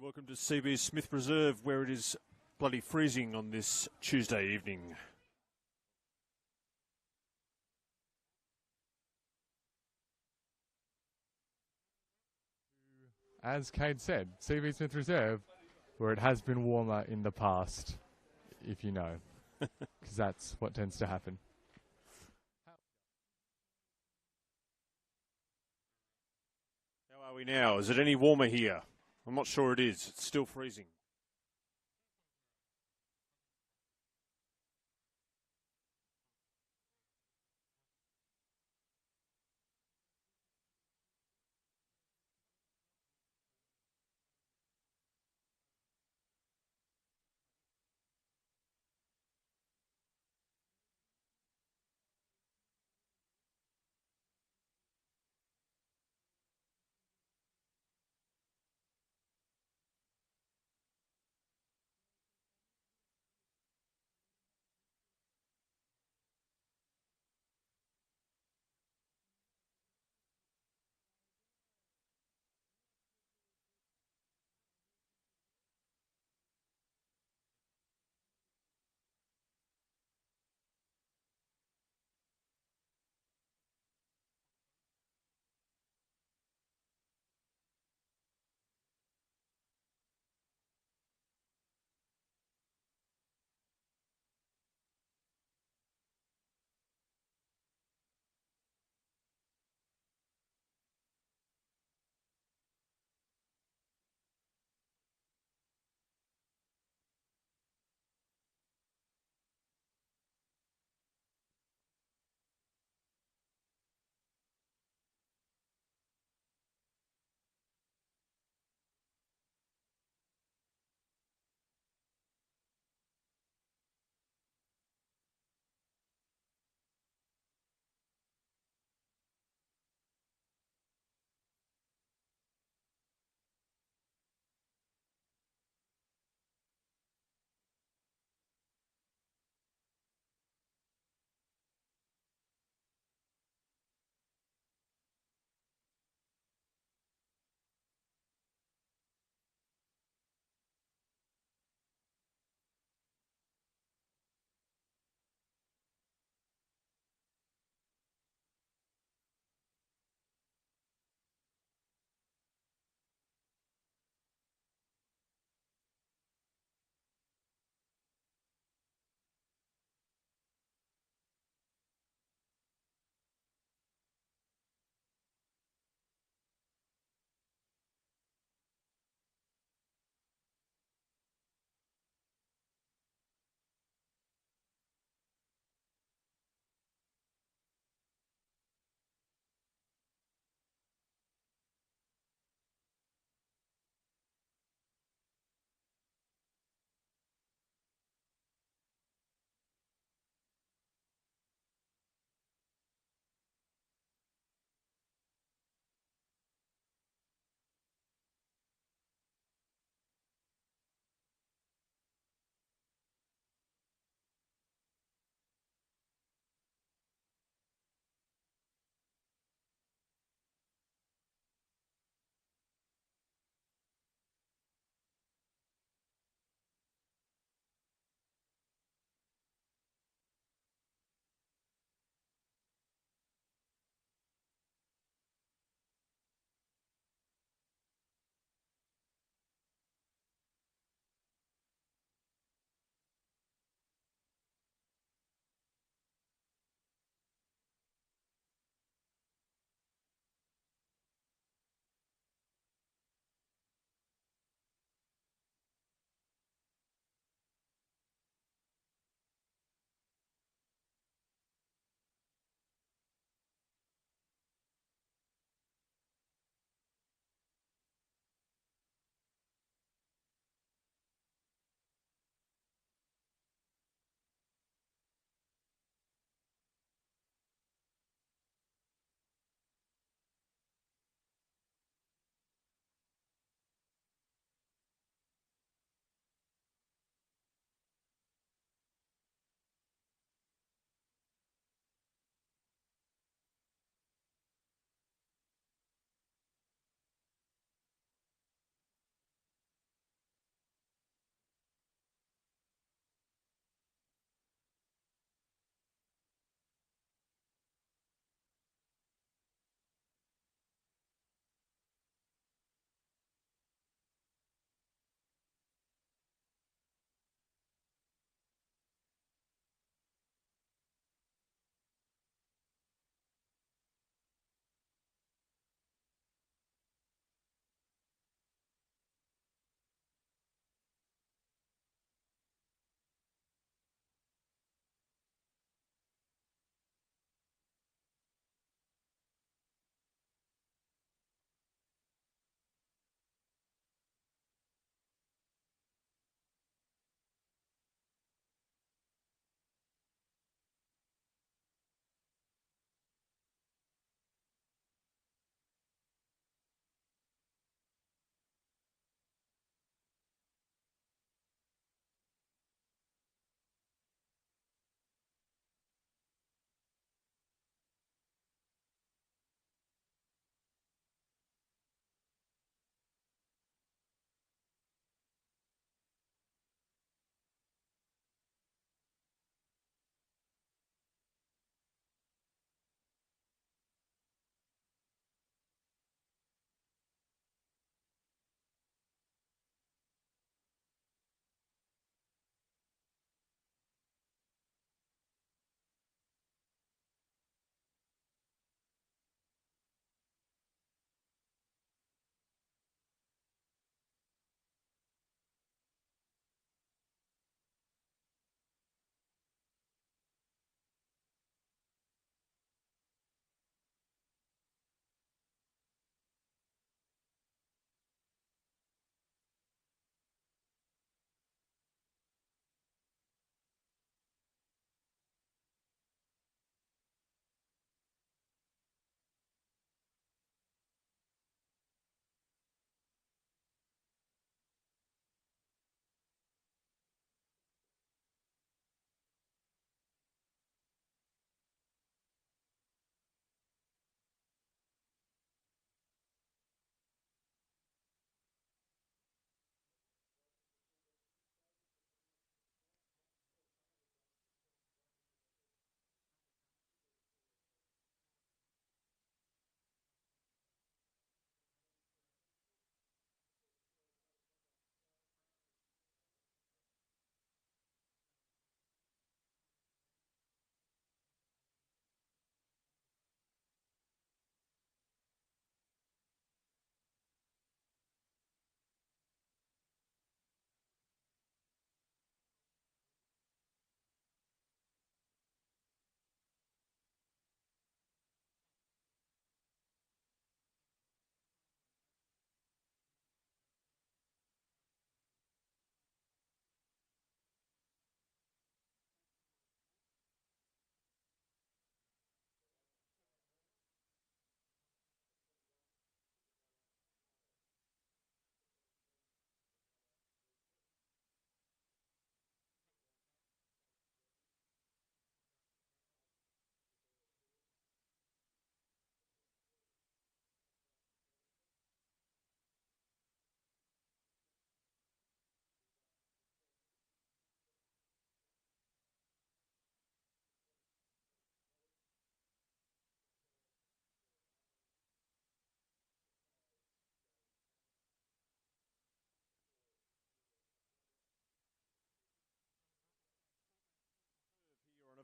Welcome to CB's Smith Reserve, where it is bloody freezing on this Tuesday evening. As Cade said, CB Smith Reserve, where it has been warmer in the past, if you know, because that's what tends to happen. How are we now? Is it any warmer here? I'm not sure it is. It's still freezing.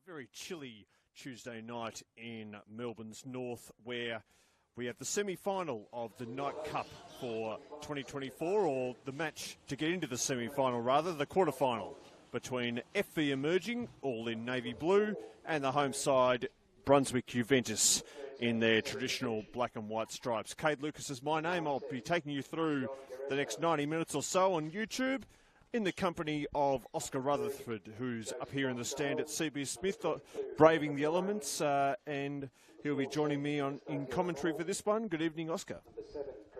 very chilly Tuesday night in Melbourne's north, where we have the semi-final of the Night Cup for 2024, or the match to get into the semi-final rather, the quarter-final between FV Emerging, all in navy blue, and the home side Brunswick Juventus in their traditional black and white stripes. Cade Lucas is my name. I'll be taking you through the next 90 minutes or so on YouTube, in the company of Oscar Rutherford, who's up here in the stand at CB Smith, braving the elements, and he'll be joining me in commentary for this one. Good evening, Oscar.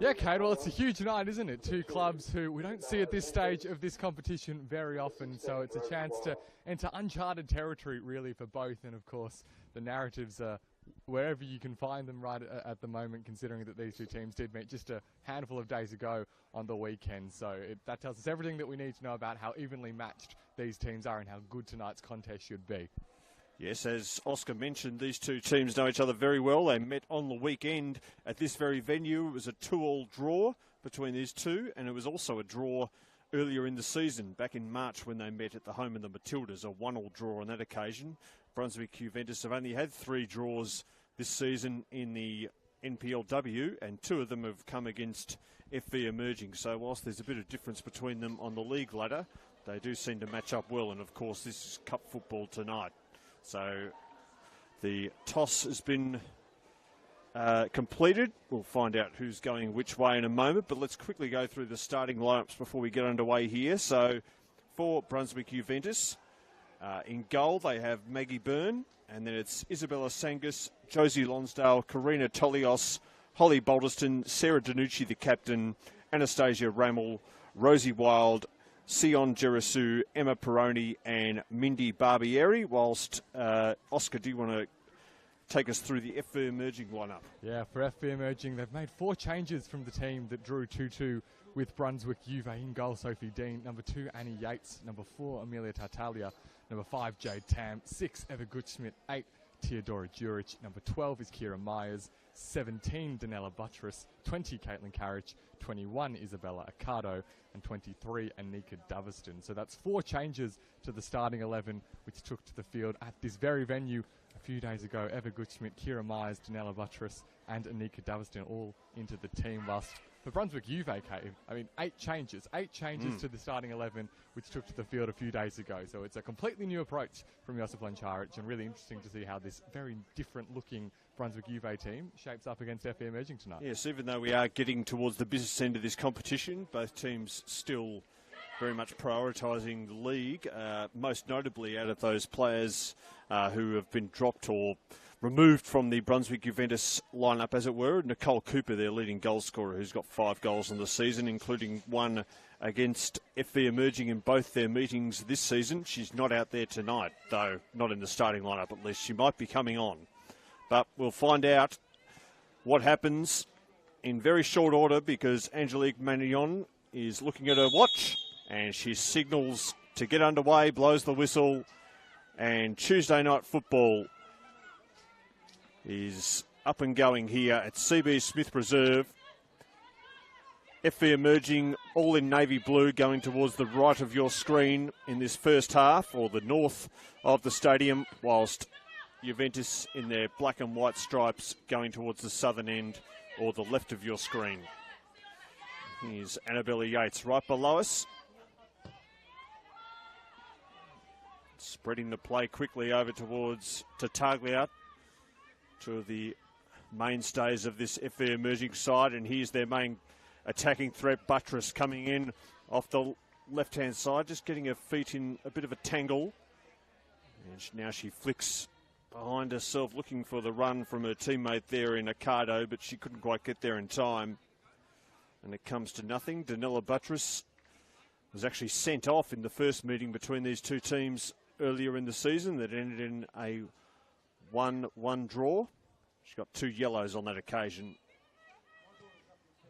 Yeah, Kate, well, it's a huge night, isn't it? Two clubs who we don't see at this stage of this competition very often, so it's a chance to enter uncharted territory, really, for both. And, of course, the narratives are wherever you can find them right at the moment, considering that these two teams did meet just a handful of days ago on the weekend. So that tells us everything that we need to know about how evenly matched these teams are and how good tonight's contest should be. Yes, as Oscar mentioned, these two teams know each other very well. They met on the weekend at this very venue. It was a 2-2 draw between these two, and it was also a draw earlier in the season, back in March when they met at the home of the Matildas, a 1-1 draw on that occasion. Brunswick Juventus have only had 3 draws this season in the NPLW, and 2 of them have come against FV Emerging. So whilst there's a bit of difference between them on the league ladder, they do seem to match up well. And of course, this is cup football tonight. So the toss has been completed. We'll find out who's going which way in a moment, but let's quickly go through the starting lineups before we get underway here. So for Brunswick Juventus, in goal they have Maggie Byrne, and then it's Isabella Sangus, Josie Lonsdale, Karina Tolios, Holly Balderston, Sarah Danucci, the captain, Anastasia Rammel, Rosie Wild, Sion Gerasu, Emma Peroni, and Mindy Barbieri. Whilst, Oscar, do you want to take us through the FV Emerging lineup? Yeah, for FV Emerging, they've made 4 changes from the team that drew 2-2 with Brunswick Juve. In goal, Sophie Dean. Number 2, Annie Yates. Number 4, Amelia Tartaglia. Number 5, Jade Tam. 6, Eva Gutschmidt. 8, Teodora Juric. Number 12 is Kira Myers. 17, Danella Buttress. 20, Caitlin Carriage. 21, Isabella Accardo. And 23, Anika Doveston. So that's 4 changes to the starting 11, which took to the field at this very venue a few days ago. Eva Gutschmidt, Kira Myers, Danella Buttress, and Anika Doveston all into the team, whilst for Brunswick Juve, I mean, 8 changes to the starting 11, which took to the field a few days ago. So it's a completely new approach from Josip Lancaric, and really interesting to see how this very different-looking Brunswick Juve team shapes up against FV Emerging tonight. Yes, even though we are getting towards the business end of this competition, both teams still very much prioritising the league, most notably out of those players who have been dropped or removed from the Brunswick Juventus lineup, as it were. Nicole Cooper, their leading goal scorer, who's got 5 goals on the season, including 1 against FV Emerging in both their meetings this season. She's not out there tonight, though, not in the starting lineup at least. She might be coming on. But we'll find out what happens in very short order, because Angelique Magnon is looking at her watch and she signals to get underway, blows the whistle, and Tuesday night football is up and going here at CB Smith Reserve. FV Emerging all in navy blue, going towards the right of your screen in this first half, or the north of the stadium, whilst Juventus in their black and white stripes going towards the southern end, or the left of your screen. Here's Annabella Yates right below us, spreading the play quickly over towards Tartaglia, 2 of the mainstays of this FV Emerging side. And here's their main attacking threat, Buttress, coming in off the left-hand side, just getting her feet in a bit of a tangle. And now she flicks behind herself, looking for the run from her teammate there in Accardo, but she couldn't quite get there in time. And it comes to nothing. Danella Buttress was actually sent off in the first meeting between these two teams earlier in the season that ended in a 1-1 draw. She got 2 yellows on that occasion.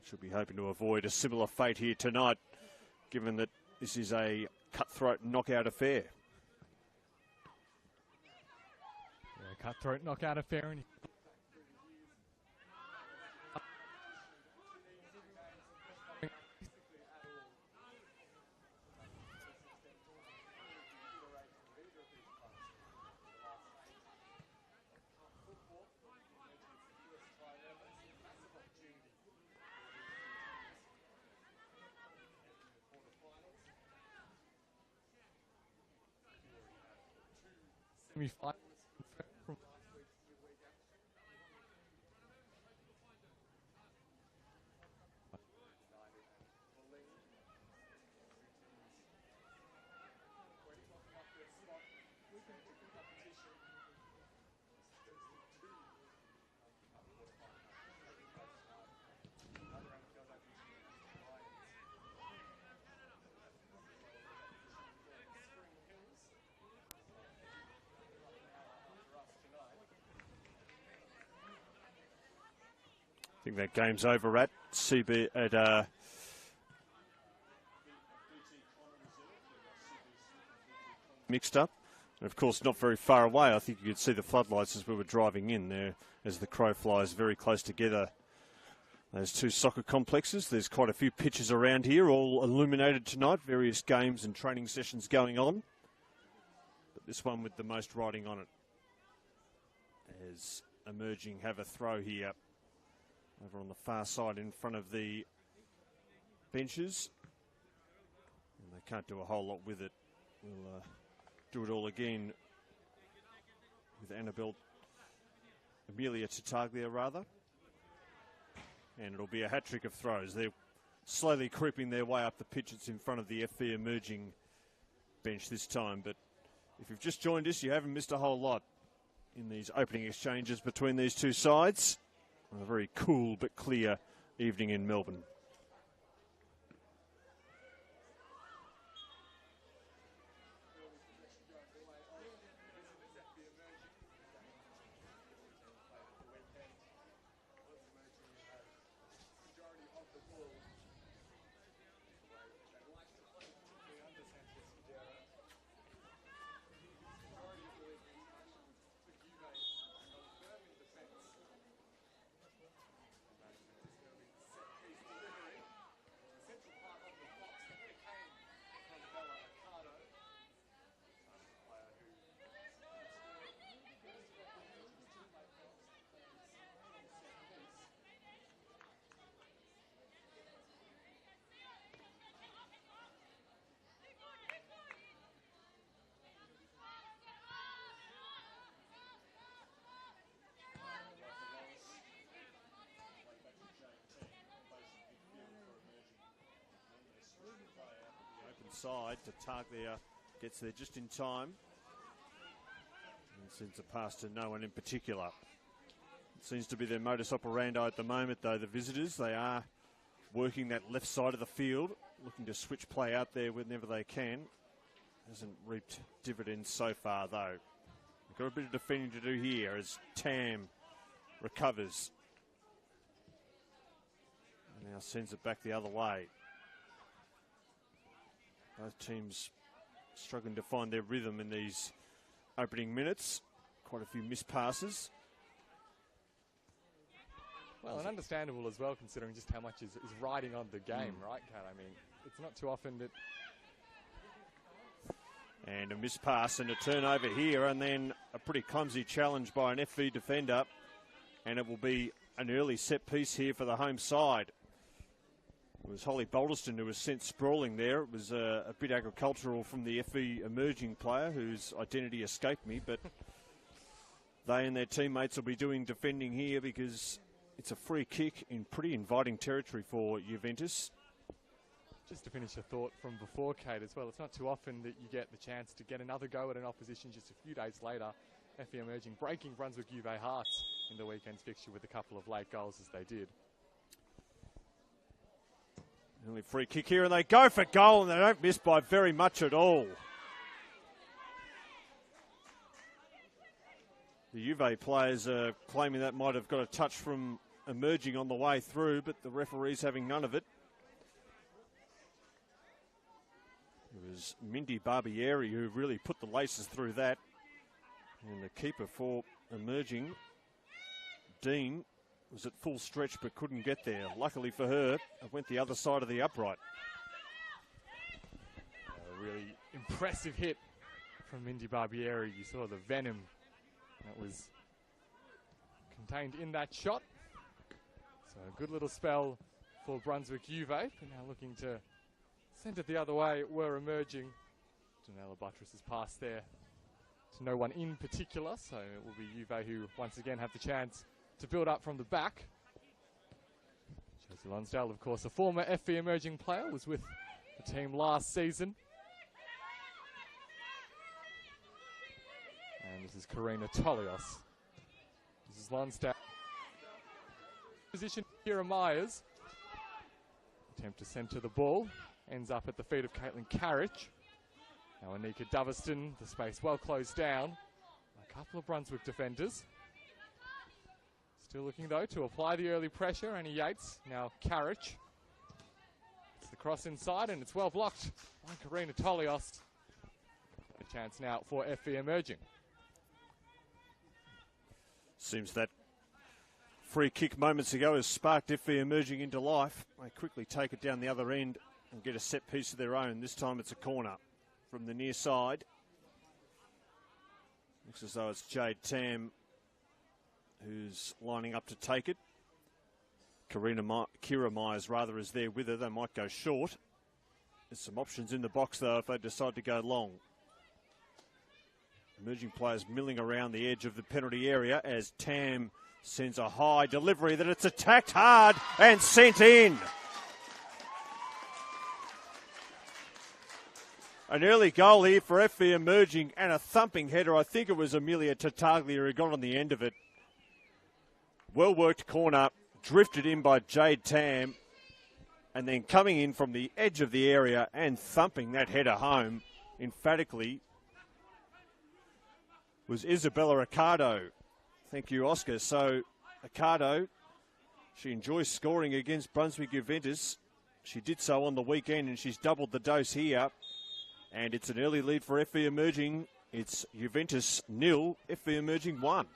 She'll be hoping to avoid a similar fate here tonight, given that this is a cutthroat knockout affair. Yeah, cutthroat knockout affair. And semi-final. I think that game's over at CB at mixed up. And of course, not very far away. I think you could see the floodlights as we were driving in there as the crow flies very close together. Those two soccer complexes. There's quite a few pitches around here, all illuminated tonight. Various games and training sessions going on. But this one with the most riding on it. As Emerging have a throw here. Over on the far side in front of the benches. And they can't do a whole lot with it. We'll do it all again with Amelia Tartaglia rather. And it'll be a hat-trick of throws. They're slowly creeping their way up the pitch. It's in front of the FV Emerging bench this time. But if you've just joined us, you haven't missed a whole lot in these opening exchanges between these two sides. A very cool but clear evening in Melbourne. Side, Tartaglia gets there just in time and sends a pass to no one in particular. It seems to be their modus operandi at the moment, though. The visitors, they are working that left side of the field, looking to switch play out there whenever they can. Hasn't reaped dividends so far, though. They've got a bit of defending to do here as Tam recovers and now sends it back the other way. Both teams struggling to find their rhythm in these opening minutes. Quite a few missed passes. Well, and understandable as well, considering just how much is riding on the game, right, Kat? I mean, it's not too often that... And a missed pass and a turnover here, and then a pretty clumsy challenge by an FV defender. And it will be an early set piece here for the home side. It was Holly Balderston who was sent sprawling there. It was a bit agricultural from the FV Emerging player whose identity escaped me, but they and their teammates will be doing defending here because it's a free kick in pretty inviting territory for Juventus. Just to finish a thought from before, Kate, as well, it's not too often that you get the chance to get another go at an opposition just a few days later. FV Emerging breaking Brunswick Juve hearts in the weekend's fixture with a couple of late goals as they did. Early free kick here, and they go for goal, and they don't miss by very much at all. The Juve players are claiming that might have got a touch from Emerging on the way through, but the referee's having none of it. It was Mindy Barbieri who really put the laces through that. And the keeper for Emerging, Dean, was at full stretch but couldn't get there. Luckily for her, it went the other side of the upright. A really impressive hit from Mindy Barbieri. You saw the venom that was contained in that shot. So a good little spell for Brunswick Juve. But now looking to send it the other way. Were Emerging. Janela Buttress's pass there to no one in particular, so it will be Juve who once again have the chance to build up from the back. Josie Lonsdale, of course, a former FV emerging player, was with the team last season. And this is Karina Tolios. This is Lonsdale. Position here, Myers. Attempt to centre the ball. Ends up at the feet of Caitlin Carriage. Now Anika Doveston, the space well closed down. A couple of Brunswick defenders. Still looking though to apply the early pressure. Annie Yates, now Carriage. It's the cross inside and it's well blocked by Karina Tolios. A chance now for FV emerging. Seems that free kick moments ago has sparked FV emerging into life. They quickly take it down the other end and get a set piece of their own. This time it's a corner from the near side. Looks as though it's Jade Tam who's lining up to take it. Kira Myers rather is there with her. They might go short. There's some options in the box though if they decide to go long. Emerging players milling around the edge of the penalty area as Tam sends a high delivery that it's attacked hard and sent in. An early goal here for FV emerging and a thumping header. I think it was Amelia Tartaglia who got on the end of it. Well worked corner, drifted in by Jade Tam, and then coming in from the edge of the area and thumping that header home emphatically was Isabella Ricardo. Thank you, Oscar. So, Ricardo, she enjoys scoring against Brunswick Juventus. She did so on the weekend, and she's doubled the dose here. And it's an early lead for FV emerging. It's Juventus 0, FV emerging 1.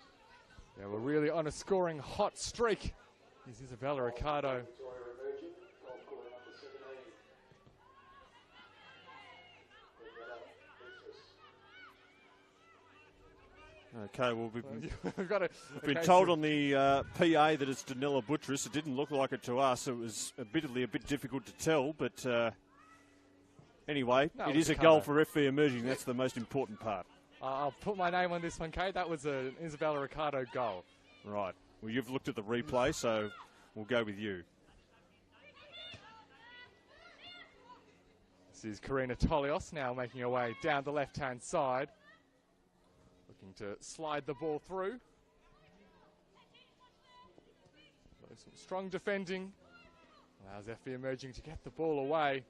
Yeah, we're really on a scoring hot streak. This is Isabella Ricardo. Okay, well, we've been okay, told on the PA that it's Danella Buttress. It didn't look like it to us. It was admittedly a bit difficult to tell, but anyway, no, it is a goal for FV emerging. That's the most important part. I'll put my name on this one, Kate. That was an Isabella Ricardo goal. Right. Well, you've looked at the replay, so we'll go with you. This is Karina Tolios now making her way down the left-hand side. Looking to slide the ball through. Some strong defending. Allows FV emerging to get the ball away.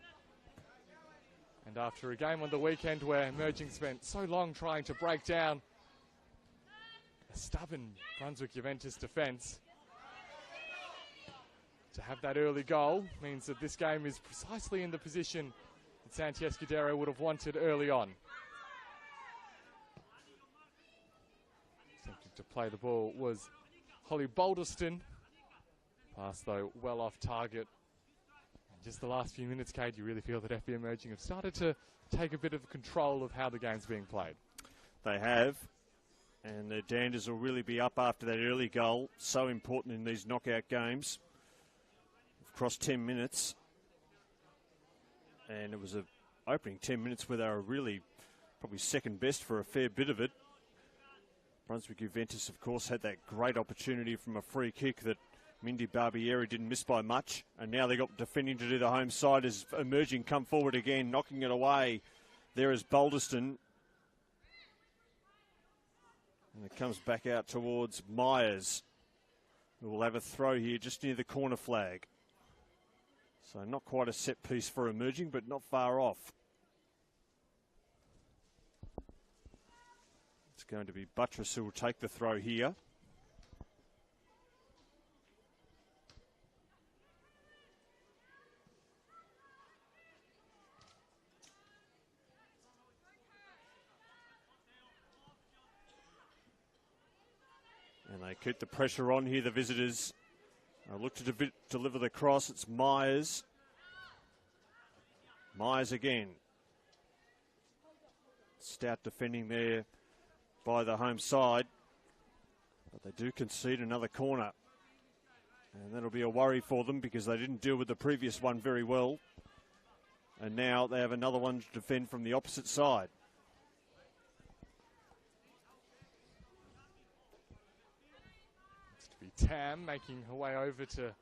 And after a game on the weekend where emerging spent so long trying to break down a stubborn Brunswick Juventus defence, to have that early goal means that this game is precisely in the position that Santi Escudero would have wanted early on. Attempting to play the ball was Holly Balderston. Pass, though, well off target. And just the last few minutes, Kate, you really feel that FV emerging have started to take a bit of control of how the game's being played. They have. And the Danders will really be up after that early goal. So important in these knockout games. We've crossed 10 minutes. And it was an opening 10 minutes where they were really probably second best for a fair bit of it. Brunswick Juventus, of course, had that great opportunity from a free kick that Mindy Barbieri didn't miss by much. And now they got defending to do the home side as emerging come forward again, knocking it away. There is Balderston. And it comes back out towards Myers, who will have a throw here just near the corner flag. So not quite a set piece for emerging, but not far off. It's going to be Buttress who will take the throw here. And they keep the pressure on here, the visitors. Look to deliver the cross. It's Myers. Myers again. Stout defending there by the home side. But they do concede another corner. And that'll be a worry for them because they didn't deal with the previous one very well. And now they have another one to defend from the opposite side. Tam making her way over to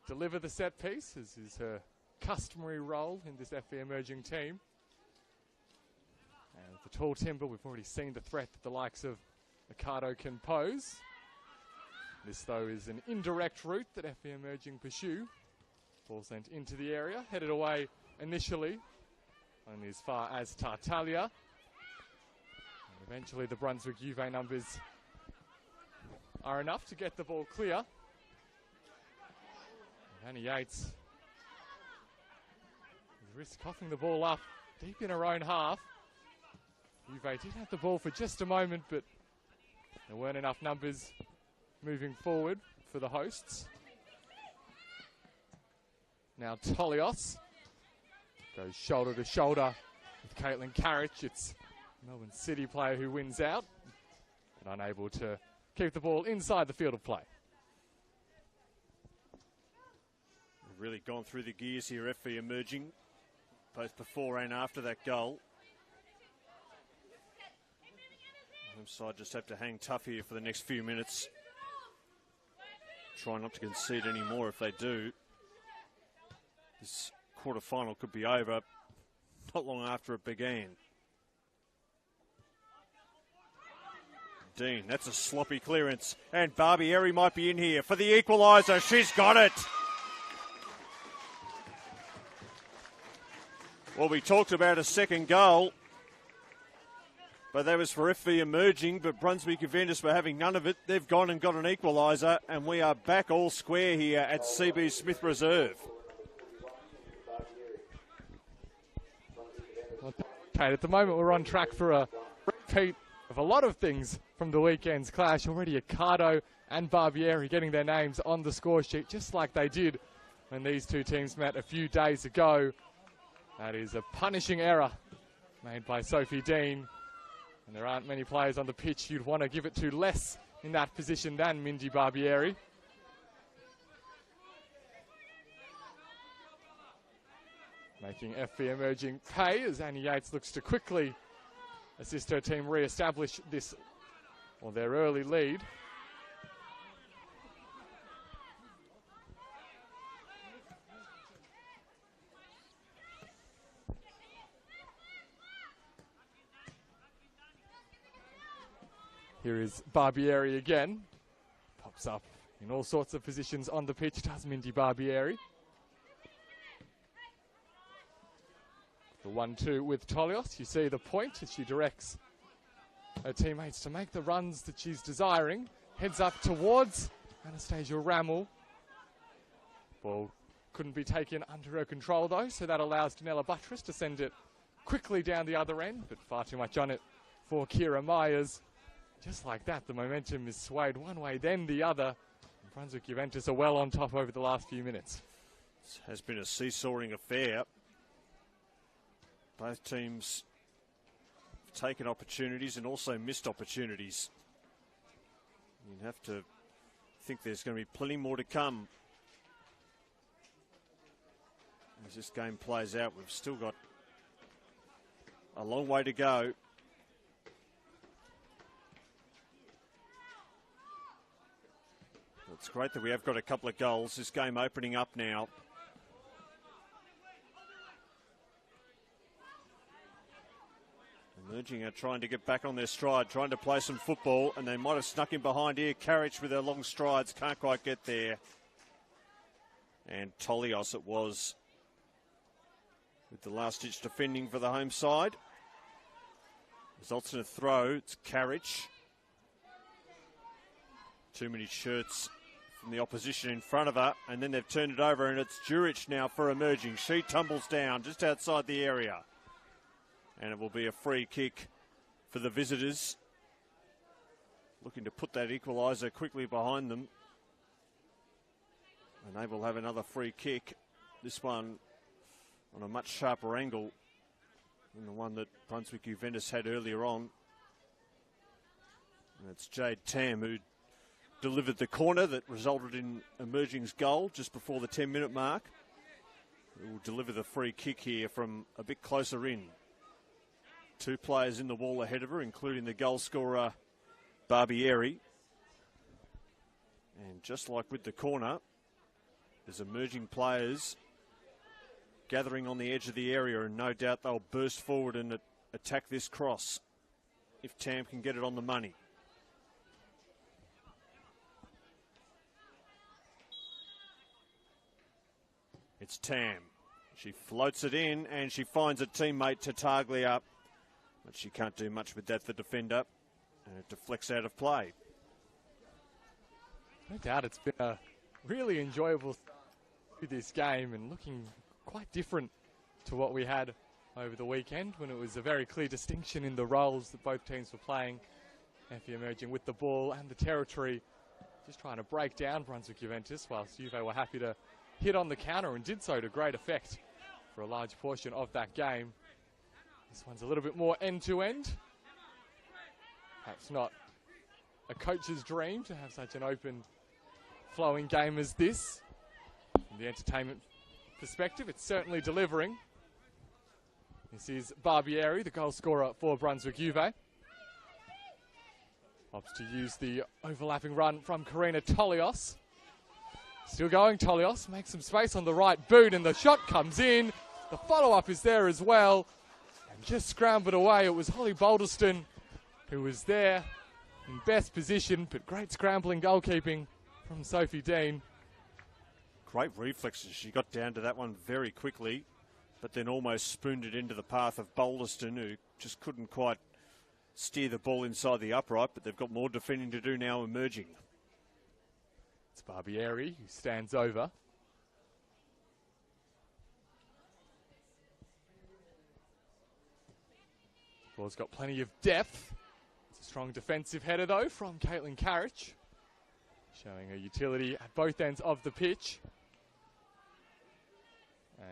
deliver the set piece, as is her customary role in this FE emerging team. And with the tall timber, we've already seen the threat that the likes of Ocado can pose. This, though, is an indirect route that FE emerging pursue. Ball sent into the area, headed away initially, only as far as Tartaglia. And eventually the Brunswick Juve numbers are enough to get the ball clear. And Annie Yates risks coughing the ball up deep in her own half. Juve did have the ball for just a moment, but there weren't enough numbers moving forward for the hosts. Now Tolios goes shoulder to shoulder with Caitlin Carrick. It's Melbourne City player who wins out, but unable to keep the ball inside the field of play. They've really gone through the gears here, FE emerging, both before and after that goal. Home side just have to hang tough here for the next few minutes. Try not to concede any more if they do. This quarter-final could be over not long after it began. Dean, that's a sloppy clearance. And Barbieri might be in here for the equaliser. She's got it. Well, we talked about a second goal, but that was for FV emerging, but Brunswick Juventus were having none of it. They've gone and got an equaliser, and we are back all square here at CB Smith Reserve. Okay, at the moment we're on track for a repeat of a lot of things from the weekend's clash. Already Ocado and Barbieri getting their names on the score sheet, just like they did when these two teams met a few days ago. That is a punishing error made by Sophie Dean. And there aren't many players on the pitch you'd want to give it to less in that position than Mindy Barbieri. Making FV emerging pay as Annie Yates looks to quickly assist her team re-establish this, or their early lead. Here is Barbieri again. Pops up in all sorts of positions on the pitch, does Mindy Barbieri. The 1-2 with Tolios. You see the point as she directs her teammates to make the runs that she's desiring. Heads up towards Anastasia Rammel. Ball couldn't be taken under her control though, so that allows Danella Buttress to send it quickly down the other end, but far too much on it for Kira Myers. Just like that, the momentum is swayed one way, then the other. And Brunswick Juventus are well on top over the last few minutes. This has been a seesawing affair. Both teams have taken opportunities and also missed opportunities. You have to think there's going to be plenty more to come as this game plays out. We've still got a long way to go. It's great that we have got a couple of goals. This game opening up now. Emerging are trying to get back on their stride, trying to play some football, and they might have snuck in behind here. Carriage with their long strides, can't quite get there. And Tolios it was with the last-ditch defending for the home side. Results in a throw. It's Carriage. Too many shirts from the opposition in front of her, and then they've turned it over, and it's Jurich now for emerging. She tumbles down just outside the area, and it will be a free kick for the visitors, looking to put that equaliser quickly behind them, and they will have another free kick, this one on a much sharper angle than the one that Brunswick Juventus had earlier on. And it's Jade Tam who delivered the corner that resulted in Emerging's goal just before the 10-minute mark. Who will deliver the free kick here from a bit closer in. Two players in the wall ahead of her, including the goal scorer Barbieri. And just like with the corner, there's emerging players gathering on the edge of the area, and no doubt they'll burst forward and attack this cross if Tam can get it on the money. It's Tam. She floats it in and she finds a teammate Tartaglia, but she can't do much with that, the defender, and it deflects out of play. No doubt it's been a really enjoyable start to this game and looking quite different to what we had over the weekend when it was a very clear distinction in the roles that both teams were playing. Effie emerging with the ball and the territory, just trying to break down Brunswick Juventus, whilst Juve were happy to hit on the counter and did so to great effect for a large portion of that game. This one's a little bit more end-to-end. Perhaps not a coach's dream to have such an open, flowing game as this. From the entertainment perspective, it's certainly delivering. This is Barbieri, the goal scorer for Brunswick Juve. Opts to use the overlapping run from Karina Tolios. Still going, Tolios makes some space on the right boot and the shot comes in. The follow-up is there as well. And just scrambled away. It was Holly Balderston who was there in best position, but great scrambling goalkeeping from Sophie Dean. Great reflexes. She got down to that one very quickly, but then almost spooned it into the path of Balderston, who just couldn't quite steer the ball inside the upright, but they've got more defending to do now emerging. It's Barbieri who stands over. Ball's got plenty of depth. It's a strong defensive header though from Caitlin Carriage, showing her utility at both ends of the pitch.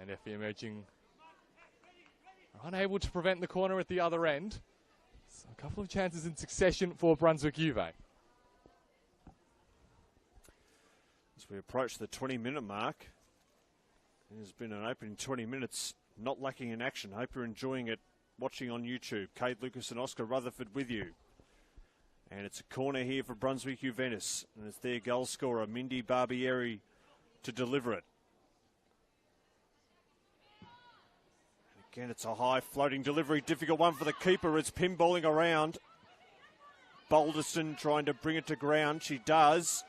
And Effie emerging are unable to prevent the corner at the other end. So a couple of chances in succession for Brunswick Juve. As we approach the 20-minute mark, there's been an opening 20 minutes not lacking in action. Hope you're enjoying it watching on YouTube. Kate Lucas and Oscar Rutherford with you. And it's a corner here for Brunswick Juventus. And it's their goal scorer, Mindy Barbieri, to deliver it. And again, it's a high floating delivery. Difficult one for the keeper. It's pinballing around. Balderston trying to bring it to ground. She does.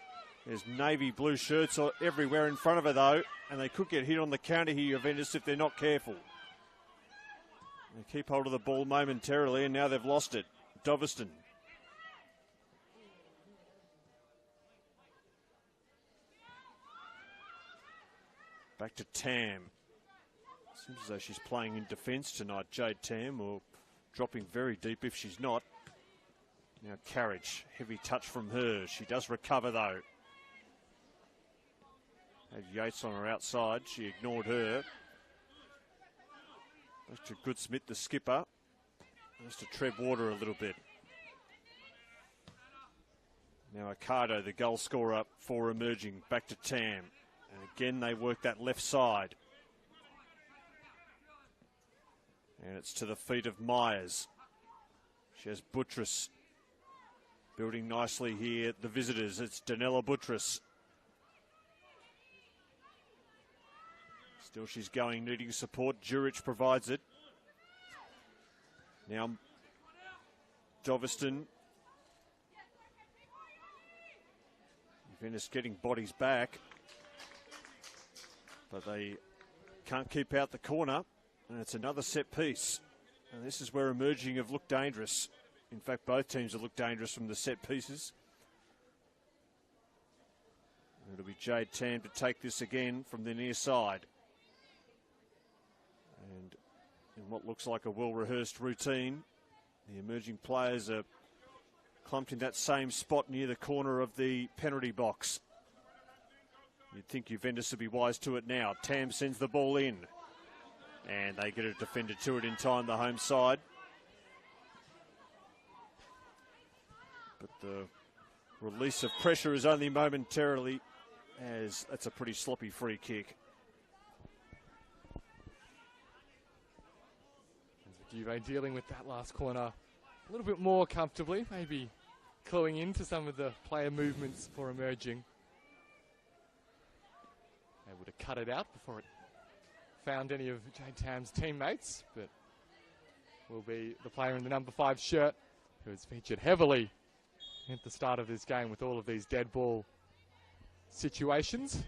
There's navy blue shirts everywhere in front of her, though. And they could get hit on the counter here, Juventus, if they're not careful. They keep hold of the ball momentarily, and now they've lost it. Doveston. Back to Tam. Seems as though she's playing in defence tonight, Jade Tam, or dropping very deep if she's not. Now Carriage, heavy touch from her. She does recover, though. Had Yates on her outside. She ignored her. Back to Goodsmith, the skipper. Just to tread water a little bit. Now Accardo, the goal scorer for emerging. Back to Tam. And again, they work that left side. And it's to the feet of Myers. She has Buttress building nicely here. The visitors, it's Danella Buttress. Still she's going, needing support. Jurich provides it. Now Doveston. Juventus getting bodies back. But they can't keep out the corner. And it's another set piece. And this is where emerging have looked dangerous. In fact, both teams have looked dangerous from the set pieces. It'll be Jade Tam to take this again from the near side. And in what looks like a well-rehearsed routine, the emerging players are clumped in that same spot near the corner of the penalty box. You'd think Juventus would be wise to it now. Tam sends the ball in. And they get a defender to it in time, the home side. But the release of pressure is only momentarily, as that's a pretty sloppy free kick. Juve dealing with that last corner a little bit more comfortably, maybe cluing into some of the player movements for emerging. cut it out before it found any of Jade Tam's teammates, but will be the player in the number 5 shirt who has featured heavily at the start of this game with all of these dead ball situations.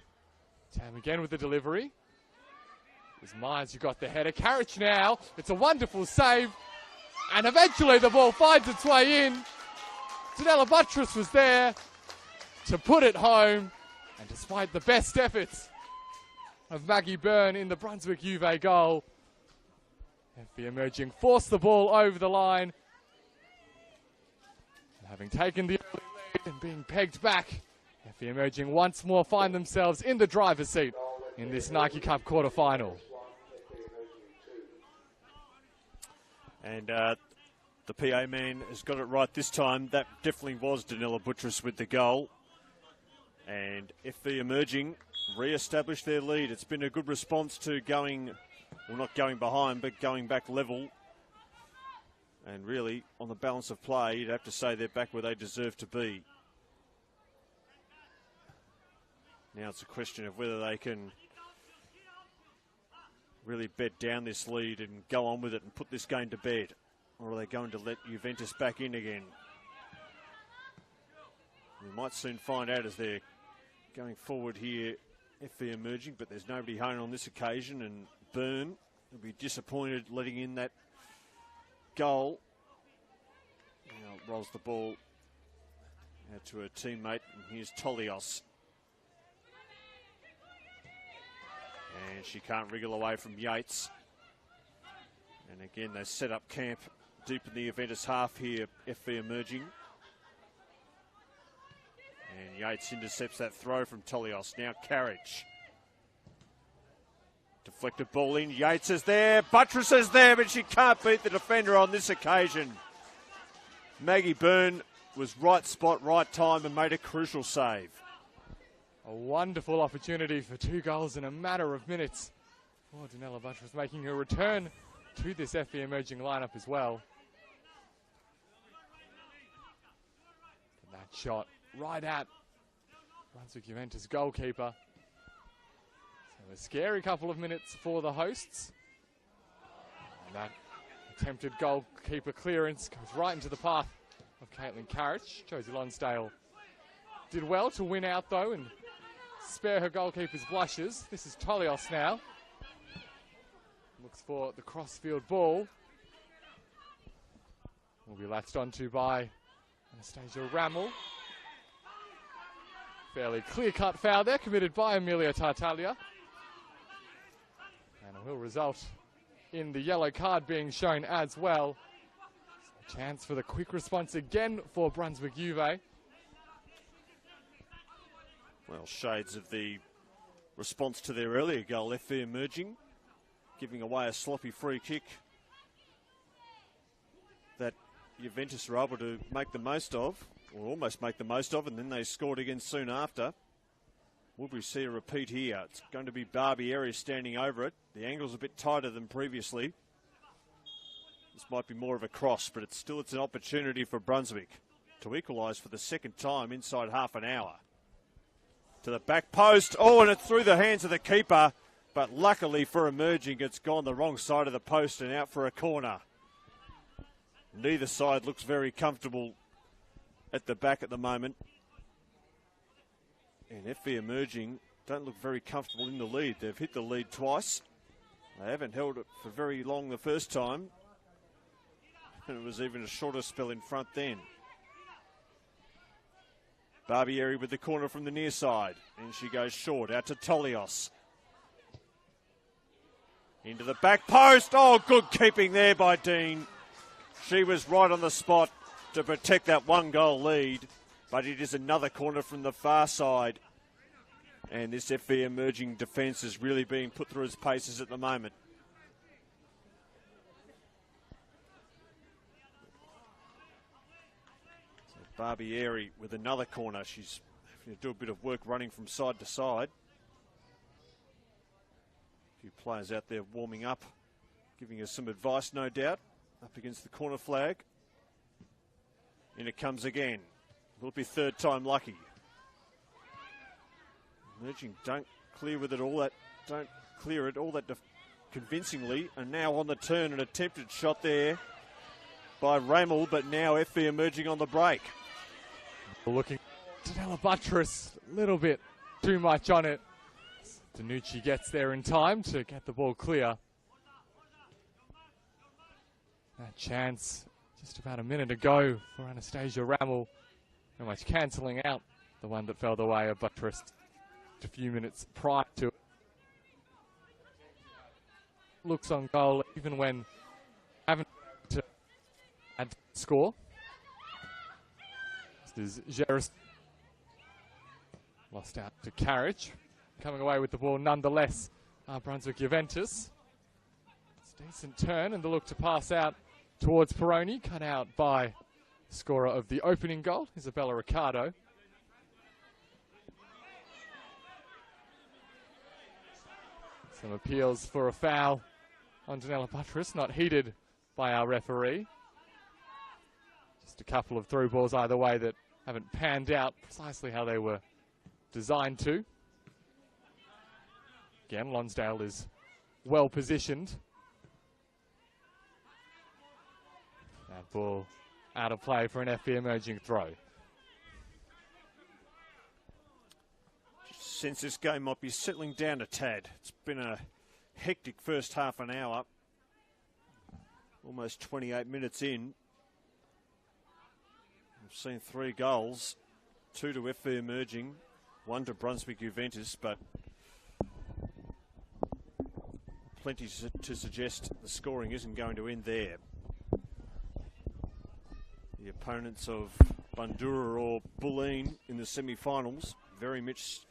Tam again with the delivery. There's Myers who got the header. Carriage now. It's a wonderful save. And eventually the ball finds its way in. Danella Buttress was there to put it home. And despite the best efforts of Maggie Byrne in the Brunswick Juve goal, FV Emerging forced the ball over the line. And having taken the early lead and being pegged back, FV Emerging once more find themselves in the driver's seat in this Nike Cup quarter-final. And the PA man has got it right this time. That definitely was Danella Buttress with the goal. And FV Emerging re-established their lead. It's been a good response to going, well, not going behind, but going back level. And really, on the balance of play, you'd have to say they're back where they deserve to be. Now it's a question of whether they can really bed down this lead and go on with it and put this game to bed. Or are they going to let Juventus back in again? We might soon find out as they're going forward here, FV Emerging, but there's nobody home on this occasion, and Byrne will be disappointed letting in that goal. Now rolls the ball out to her teammate, and here's Tolios. And she can't wriggle away from Yates. And again, they set up camp deep in the Juventus half here, FV Emerging. And Yates intercepts that throw from Tolios. Now Carriage. Deflected ball in. Yates is there. Buttress is there, but she can't beat the defender on this occasion. Maggie Byrne was right spot, right time, and made a crucial save. A wonderful opportunity for 2 goals in a matter of minutes. Oh, Danella Buttress making her return to this FV Emerging lineup as well. And that shot right at Brunswick Juventus goalkeeper. So a scary couple of minutes for the hosts. And that attempted goalkeeper clearance goes right into the path of Caitlin Carriage. Josie Lonsdale did well to win out though and spare her goalkeeper's blushes. This is Tolios now. Looks for the crossfield ball. Will be latched onto by Anastasia Rammel. Fairly clear-cut foul there, committed by Amelia Tartaglia. And it will result in the yellow card being shown as well. So a chance for the quick response again for Brunswick Juve. Well, shades of the response to their earlier goal, FV Emerging, giving away a sloppy free kick that Juventus were able to make the most of, or almost make the most of, and then they scored again soon after. Will we see a repeat here? It's going to be Barbieri standing over it. The angle's a bit tighter than previously. This might be more of a cross, but it's an opportunity for Brunswick to equalise for the second time inside half an hour. To the back post. Oh, and it's through the hands of the keeper. But luckily for Emerging, it's gone the wrong side of the post and out for a corner. Neither side looks very comfortable at the back at the moment. And FV Emerging don't look very comfortable in the lead. They've hit the lead twice. They haven't held it for very long the first time. And it was even a shorter spell in front then. Barbieri with the corner from the near side. And she goes short, out to Tolios. Into the back post. Oh, good keeping there by Dean. She was right on the spot to protect that 1-goal lead. But it is another corner from the far side. And this FV Emerging defence is really being put through its paces at the moment. Barbieri with another corner. She's having to do a bit of work running from side to side. A few players out there warming up, giving us some advice, no doubt, up against the corner flag. In it comes again. Will it be third time lucky? Emerging don't clear with it all that, don't clear it all that convincingly. And now on the turn, an attempted shot there by Ramel, but now FV emerging on the break. Looking Danella Buttress, a little bit too much on it. Danucci gets there in time to get the ball clear. That chance just about a minute ago for Anastasia Ramel, very much cancelling out the one that fell the way of Buttress a few minutes prior to it. Looks on goal even when having to add to the score. This is Geras. Lost out to Carriage. Coming away with the ball nonetheless, Brunswick Juventus. It's a decent turn and the look to pass out towards Peroni, cut out by scorer of the opening goal, Isabella Ricardo. Some appeals for a foul on Danella Buttress, not heeded by our referee. Just a couple of through balls either way that haven't panned out precisely how they were designed to. Again, Lonsdale is well positioned. That ball out of play for an FV emerging throw. Since this game might be settling down a tad. It's been a hectic first half an hour. Almost 28 minutes in. We've seen 3 goals. 2 to FV emerging. 1 to Brunswick Juventus, but plenty to suggest the scoring isn't going to end there. The opponents of Bandura or Bulleen in the semi-finals, very much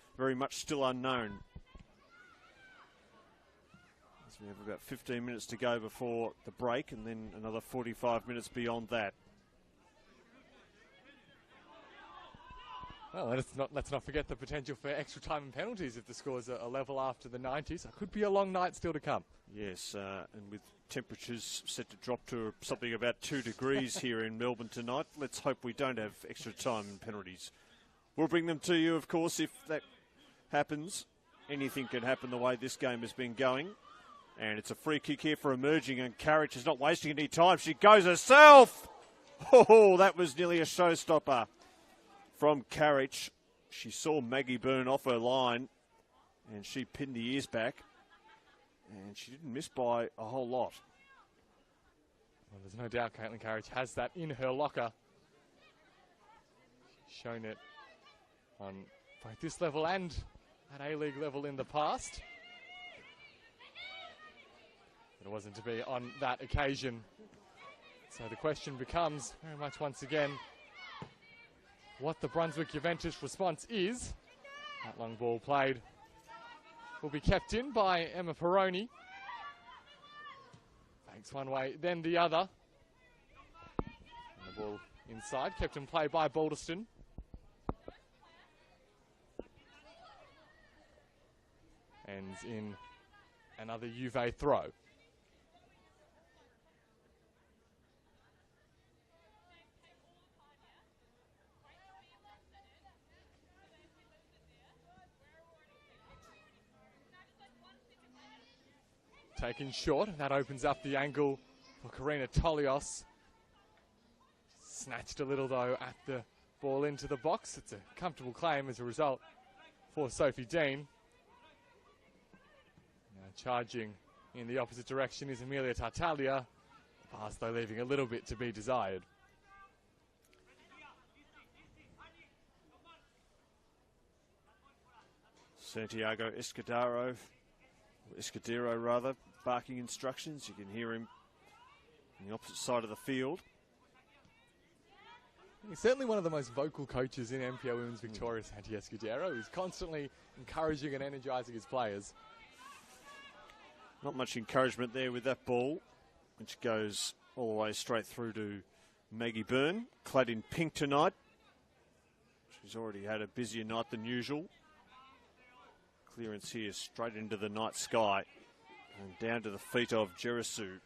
still unknown. So we have about 15 minutes to go before the break, and then another 45 minutes beyond that. Well, let's not forget the potential for extra time and penalties if the scores are level after the 90s. It could be a long night still to come. Yes, and with temperatures set to drop to something about 2 degrees here in Melbourne tonight, let's hope we don't have extra time and penalties. We'll bring them to you, of course, if that happens. Anything can happen the way this game has been going. And it's a free kick here for emerging, and Carriage is not wasting any time. She goes herself! Oh, that was nearly a showstopper from Carriage. She saw Maggie Byrne off her line, and she pinned the ears back. And she didn't miss by a whole lot. Well, there's no doubt Caitlin Carriage has that in her locker. She's shown it on both this level and at A-League level in the past. But it wasn't to be on that occasion. So the question becomes very much once again what the Brunswick Juventus response is. That long ball played will be kept in by Emma Peroni. Banks one way, then the other. And the ball inside, kept in play by Balderston. Ends in another Juve throw. Taken short, that opens up the angle for Karina Tolios. Snatched a little though at the ball into the box. It's a comfortable claim as a result for Sophie Dean. Now charging in the opposite direction is Emilia Tartaglia. Pass though leaving a little bit to be desired. Santiago Escudero rather, barking instructions. You can hear him on the opposite side of the field. He's certainly one of the most vocal coaches in NPL Women's Victoria, Santi Escudero. He's constantly encouraging and energising his players. Not much encouragement there with that ball, which goes all the way straight through to Maggie Byrne, clad in pink tonight. She's already had a busier night than usual. Clearance here straight into the night sky and down to the feet of Gerasu.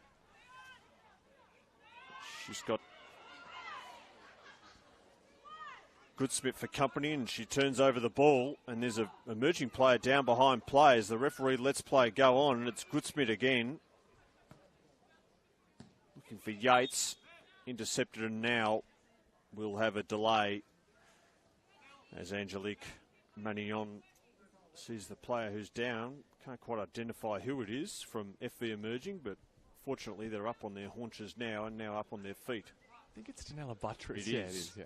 She's got Goodsmith for company, and she turns over the ball, and there's an emerging player down behind players. The referee lets play go on, and it's Goodsmith again. Looking for Yates, intercepted, and now we'll have a delay as Angelique Manignon sees the player who's down. Can't quite identify who it is from FV Emerging, but fortunately they're up on their haunches now and now up on their feet. I think it's Danella Buttress. It Yeah, is. it is, yeah.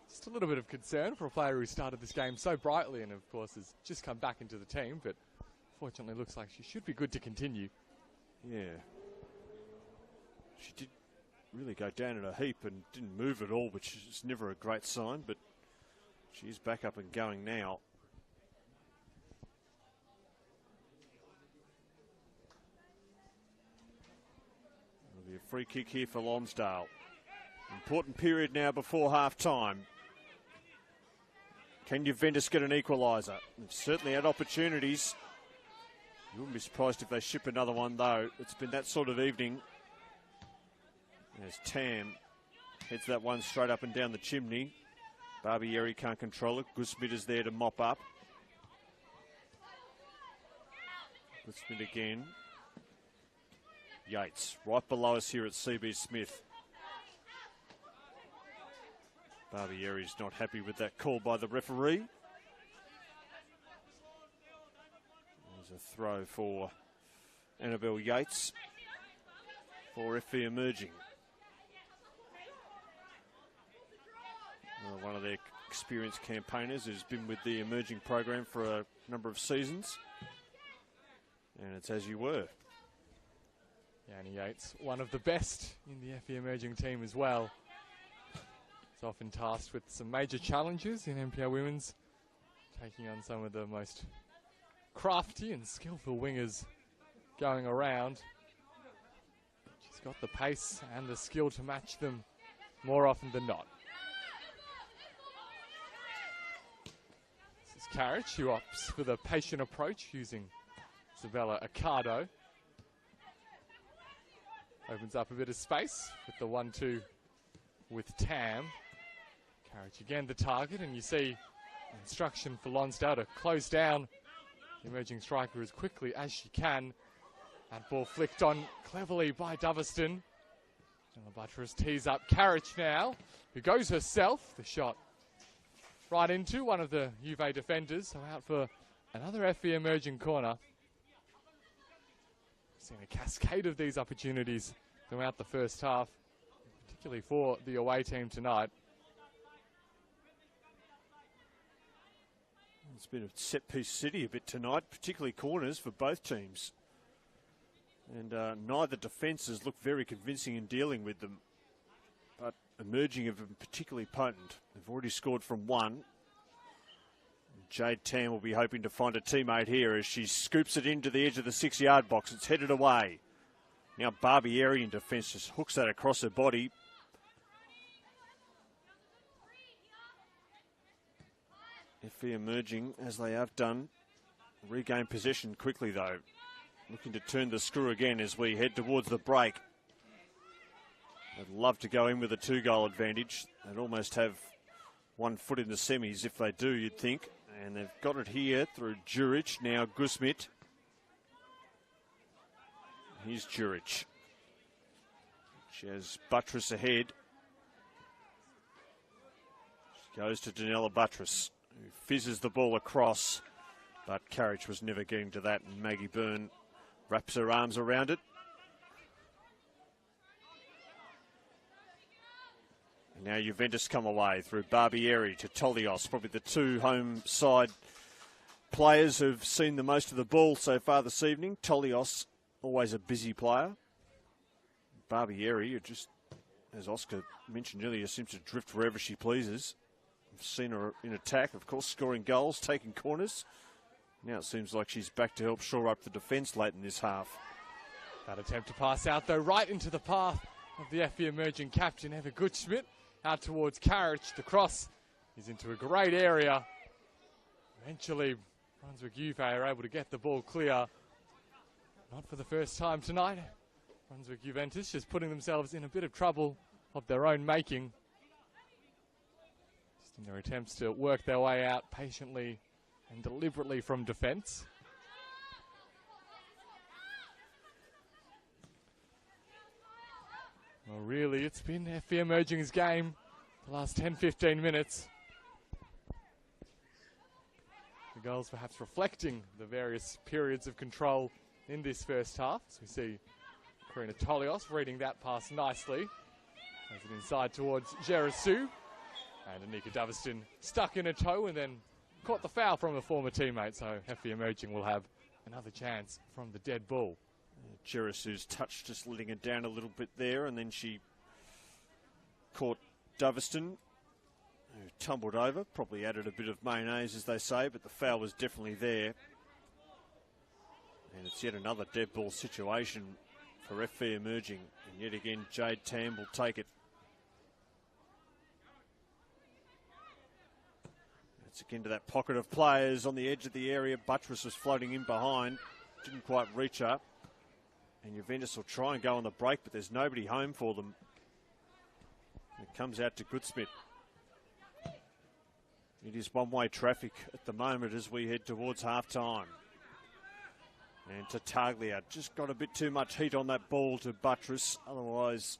Just a little bit of concern for a player who started this game so brightly and, of course, has just come back into the team, but fortunately looks like she should be good to continue. Yeah. She did really go down in a heap and didn't move at all, which is never a great sign, but she's back up and going now. There'll be a free kick here for Lonsdale. Important period now before half-time. Can Juventus get an equaliser? They've certainly had opportunities. You wouldn't be surprised if they ship another one, though. It's been that sort of evening. As Tam heads that one straight up and down the chimney. Barbieri can't control it. Goodsmith is there to mop up. Goodsmith again. Yates right below us here at CB Smith. Barbieri's not happy with that call by the referee. There's a throw for Annabelle Yates for FV Emerging. One of their experienced campaigners who's been with the Emerging program for a number of seasons. And it's As You Were. Annie Yates, one of the best in the FE Emerging team as well. He's often tasked with some major challenges in NPL Women's, taking on some of the most crafty and skillful wingers going around. She's got the pace and the skill to match them more often than not. This is Carriage, who opts for the patient approach using Isabella Accardo. Opens up a bit of space with the 1-2 with Tam. Carriage again the target, and you see instruction for Lonsdale to close down the emerging striker as quickly as she can. That ball flicked on cleverly by Doverston. And the Buttress tees up Carriage now, who goes herself. The shot right into one of the Juve defenders, so out for another FE Emerging corner. Seen a cascade of these opportunities throughout the first half, particularly for the away team tonight. It's been a set-piece city a bit tonight, particularly corners for both teams. And neither defences look very convincing in dealing with them. But Emerging have been particularly potent. They've already scored from one. Jade Tam will be hoping to find a teammate here as she scoops it into the edge of the 6-yard box. It's headed away. Now Barbieri in defence just hooks that across her body. FE Emerging, as they have done, regain possession quickly though. Looking to turn the screw again as we head towards the break. They'd love to go in with a 2-goal advantage. They'd almost have one foot in the semis if they do, you'd think. And they've got it here through Juric, now Gusmit. Here's Juric. She has Buttress ahead. She goes to Danella Buttress, who fizzes the ball across. But Carriage was never getting to that, and Maggie Byrne wraps her arms around it. And now Juventus come away through Barbieri to Tolios, probably the two home side players who've seen the most of the ball so far this evening. Tolios, always a busy player. Barbieri, who just, as Oscar mentioned earlier, seems to drift wherever she pleases. I've seen her in attack, of course, scoring goals, taking corners. Now it seems like she's back to help shore up the defence late in this half. That attempt to pass out, though, right into the path of the FE Emerging captain, Eva Gutschmidt. Out towards Carriage. The cross is into a great area. Eventually, Brunswick Juve are able to get the ball clear. Not for the first time tonight. Brunswick Juventus just putting themselves in a bit of trouble of their own making. in their attempts to work their way out patiently and deliberately from defence. Well, really, it's been FV Emerging's game the last 10-15 minutes. The goals perhaps reflecting the various periods of control in this first half. So we see Karina Tolios reading that pass nicely. Has it inside towards Gerasu. And Anika Doveston stuck in a toe and then caught the foul from a former teammate. So FV Emerging will have another chance from the dead ball. Gerasu's touch just letting it down a little bit there, and then she caught Doveston, who tumbled over, probably added a bit of mayonnaise, as they say, but the foul was definitely there. And it's yet another dead ball situation for FV Emerging, and yet again Jade Tam will take it. It's again to that pocket of players on the edge of the area. Buttress was floating in behind, didn't quite reach her. And Juventus will try and go on the break, but there's nobody home for them. It comes out to Goodsmith. It is one-way traffic at the moment as we head towards half-time. And Tartaglia just got a bit too much heat on that ball to Buttress. Otherwise,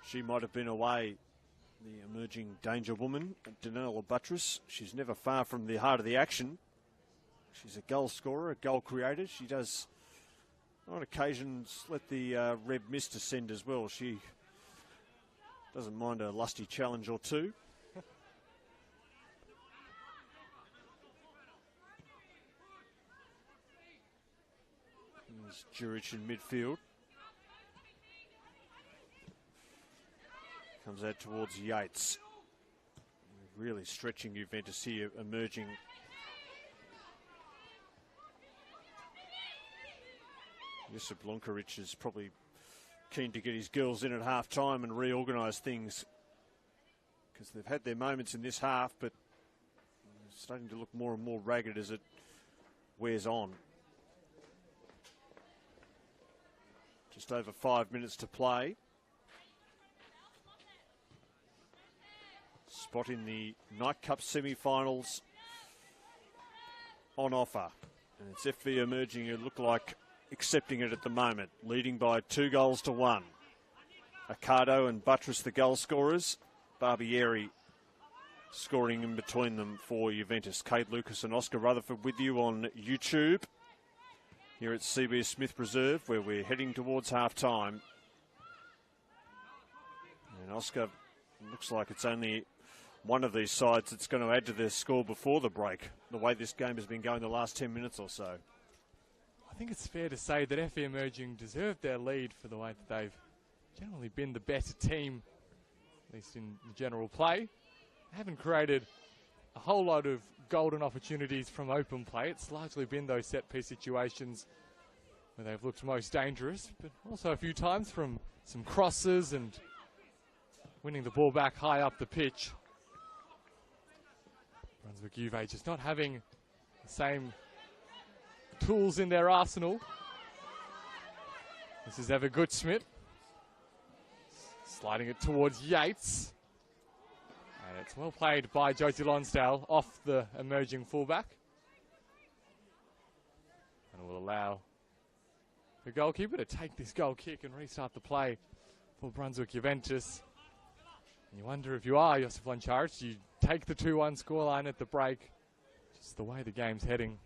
she might have been away. The emerging danger woman, Danella Buttress. She's never far from the heart of the action. She's a goal scorer, a goal creator. She does, on occasions, let the Reb miss descend as well. She doesn't mind a lusty challenge or two. There's Juric in midfield. Comes out towards Yates. Really stretching Juventus here, Emerging. Josip Lunkaric is probably keen to get his girls in at half-time and reorganise things, because they've had their moments in this half, but it's starting to look more and more ragged as it wears on. Just over 5 minutes to play. Spot in the Night Cup semi-finals on offer. And it's FV Emerging who look like accepting it at the moment, leading by 2-1. Accardo and Buttress the goal scorers. Barbieri scoring in between them for Juventus. Kate Lucas and Oscar Rutherford with you on YouTube here at CBS Smith Preserve, where we're heading towards half-time. And Oscar, looks like it's only one of these sides that's going to add to their score before the break, the way this game has been going the last 10 minutes or so. I think it's fair to say that FV Emerging deserved their lead for the way that they've generally been the better team, at least in the general play. They haven't created a whole lot of golden opportunities from open play. It's largely been those set-piece situations where they've looked most dangerous, but also a few times from some crosses and winning the ball back high up the pitch. Brunswick Juve just not having the same tools in their arsenal. This is Eva Goodsmith. Sliding it towards Yates. And it's well played by Josie Lonsdale off the emerging fullback. And will allow the goalkeeper to take this goal kick and restart the play for Brunswick Juventus. And you wonder, if you are Josip Lancaric, you take the 2-1 scoreline at the break. Just the way the game's heading.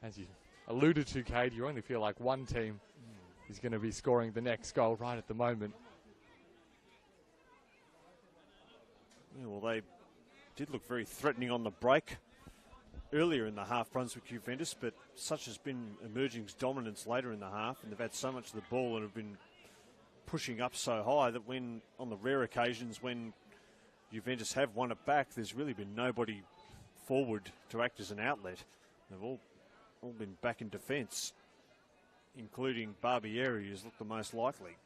As you alluded to, Cade, you only feel like one team is going to be scoring the next goal right at the moment. Yeah, well, they did look very threatening on the break earlier in the half, Brunswick Juventus, but such has been Emerging's dominance later in the half, and they've had so much of the ball and have been pushing up so high that when, on the rare occasions when Juventus have won it back, there's really been nobody forward to act as an outlet. They've all been back in defence, including Barbieri, who's looked the most likely.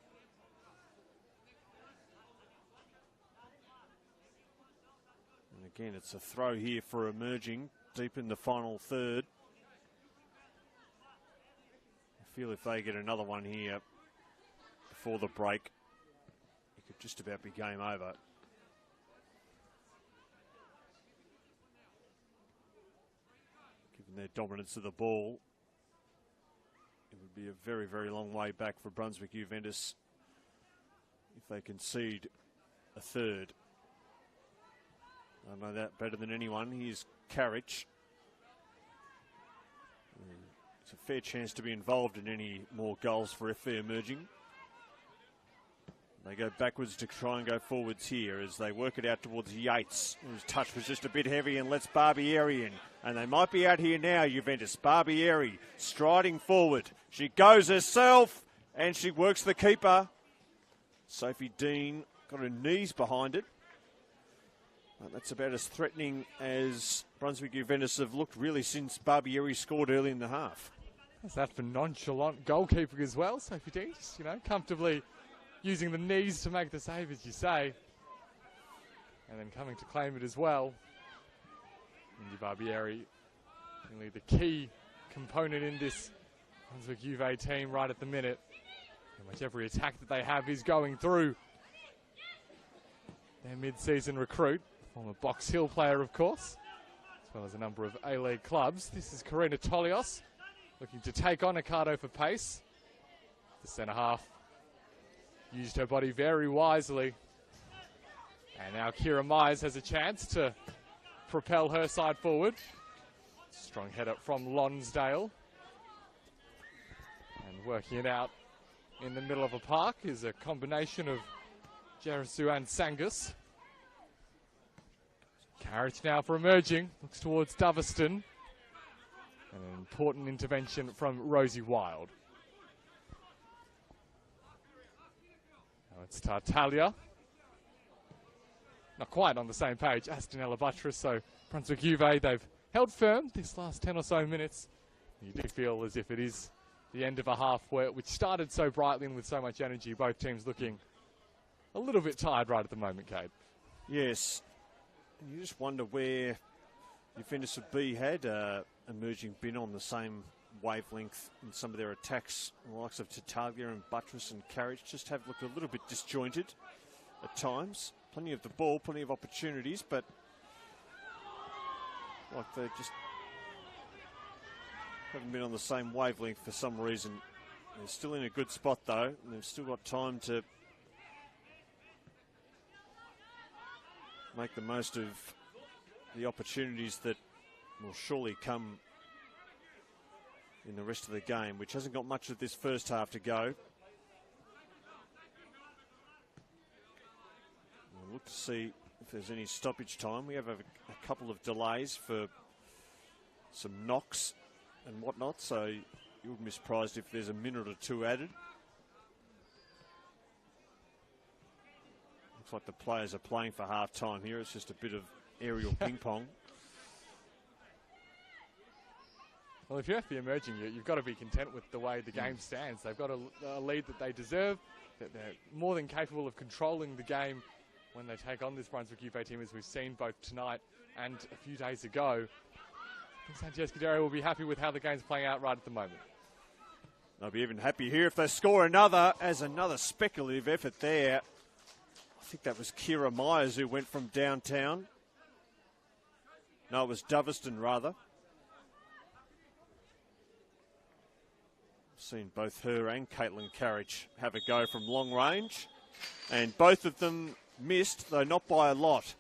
And again, it's a throw here for Emerging, deep in the final third. I feel if they get another one here before the break, it could just about be game over. and their dominance of the ball. It would be a very, very long way back for Brunswick Juventus if they concede a third. I know that better than anyone. Here's Carriage. It's a fair chance to be involved in any more goals for FV Emerging. They go backwards to try and go forwards here as they work it out towards Yates, whose touch was just a bit heavy and lets Barbieri in. And they might be out here now, Juventus. Barbieri striding forward. She goes herself and she works the keeper. Sophie Dean got her knees behind it. That's about as threatening as Brunswick Juventus have looked really since Barbieri scored early in the half. That's that for nonchalant goalkeeping as well. Sophie Dean, just, comfortably using the knees to make the save, as you say. And then coming to claim it as well. Mindy Barbieri, really the key component in this Brunswick Juve team right at the minute. Pretty much every attack that they have is going through their mid-season recruit, former Box Hill player, of course, as well as a number of A-League clubs. This is Karina Tolios looking to take on Ocado for pace. The centre-half used her body very wisely. And now Kira Myers has a chance to propel her side forward. Strong header from Lonsdale. And working it out in the middle of a park is a combination of Jerisu and Sangus. Carriage now for Emerging. Looks towards Doveston. And an important intervention from Rosie Wild. Now it's Tartaglia. Not quite on the same page as Danella Buttress, so Brunswick Juve, they've held firm this last 10 or so minutes. You do feel as if it is the end of a half which started so brightly and with so much energy. Both teams looking a little bit tired right at the moment, Cade. Yes. You just wonder where Juventus would be had Emerging been on the same wavelength in some of their attacks. The likes of Tartaglia and Buttress and Carriage just have looked a little bit disjointed at times. Plenty of the ball, plenty of opportunities, but like they just haven't been on the same wavelength for some reason. They're still in a good spot though, and they've still got time to make the most of the opportunities that will surely come in the rest of the game, which hasn't got much of this first half to go. We'll look to see if there's any stoppage time. We have a couple of delays for some knocks and whatnot, so you wouldn't be surprised if there's a minute or two added. Looks like the players are playing for half time here. It's just a bit of aerial ping pong. Well, if you're FV Emerging, you've got to be content with the way the game stands. They've got a lead that they deserve, that they're more than capable of controlling the game when they take on this Brunswick Juve team, as we've seen both tonight and a few days ago. I think Sanchez Cadero will be happy with how the game's playing out right at the moment. They'll be even happier here if they score another, as another speculative effort there. I think that was Kira Myers who went from downtown. No, it was Doveston rather. Seen both her and Caitlin Carriage have a go from long range, and both of them missed, though not by a lot.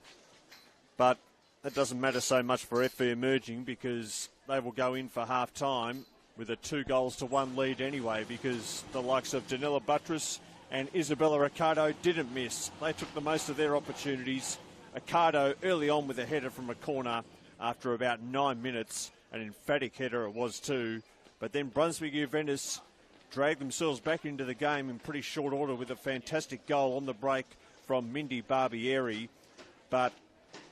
But that doesn't matter so much for FV Emerging, because they will go in for half time with a 2-1 lead anyway, because the likes of Danella Buttress and Isabella Riccardo didn't miss. They took the most of their opportunities. Riccardo early on with a header from a corner after about 9 minutes, an emphatic header it was too. But then Brunswick Juventus dragged themselves back into the game in pretty short order with a fantastic goal on the break from Mindy Barbieri. But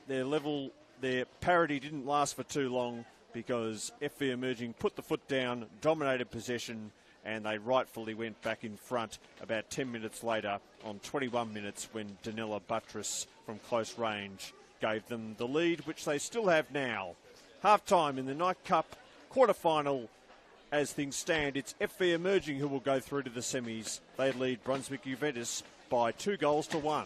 their parity didn't last for too long, because FV Emerging put the foot down, dominated possession, and they rightfully went back in front about 10 minutes later on 21 minutes when Danella Buttress from close range gave them the lead, which they still have now. Half-time in the Night Cup quarter-final. As things stand, it's FV Emerging who will go through to the semis. They lead Brunswick Juventus by 2-1.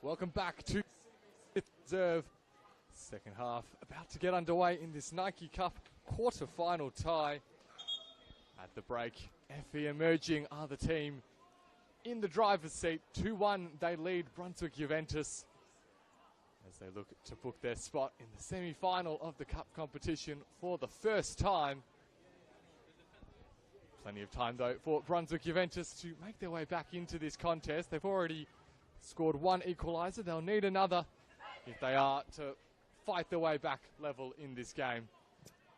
Welcome back to Reserve. Second half about to get underway in this Nike Cup quarter-final tie. At the break, FE Emerging are the team in the driver's seat. 2-1 they lead Brunswick Juventus as they look to book their spot in the semi-final of the Cup competition for the first time. Plenty of time though for Brunswick Juventus to make their way back into this contest. They've already scored one equaliser. They'll need another if they are to fight their way back level in this game.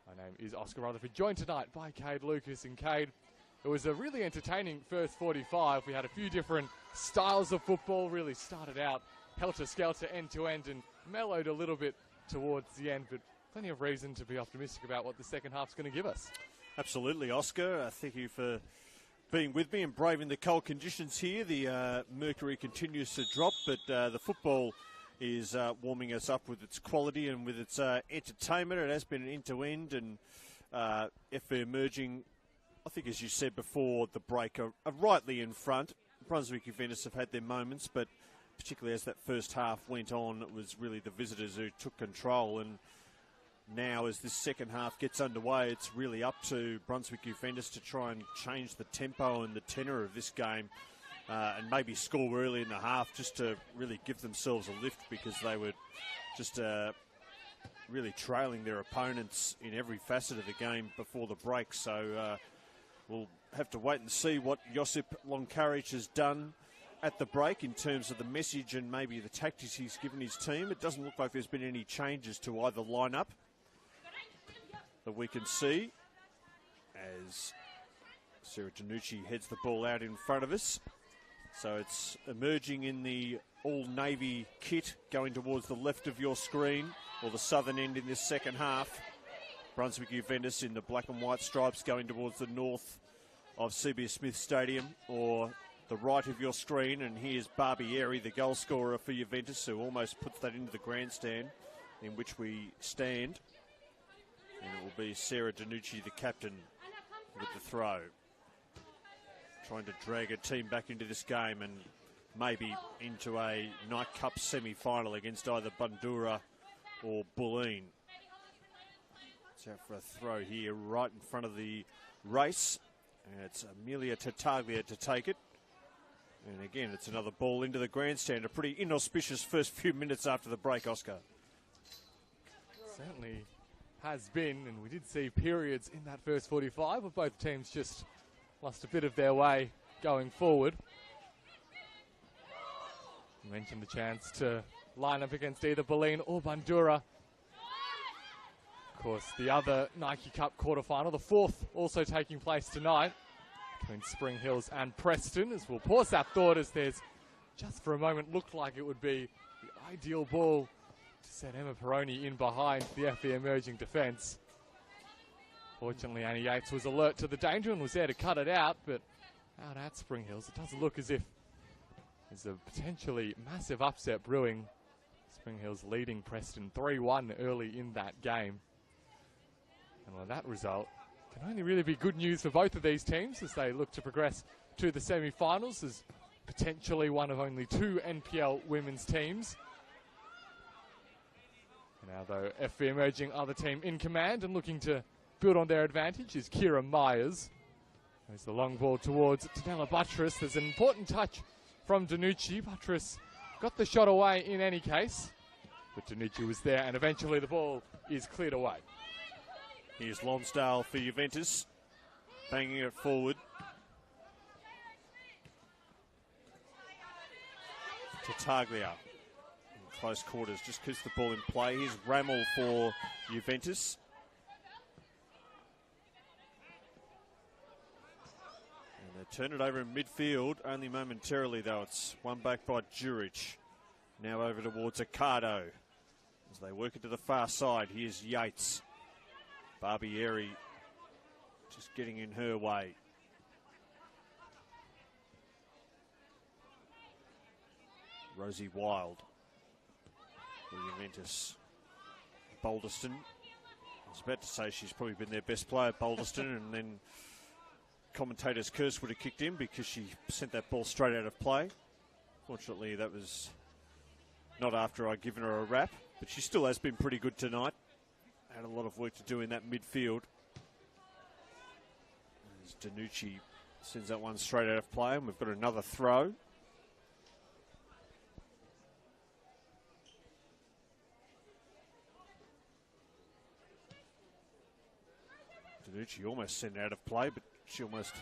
My name is Oscar Rutherford, joined tonight by Cade Lucas. And Cade, it was a really entertaining first 45. We had a few different styles of football, really started out helter-skelter, end-to-end, and mellowed a little bit towards the end, but plenty of reason to be optimistic about what the second half's going to give us. Absolutely, Oscar. Thank you for being with me and braving the cold conditions here. The mercury continues to drop, but the football is warming us up with its quality and with its entertainment. It has been an end-to-end, and FE Emerging, I think as you said before the break, are rightly in front. Brunswick Juventus have had their moments, but particularly as that first half went on, it was really the visitors who took control. And now as this second half gets underway, it's really up to Brunswick Juventus to try and change the tempo and the tenor of this game. And maybe score early in the half just to really give themselves a lift, because they were just really trailing their opponents in every facet of the game before the break. So we'll have to wait and see what Josip Lonkaric has done at the break in terms of the message and maybe the tactics he's given his team. It doesn't look like there's been any changes to either lineup that we can see as Sarah Danucci heads the ball out in front of us. So it's Emerging in the all-navy kit going towards the left of your screen, or the southern end in this second half. Brunswick Juventus in the black and white stripes going towards the north of CB Smith Stadium, or the right of your screen. And here's Barbieri, the goal scorer for Juventus, who almost puts that into the grandstand in which we stand. And it will be Sarah Danucci, the captain, with the throw, trying to drag a team back into this game and maybe into a Night Cup semi-final against either Bandura or Bulleen. It's out for a throw here right in front of the race. And it's Amelia Tartaglia to take it. And again, it's another ball into the grandstand. A pretty inauspicious first few minutes after the break, Oscar. Certainly has been, and we did see periods in that first 45 where both teams just lost a bit of their way going forward. You mentioned the chance to line up against either Bulleen or Bandura. Of course, the other Nike Cup quarterfinal, the fourth, also taking place tonight between Spring Hills and Preston. As we'll pause that thought, as there's just for a moment looked like it would be the ideal ball to set Emma Peroni in behind the FE Emerging defence. Fortunately, Annie Yates was alert to the danger and was there to cut it out, but out at Spring Hills, it doesn't look as if there's a potentially massive upset brewing. Spring Hills leading Preston 3-1 early in that game. And well, that result can only really be good news for both of these teams as they look to progress to the semi-finals as potentially one of only two NPL women's teams. Now, though, FE Emerging are the team in command and looking to build on their advantage is Kira Myers. There's the long ball towards Tanella Buttress. There's an important touch from Danucci. Buttress got the shot away in any case, but Danucci was there, and eventually the ball is cleared away. Here's Lonsdale for Juventus, banging it forward. Tartaglia in close quarters, just keeps the ball in play. Here's Rammel for Juventus. Turn it over in midfield, only momentarily though. It's won back by Juric. Now over towards Accardo as they work it to the far side. Here's Yates. Barbieri just getting in her way. Rosie Wild for Juventus. Balderston. I was about to say she's probably been their best player, Balderston, and then commentator's curse would have kicked in because she sent that ball straight out of play. Fortunately, that was Not after I'd given her a wrap, but she still has been pretty good tonight. Had a lot of work to do in that midfield. As Danucci sends that one straight out of play, and we've got another throw. Danucci almost sent it out of play, but she almost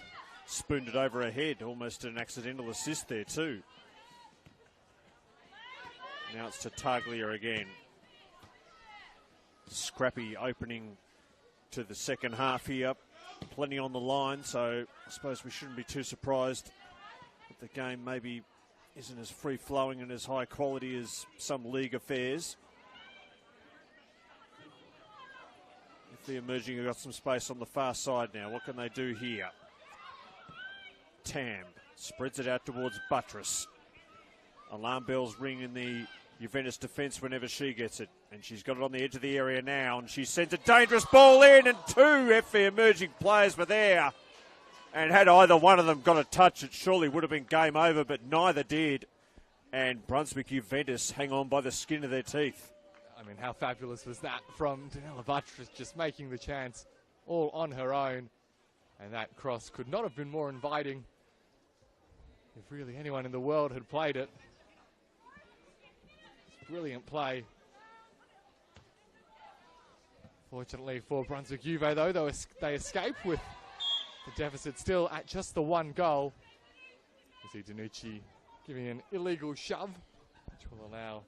spooned it over her head. Almost an accidental assist there too. Now it's to Targlia again. Scrappy opening to the second half here. Plenty on the line, so I suppose we shouldn't be too surprised that the game maybe isn't as free-flowing and as high quality as some league affairs. If the emerging have got some space on the far side now, what can they do here? Tam spreads it out towards Buttress. Alarm bells ring in the Juventus defence whenever she gets it. And she's got it on the edge of the area now. And she sends a dangerous ball in. And two FV emerging players were there. And had either one of them got a touch, it surely would have been game over. But neither did. And Brunswick Juventus hang on by the skin of their teeth. I mean, how fabulous was that from Danella Buttress, just making the chance all on her own. And that cross could not have been more inviting if really anyone in the world had played it. Brilliant play. Fortunately for Brunswick Juve, though, they escape with the deficit still at just the one goal. You see Danucci giving an illegal shove, which will allow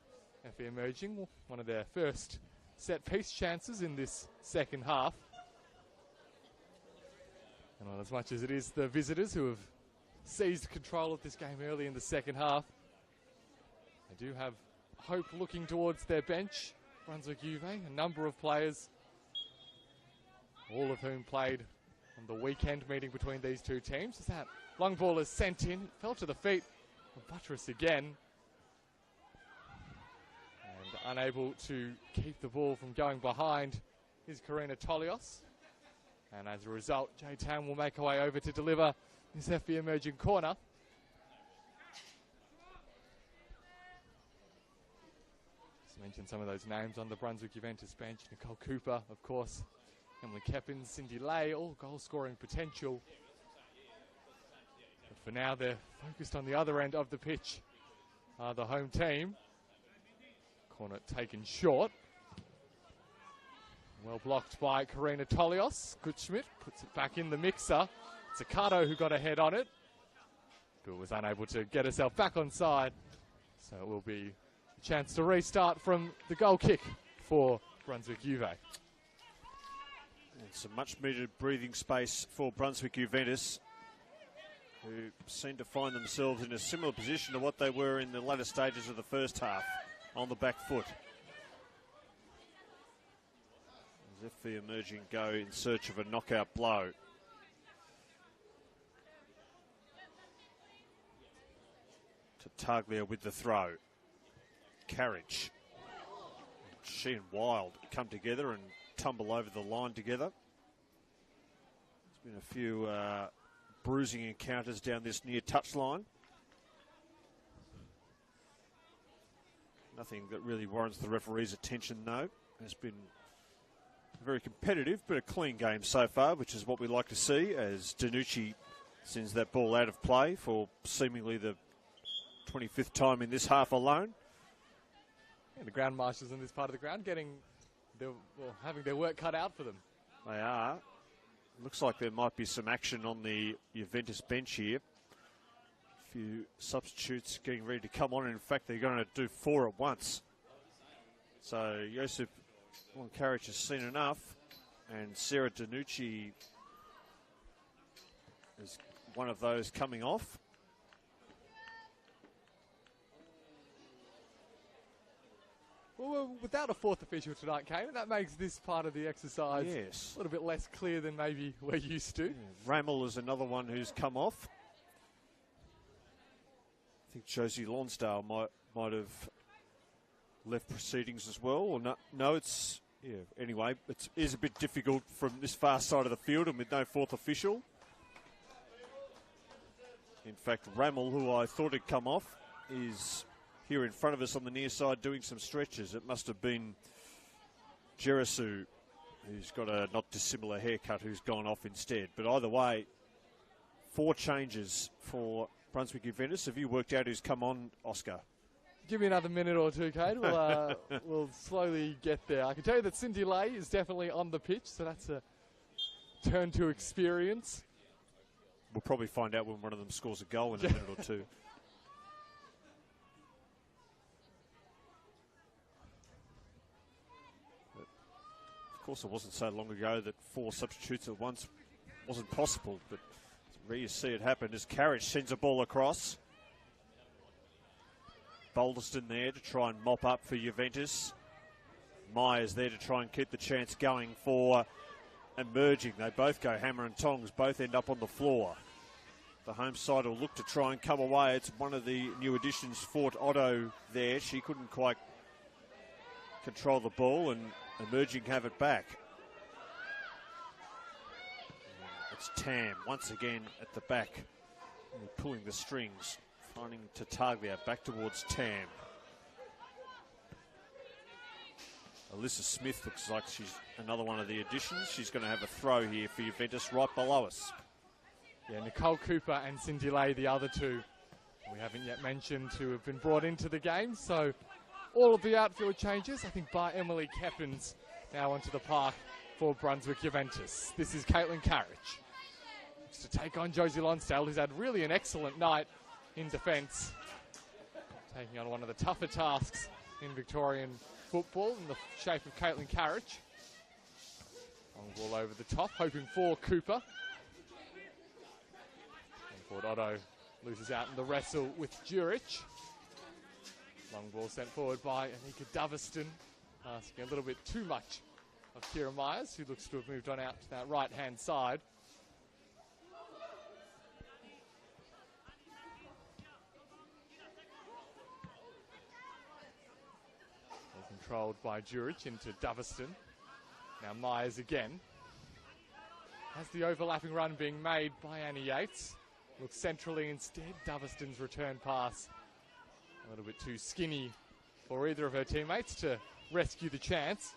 FE Emerging one of their first set-piece chances in this second half. And well, as much as it is the visitors who have seized control of this game early in the second half, they do have hope looking towards their bench. Brunswick Juve, a number of players, all of whom played on the weekend meeting between these two teams. As that long ball is sent in, fell to the feet of Buttress again. And unable to keep the ball from going behind is Karina Tolios. And as a result, Jay Tam will make her way over to deliver this FB emerging corner. Mentioned some of those names on the Brunswick Juventus bench. Nicole Cooper, of course. Emily Keppins, Cindy Lay, all goal-scoring potential. But for now, they're focused on the other end of the pitch. The home team. Corner taken short. Well blocked by Karina Tolios. Gutschmidt puts it back in the mixer. It's Ocado who got a head on it, but was unable to get herself back on side. So it will be chance to restart from the goal kick for Brunswick Juve. And some much needed breathing space for Brunswick Juventus, who seem to find themselves in a similar position to what they were in the latter stages of the first half, on the back foot. As if the emerging go in search of a knockout blow. To Targlia with the throw. Carriage. She and Wild come together and tumble over the line together. There's been a few bruising encounters down this near touchline. Nothing that really warrants the referee's attention, though. It's been very competitive, but a clean game so far, which is what we like to see, as Danucci sends that ball out of play for seemingly the 25th time in this half alone. And the ground marshals in this part of the ground having their work cut out for them. They are. Looks like there might be some action on the Juventus bench here. A few substitutes getting ready to come on. In fact, they're going to do 4 at once. So Josip Wonkaric has seen enough. And Sarah Danucci is one of those coming off. Well, without a fourth official tonight, Kane, that makes this part of the exercise a little bit less clear than maybe we're used to. Yeah. Rammel is another one who's come off. I think Josie Lonsdale might have left proceedings as well. Or no, it's... Yeah, anyway, it is a bit difficult from this far side of the field and with no fourth official. In fact, Rammel, who I thought had come off, is here in front of us on the near side doing some stretches. It must have been Jerisu, who's got a not dissimilar haircut, who's gone off instead. But either way, 4 changes for Brunswick Juventus. Have you worked out who's come on, Oscar? Give me another minute or two, Kate. We'll slowly get there. I can tell you that Cindy Lay is definitely on the pitch, so that's a turn to experience. We'll probably find out when one of them scores a goal in a minute or two. But of course, it wasn't so long ago that 4 substitutes at once wasn't possible, but rare you see it happen as Carriage sends a ball across. Boulderston there to try and mop up for Juventus. Myers there to try and keep the chance going for Emerging. They both go hammer and tongs, both end up on the floor. The home side will look to try and come away. It's one of the new additions, Fort Otto there. She couldn't quite control the ball, and Emerging have it back. It's Tam once again at the back, pulling the strings. Finding Tartaglia back towards Tam. Alyssa Smith looks like she's another one of the additions. She's going to have a throw here for Juventus right below us. Yeah, Nicole Cooper and Cindy Lay, the other two we haven't yet mentioned, who have been brought into the game. So all of the outfield changes, I think, by Emily Keppins now onto the park for Brunswick Juventus. This is Caitlin Carriage. To take on Josie Lonsdale, who's had really an excellent night in defence, taking on one of the tougher tasks in Victorian football in the shape of Caitlin Carriage. Long ball over the top, hoping for Cooper. And Ford Otto loses out in the wrestle with Jurich. Long ball sent forward by Anika Doveston, asking a little bit too much of Kira Myers, who looks to have moved on out to that right-hand side. Controlled by Jurich into Doveston. Now Myers again. Has the overlapping run being made by Annie Yates. Looks centrally instead. Doveston's return pass a little bit too skinny for either of her teammates to rescue the chance.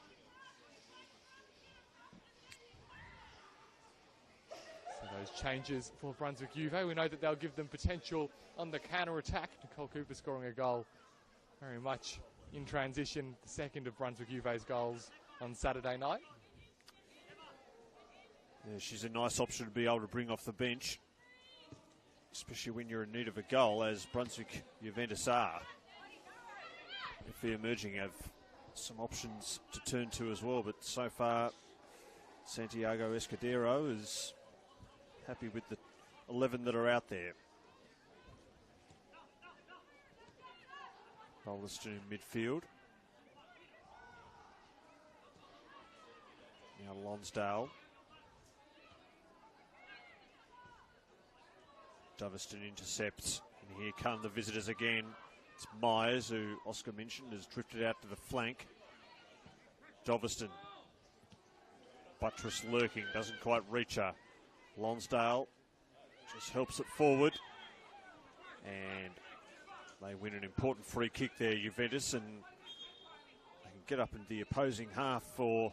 So those changes for Brunswick Juve, we know that they'll give them potential on the counter-attack. Nicole Cooper scoring a goal very much in transition, the second of Brunswick Juve's goals on Saturday night. Yeah, she's a nice option to be able to bring off the bench, especially when you're in need of a goal, as Brunswick Juventus are. If the Emerging have some options to turn to as well, but so far Santiago Escudero is happy with the 11 that are out there. Boulderston in midfield. Now Lonsdale. Doveston intercepts. And here come the visitors again. It's Myers, who Oscar mentioned, has drifted out to the flank. Doveston. Buttress lurking, doesn't quite reach her. Lonsdale just helps it forward. And they win an important free kick there, Juventus, and they can get up into the opposing half for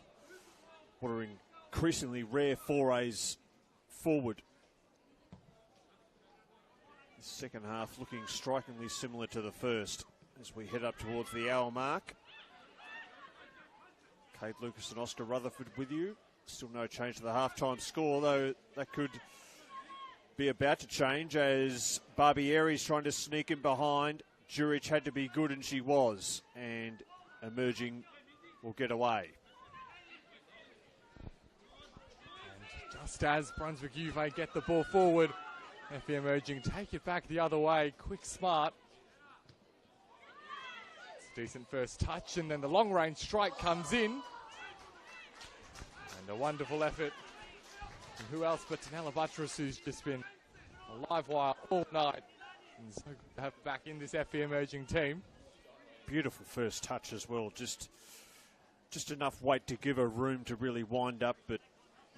what are increasingly rare forays forward. The second half looking strikingly similar to the first as we head up towards the hour mark. Kate Lucas and Oscar Rutherford with you. Still no change to the halftime score, though that could be about to change as Barbieri's trying to sneak in behind. Jurich had to be good, and she was. And Emerging will get away. And just as Brunswick Juve get the ball forward, FE Emerging take it back the other way. Quick, smart. It's a decent first touch, and then the long-range strike comes in. And a wonderful effort. And who else but Tanella Buttress, who's just been a live wire all night. And so good to have back in this FE Emerging team. Beautiful first touch as well. Just enough weight to give her room to really wind up, but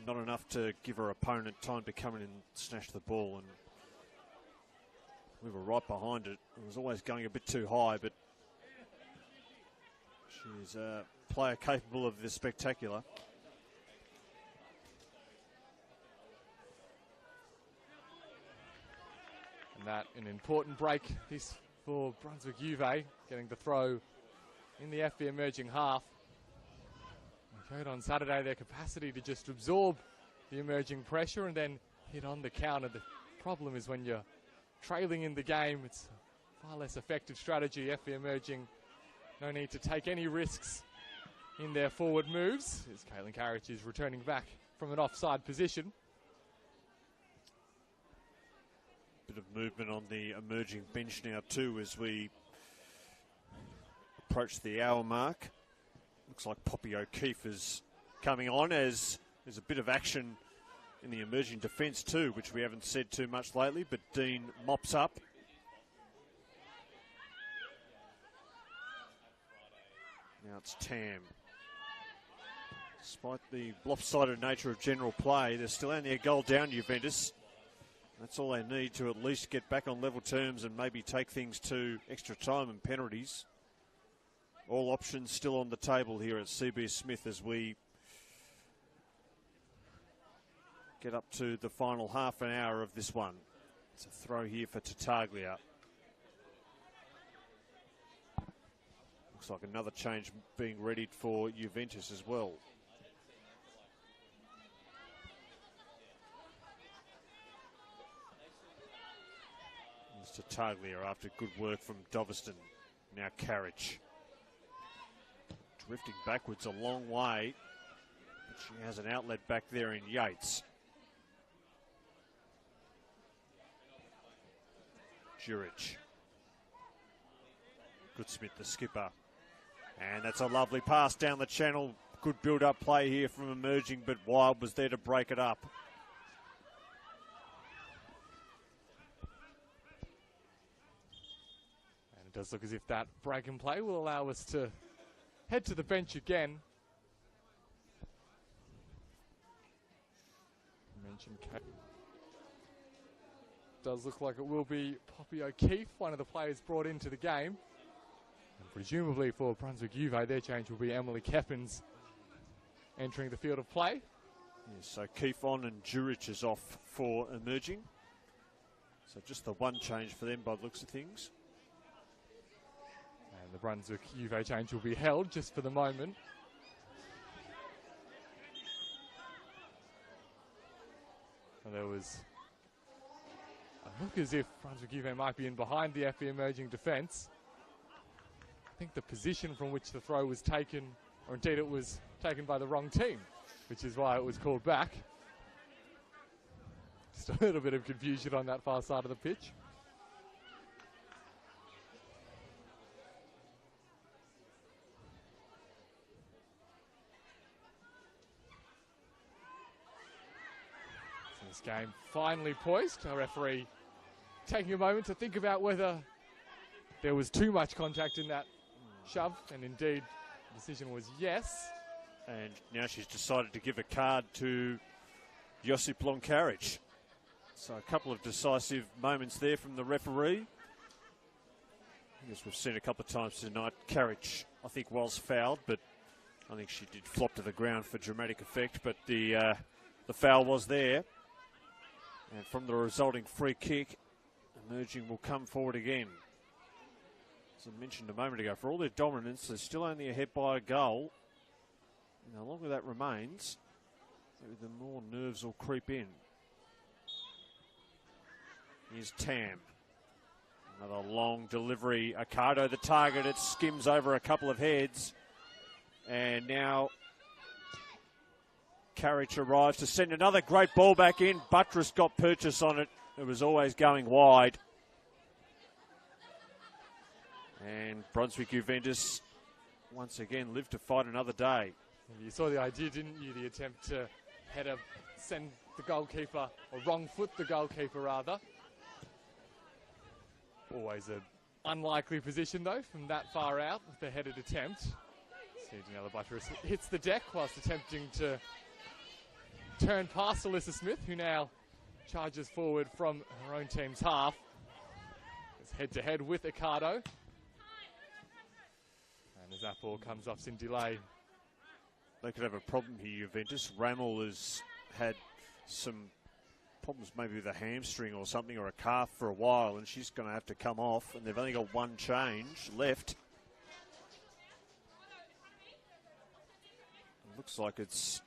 not enough to give her opponent time to come in and snatch the ball. And we were right behind it. It was always going a bit too high, but She's a player capable of the spectacular. And that an important break this for Brunswick Juve, getting the throw in the FB emerging half. We showed on Saturday their capacity to just absorb the emerging pressure and then hit on the counter. The problem is when you're trailing in the game, it's a far less effective strategy. FB emerging, no need to take any risks in their forward moves, as Caitlin Carriage is returning back from an offside position. Bit of movement on the emerging bench now too as we approach the hour mark. Looks like Poppy O'Keefe is coming on as there's a bit of action in the emerging defence too, which we haven't said too much lately, but Dean mops up. Now it's Tam. Despite the lopsided nature of general play, they're still only a goal down, Juventus. That's all they need to at least get back on level terms and maybe take things to extra time and penalties. All options still on the table here at CB Smith as we get up to the final half an hour of this one. It's a throw here for Tartaglia. Looks like another change being readied for Juventus as well. Tartaglia after good work from Doveston. Now Carriage. Drifting backwards a long way, but she has an outlet back there in Yates. Juric. Goodsmith, the skipper. And that's a lovely pass down the channel. Good build-up play here from emerging, but Wild was there to break it up. It does look as if that break and play will allow us to head to the bench again. Does look like it will be Poppy O'Keefe, one of the players brought into the game. And presumably for Brunswick Juve, their change will be Emily Keppins entering the field of play. Yes, so O'Keefe on and Juric is off for emerging. So just the one change for them by the looks of things. And the Brunswick Juve change will be held just for the moment. And there was a look as if Brunswick Juve might be in behind the FE emerging defence. I think the position from which the throw was taken, or indeed it was taken by the wrong team, which is why it was called back. Just a little bit of confusion on that far side of the pitch. This game finally poised. Our referee taking a moment to think about whether there was too much contact in that shove, and indeed the decision was yes. And now she's decided to give a card to Josip Lonkaric. So a couple of decisive moments there from the referee. I guess we've seen a couple of times tonight. Carriage, I think, was fouled, but I think she did flop to the ground for dramatic effect. But the foul was there. And from the resulting free kick, emerging will come forward again. As I mentioned a moment ago, for all their dominance, they're still only ahead by a goal. And the longer that remains, maybe the more nerves will creep in. Here's Tam. Another long delivery. Accardo the target. It skims over a couple of heads. And now Carriage arrives to send another great ball back in. Buttress got purchase on it. It was always going wide. And Brunswick Juventus once again live to fight another day. You saw the idea, didn't you? The attempt to header, send the goalkeeper, or wrong foot the goalkeeper rather. Always an unlikely position though from that far out with the headed attempt. See Janella Buttress hits the deck whilst attempting to turn past Alyssa Smith, who now charges forward from her own team's half. It's head to head with Accardo. And as that ball comes off Cindy Lay. They could have a problem here, Juventus. Rammel has had some problems maybe with a hamstring or something, or a calf for a while, and she's going to have to come off, and they've only got one change left. It looks like it's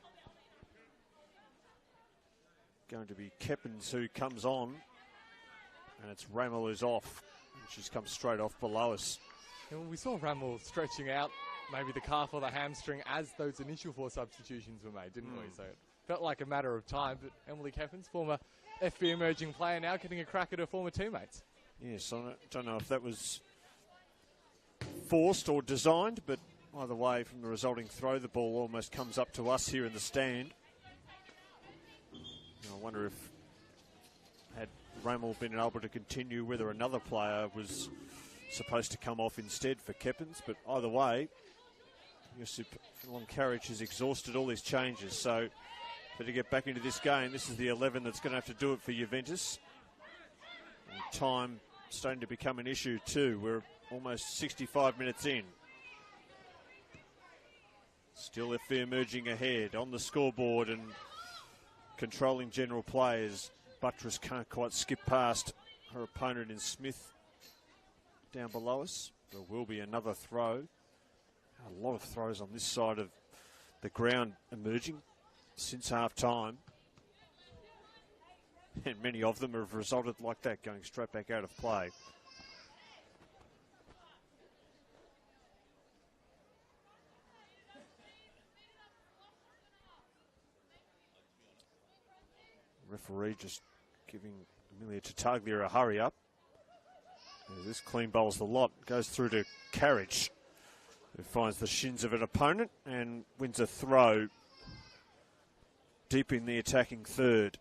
going to be Keppins who comes on, and it's Rammel who's off. And she's come straight off below us. Yeah, well, we saw Rammel stretching out maybe the calf or the hamstring as those initial 4 substitutions were made, didn't we? So it felt like a matter of time, but Emily Keppins, former FB emerging player, now getting a crack at her former teammates. Yes, I don't know if that was forced or designed, but either way, from the resulting throw, the ball almost comes up to us here in the stand. I wonder if, had Rammel been able to continue, whether another player was supposed to come off instead for Keppins, but either way, Josip Lonkarich has exhausted all his changes, so to get back into this game, this is the 11 that's going to have to do it for Juventus. And time starting to become an issue too. We're almost 65 minutes in. Still FV emerging ahead on the scoreboard and controlling general play as Buttress can't quite skip past her opponent in Smith down below us. There will be another throw. A lot of throws on this side of the ground emerging since half time. And many of them have resulted like that, going straight back out of play. Referee just giving Amelia Tartaglia a hurry up. As this clean bowls the lot, goes through to Carriage, who finds the shins of an opponent and wins a throw deep in the attacking third.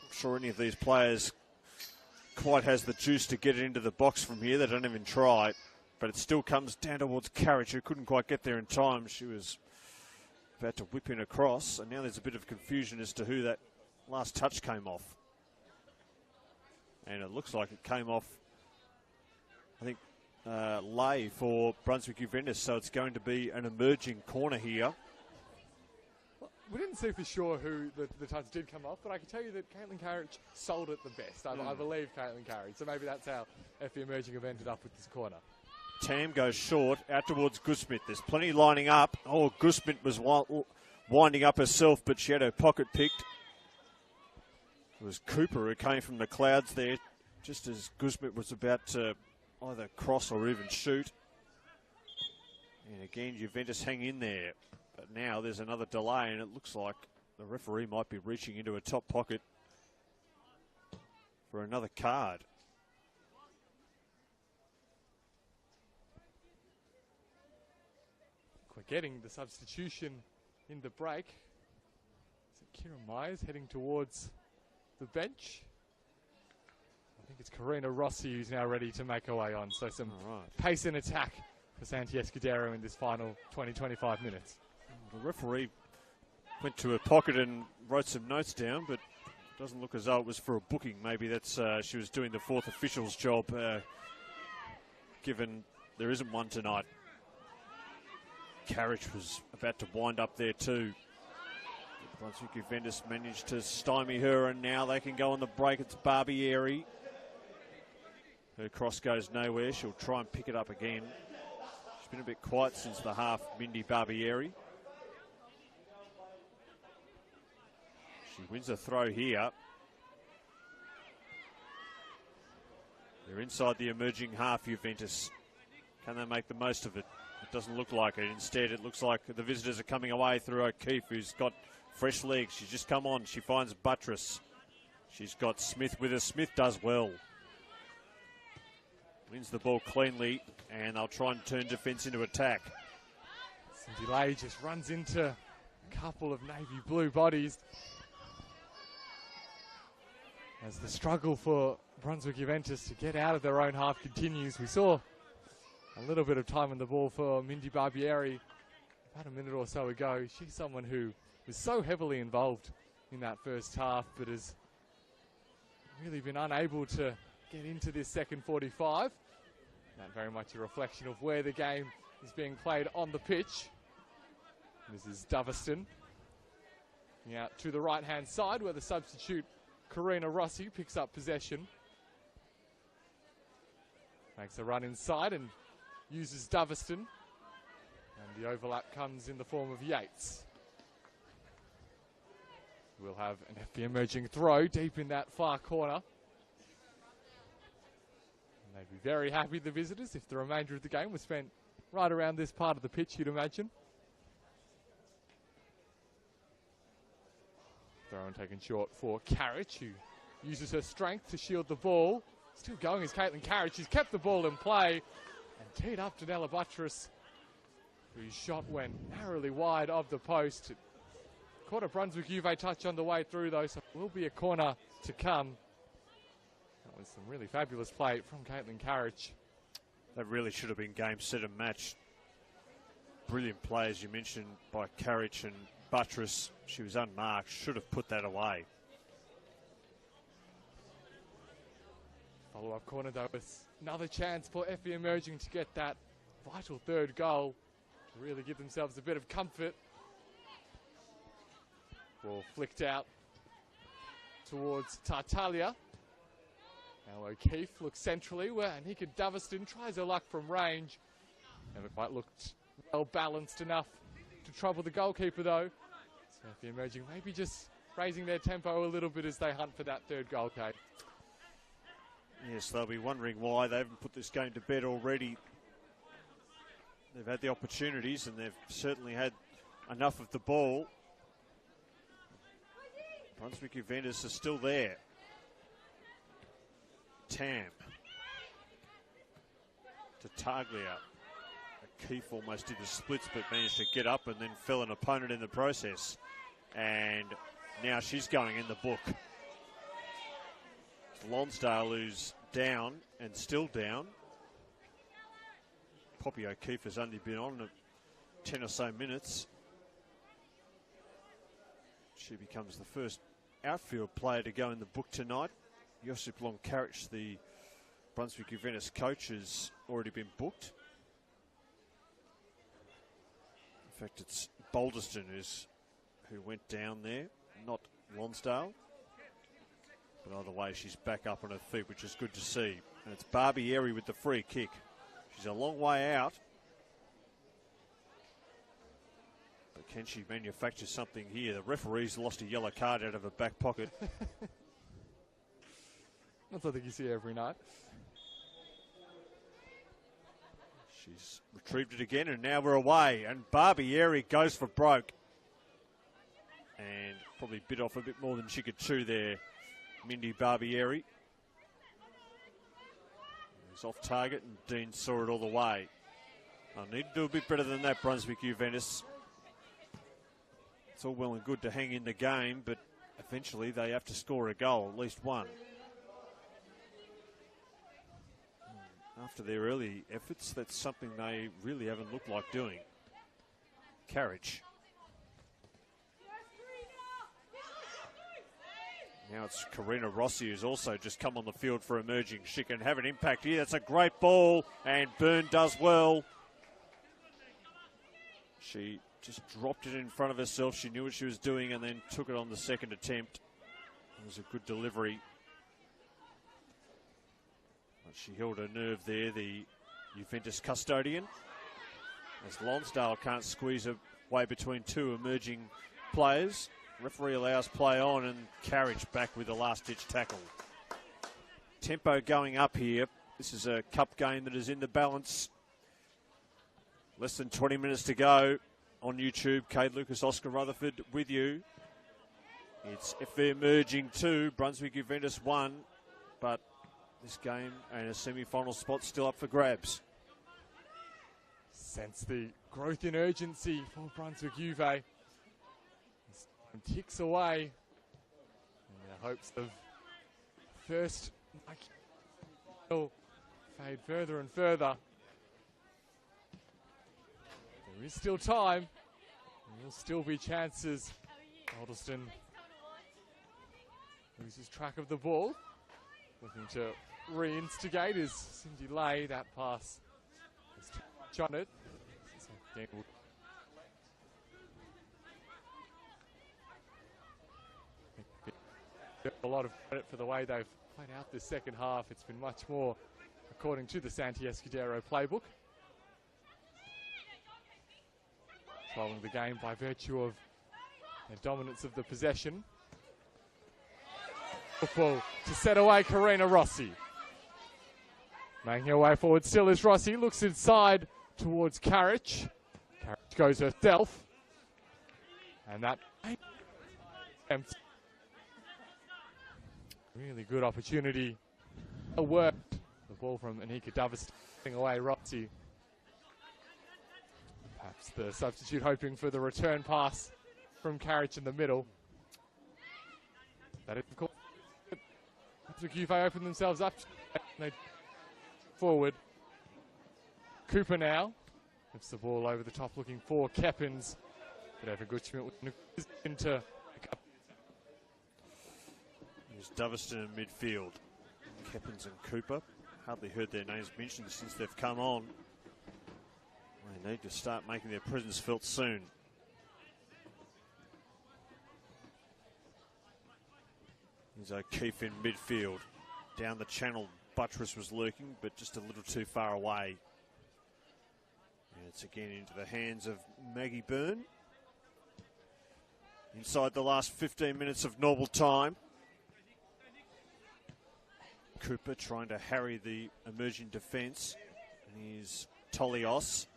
I'm sure any of these players quite has the juice to get it into the box from here. They don't even try, but it still comes down towards Carriage, who couldn't quite get there in time. She was about to whip in across, and now there's a bit of confusion as to who that last touch came off. And it looks like it came off, I think, Lay for Brunswick Juventus, so it's going to be an emerging corner here. Well, we didn't see for sure who the touch did come off, but I can tell you that Caitlin Carriage sold it the best. I believe Caitlin Carriage, so maybe that's how FB Emerging have ended up with this corner. Tam goes short, out towards Gusmit. There's plenty lining up. Oh, Gusmit was winding up herself, but she had her pocket picked. It was Cooper who came from the clouds there, just as Gusmit was about to either cross or even shoot. And again, Juventus hang in there. But now there's another delay, and it looks like the referee might be reaching into a top pocket for another card. We're getting the substitution in the break. Is it Kira Myers heading towards the bench? I think it's Karina Rossi who's now ready to make her way on. So some pace and attack for Santi Escudero in this final 20-25 minutes. The referee went to her pocket and wrote some notes down, but it doesn't look as though it was for a booking. Maybe that's she was doing the fourth official's job, given there isn't one tonight. Carriage was about to wind up there too. Brunswick Juventus managed to stymie her, and now they can go on the break. It's Barbieri. Her cross goes nowhere. She'll try and pick it up again. She's been a bit quiet since the half, Mindy Barbieri. She wins a throw here. They're inside the emerging half, Juventus. Can they make the most of it? It doesn't look like it. Instead, it looks like the visitors are coming away through O'Keefe, who's got fresh legs. She's just come on. She finds Buttress. She's got Smith with her. Smith does well. Wins the ball cleanly, and they'll try and turn defence into attack. Cindy Lay just runs into a couple of navy blue bodies as the struggle for Brunswick Juventus to get out of their own half continues. We saw a little bit of time on the ball for Mindy Barbieri about a minute or so ago. She's someone who was so heavily involved in that first half, but has really been unable to get into this second 45. That very much a reflection of where the game is being played on the pitch. This is Doveston. Out to the right-hand side where the substitute Karina Rossi picks up possession. Makes a run inside and uses Doveston. And the overlap comes in the form of Yates. We'll have an FB emerging throw deep in that far corner. And they'd be very happy, the visitors, if the remainder of the game was spent right around this part of the pitch, you'd imagine. Throw and taken short for Carriage, who uses her strength to shield the ball. Still going is Caitlin Carriage. She's kept the ball in play and teed up Danella Buttress, whose shot went narrowly wide of the post. It caught a Brunswick Juve touch on the way through, though, so it will be a corner to come. That was some really fabulous play from Caitlin Carriage. That really should have been game, set and match. Brilliant play, as you mentioned, by Carriage and Buttress. She was unmarked, should have put that away. Follow-up corner, though, with another chance for FE Emerging to get that vital third goal to really give themselves a bit of comfort. Ball flicked out towards Tartaglia. Now O'Keefe looks centrally where Anika Doveston tries her luck from range. Never quite looked well balanced enough to trouble the goalkeeper, though. So FE Emerging maybe just raising their tempo a little bit as they hunt for that third goal, Kate. Yes, they'll be wondering why they haven't put this game to bed already. They've had the opportunities and they've certainly had enough of the ball. Brunswick Juventus are still there. Tam. To Taglia. O'Keefe almost did the splits but managed to get up and then fell an opponent in the process. And now she's going in the book. Lonsdale, who's down and still down. Poppy O'Keefe has only been on 10 or so minutes. She becomes the first outfield player to go in the book tonight. Josip Lonkarich, the Brunswick Juventus coach, has already been booked. In fact, it's Balderston who went down there, not Lonsdale. But either way, she's back up on her feet, which is good to see. And it's Barbieri with the free kick. She's a long way out. But can she manufacture something here? The referee's lost a yellow card out of her back pocket. That's something you see every night. She's retrieved it again, and now we're away. And Barbieri goes for broke. And probably bit off a bit more than she could chew there. Mindy Barbieri. He's off target and Dean saw it all the way. I need to do a bit better than that, Brunswick Juventus. It's all well and good to hang in the game, but eventually they have to score a goal, at least one. After their early efforts, that's something they really haven't looked like doing. Carriage. Now it's Karina Rossi, who's also just come on the field for Emerging. She can have an impact here. That's a great ball, and Byrne does well. She just dropped it in front of herself. She knew what she was doing and then took it on the second attempt. It was a good delivery. But she held her nerve there, the Juventus custodian. As Lonsdale can't squeeze her way between two emerging players. Referee allows play on, and Carriage back with the last-ditch tackle. Tempo going up here. This is a cup game that is in the balance. Less than 20 minutes to go on YouTube. Kate Lucas, Oscar Rutherford with you. It's FV Emerging 2, Brunswick Juventus 1, but this game and a semi-final spot still up for grabs. Sense the growth in urgency for Brunswick Juve. Ticks away in the hopes of first will fade further and further. There is still time. There will still be chances. Alderston loses track of the ball. Looking to reinstigate is Cindy Lay. That pass is too much on it. A lot of credit for the way they've played out this second half. It's been much more according to the Santi Escudero playbook. Controlling the game by virtue of their dominance of the possession. Football to set away Karina Rossi. Making her way forward still is Rossi. Looks inside towards Karic. Karic goes herself. And that really good opportunity. A work. The ball from Anika Davis taking away Rossi. Perhaps the substitute hoping for the return pass from Karic in the middle. That is, of course, Juve open themselves up. They forward. Cooper now lifts the ball over the top, looking for Keppins. But Eva Gutschmidt into. There's Doverston in midfield. Keppins and Cooper. Hardly heard their names mentioned since they've come on. They need to start making their presence felt soon. Here's O'Keefe in midfield. Down the channel, Buttress was lurking, but just a little too far away. And it's again into the hands of Maggie Byrne. Inside the last 15 minutes of normal time. Cooper trying to harry the emerging defence. And here's Tolios.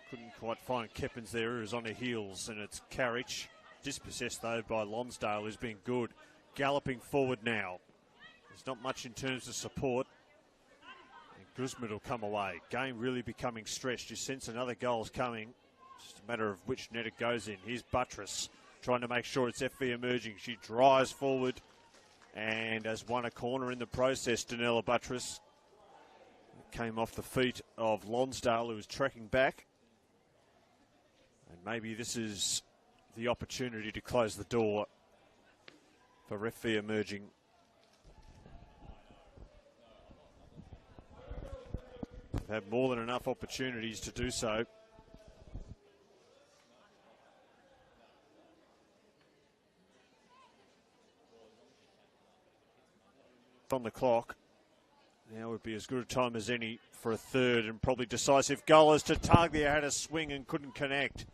Couldn't quite find Keppins there, who was on her heels, and it's Karic. Dispossessed though by Lonsdale, who's been good. Galloping forward now. There's not much in terms of support. And Guzman will come away. Game really becoming stretched. You sense another goal's coming. Just a matter of which net it goes in. Here's Buttress trying to make sure it's FV emerging. She drives forward and has won a corner in the process, Danella Buttress. Came off the feet of Lonsdale, who was tracking back. And maybe this is the opportunity to close the door for FV emerging. They've had more than enough opportunities to do so. On the clock. Now would be as good a time as any for a third and probably decisive goal as Tartaglia had a swing and couldn't connect.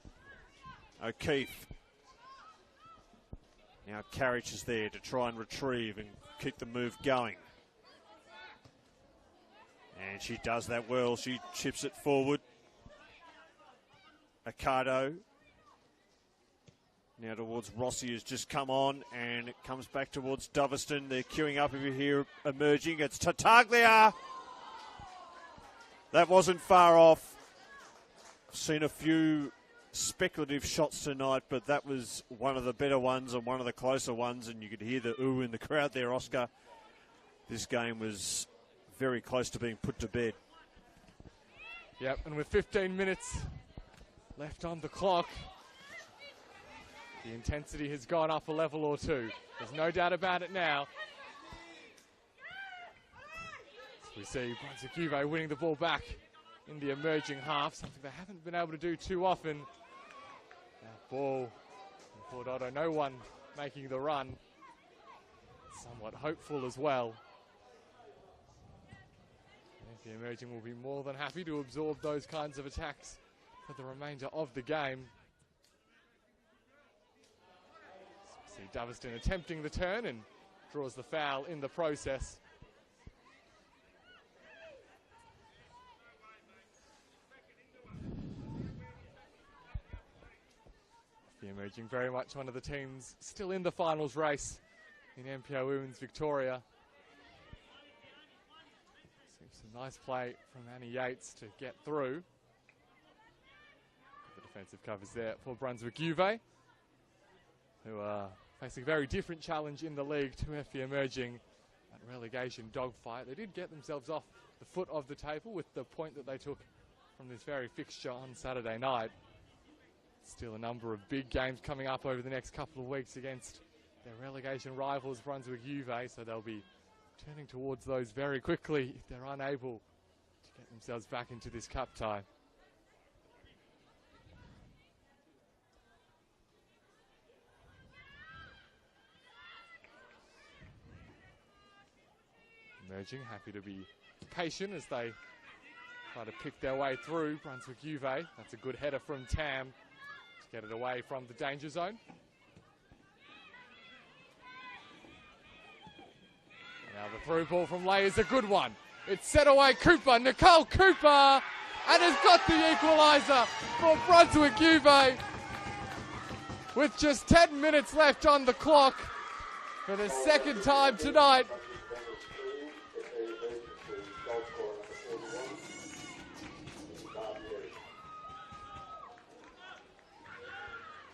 O'Keefe. Now Karic is there to try and retrieve and keep the move going. And she does that well. She chips it forward. Accardo. Now towards Rossi, who's just come on, and it comes back towards Doverston. They're queuing up over here, emerging. It's Tartaglia. That wasn't far off. I've seen a few speculative shots tonight, but that was one of the better ones and one of the closer ones, and you could hear the ooh in the crowd there, Oscar. This game was very close to being put to bed. Yep, and with 15 minutes left on the clock, the intensity has gone up a level or two. There's no doubt about it now. We see Brunswick Juve winning the ball back in the emerging half, something they haven't been able to do too often. Now ball for Dotto, no one making the run. Somewhat hopeful as well. The emerging will be more than happy to absorb those kinds of attacks for the remainder of the game. See Doverston attempting the turn and draws the foul in the process. The emerging very much one of the teams still in the finals race in NPO Women's Victoria. Some nice play from Annie Yates to get through. The defensive covers there for Brunswick Juve, who are facing a very different challenge in the league to FV emerging at relegation dogfight. They did get themselves off the foot of the table with the point that they took from this very fixture on Saturday night. Still a number of big games coming up over the next couple of weeks against their relegation rivals Brunswick Juve, so they'll be turning towards those very quickly if they're unable to get themselves back into this cup tie. Emerging, happy to be patient as they try to pick their way through Brunswick Juve. That's a good header from Tam to get it away from the danger zone. Now the through ball from Lay is a good one. It's set away Cooper, Nicole Cooper, and has got the equaliser for Brunswick Juve with just 10 minutes left on the clock for the second time tonight.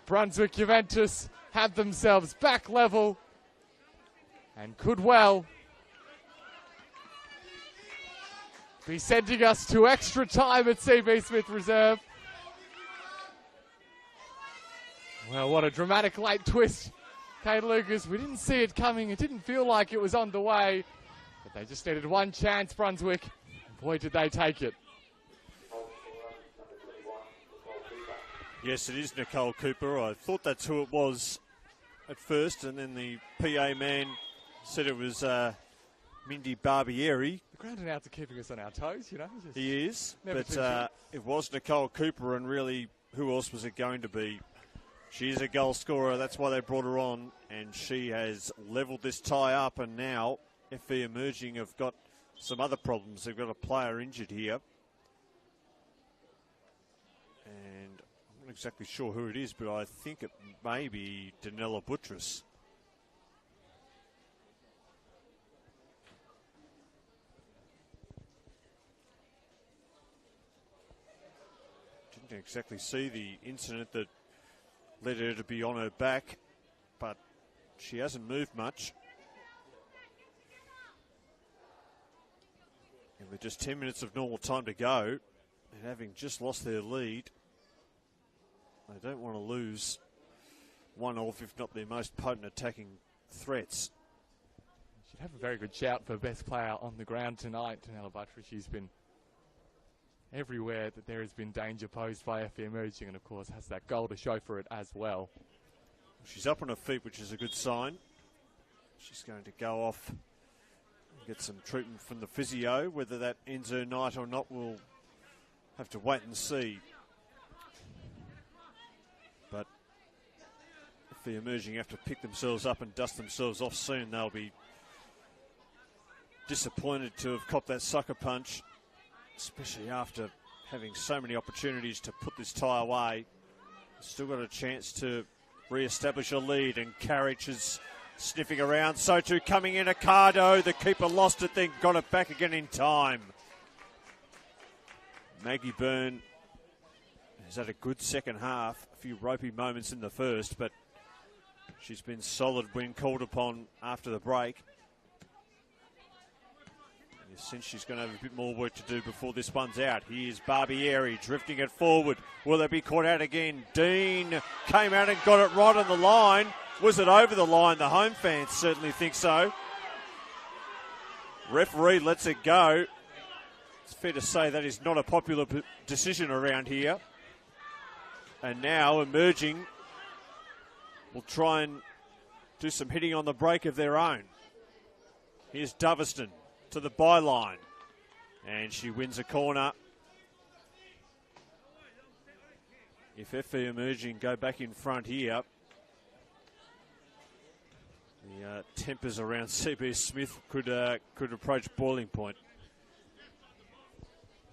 Brunswick Juventus have themselves back level and could well be sending us to extra time at CB Smith Reserve. Well, what a dramatic late twist, Kate Lucas. We didn't see it coming. It didn't feel like it was on the way, but they just needed one chance, Brunswick. And boy, did they take it. Yes, it is Nicole Cooper. I thought that's who it was at first, and then the PA man said it was Mindy Barbieri. The ground announcer keeping us on our toes, you know. He is, but it was Nicole Cooper, and really, who else was it going to be? She's a goal scorer, that's why they brought her on, and she has levelled this tie up, and now FV Emerging have got some other problems. They've got a player injured here. And I'm not exactly sure who it is, but I think it may be Danella Buttress. Didn't exactly see the incident that led her to be on her back, but she hasn't moved much. And with just 10 minutes of normal time to go, and having just lost their lead, they don't want to lose one of, if not their most potent attacking threats. Should have a very good shout for best player on the ground tonight, Danella Buttress. She's been everywhere that there has been danger posed by FV Emerging, and of course has that goal to show for it as well. She's up on her feet, which is a good sign. She's going to go off and get some treatment from the physio. Whether that ends her night or not, we'll have to wait and see. But if the Emerging have to pick themselves up and dust themselves off soon, they'll be disappointed to have copped that sucker punch, especially after having so many opportunities to put this tie away. Still got a chance to re-establish a lead, and Carriage is sniffing around. So too coming in Accardo. The keeper lost it, then got it back again in time. Maggie Byrne has had a good second half. A few ropey moments in the first, but she's been solid when called upon after the break. Since she's going to have a bit more work to do before this one's out. Here's Barbieri drifting it forward. Will they be caught out again? Dean came out and got it right on the line. Was it over the line? The home fans certainly think so. Referee lets it go. It's fair to say that is not a popular decision around here. And now Emerging will try and do some hitting on the break of their own. Here's Doveston to the byline, and she wins a corner. If FV Emerging go back in front here, the tempers around CB Smith could approach boiling point.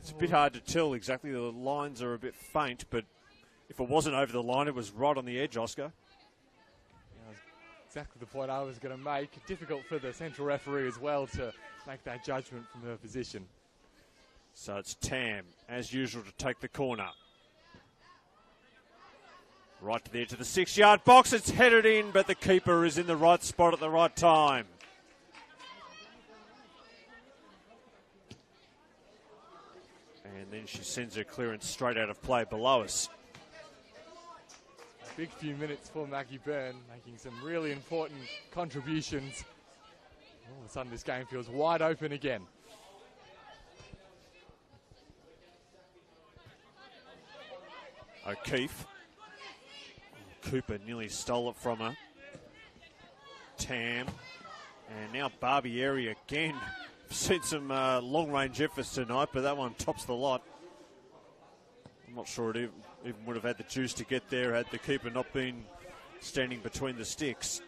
It's a bit hard to tell exactly. The lines are a bit faint, but if it wasn't over the line, it was right on the edge, Oscar. Exactly the point I was going to make. Difficult for the central referee as well to make that judgment from her position. So it's Tam, as usual, to take the corner. Right there to the 6-yard box. It's headed in, but the keeper is in the right spot at the right time. And then she sends her clearance straight out of play below us. Big few minutes for Maggie Byrne, making some really important contributions. All of a sudden this game feels wide open again. O'Keefe. Cooper nearly stole it from her. Tam. And now Barbieri again seen some long-range efforts tonight, but that one tops the lot. I'm not sure it even would have had the juice to get there had the keeper not been standing between the sticks.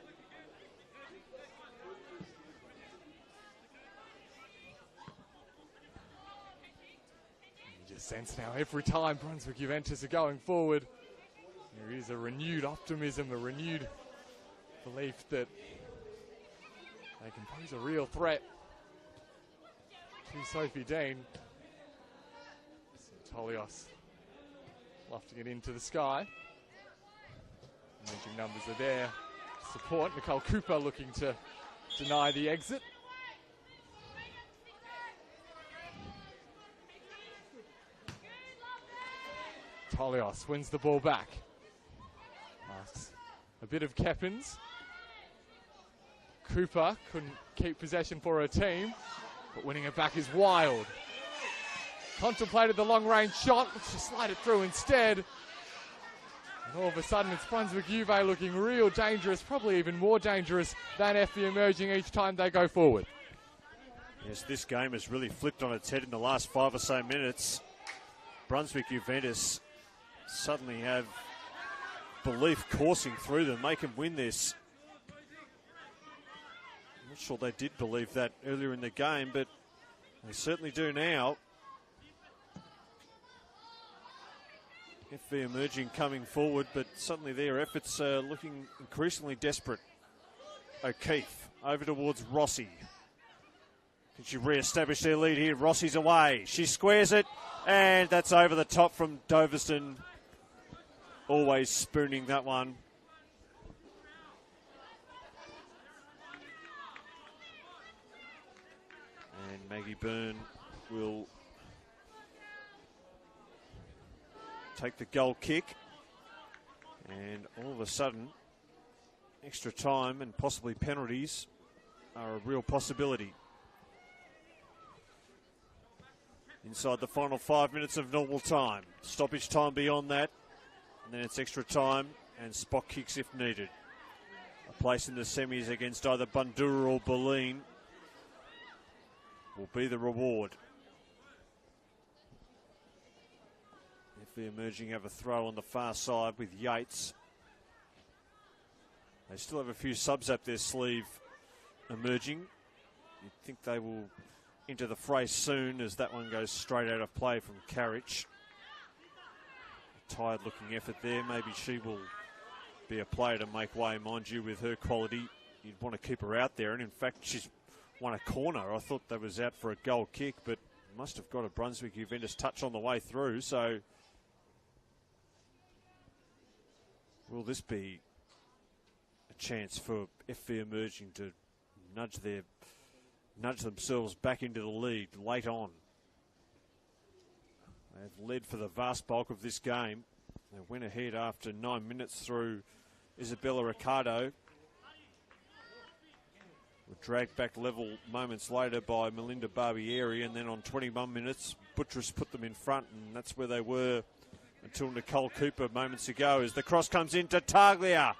You just sense now every time Brunswick Juventus are going forward, there is a renewed optimism, a renewed belief that they can pose a real threat to Sophie Dean. Tolios lofting it into the sky. Emerging numbers are there. Support. Nicole Cooper looking to deny the exit. Tolios wins the ball back. Asks a bit of Keppins. Cooper couldn't keep possession for her team, but winning it back is Wild. Contemplated the long-range shot, but she slid it through instead. And all of a sudden, it's Brunswick Juve looking real dangerous, probably even more dangerous than FV Emerging each time they go forward. Yes, this game has really flipped on its head in the last 5 or so minutes. Brunswick Juventus suddenly have belief coursing through them. They can win this. I'm not sure they did believe that earlier in the game, but they certainly do now. FV Emerging coming forward, but suddenly their efforts are looking increasingly desperate. O'Keefe over towards Rossi. Can she re-establish their lead here? Rossi's away. She squares it, and that's over the top from Doverston. Always spooning that one. And Maggie Byrne will take the goal kick. And all of a sudden, extra time and possibly penalties are a real possibility. Inside the final 5 minutes of normal time. Stoppage time beyond that. And then it's extra time and spot kicks if needed. A place in the semis against either Bundoora or Berlin will be the reward. If the Emerging have a throw on the far side with Yates. They still have a few subs up their sleeve, Emerging. You'd think they will enter the fray soon as that one goes straight out of play from Carriage. Tired looking effort there. Maybe she will be a player to make way, mind you, with her quality. You'd want to keep her out there, and in fact she's won a corner. I thought that was out for a goal kick, but must have got a Brunswick Juventus touch on the way through. So will this be a chance for FV Emerging to nudge themselves back into the lead late on? They've led for the vast bulk of this game. They went ahead after 9 minutes through Isabella Ricardo. Were dragged back level moments later by Melinda Barbieri, and then on 21 minutes, Buttress put them in front, and that's where they were until Nicole Cooper moments ago as the cross comes in to Taglia.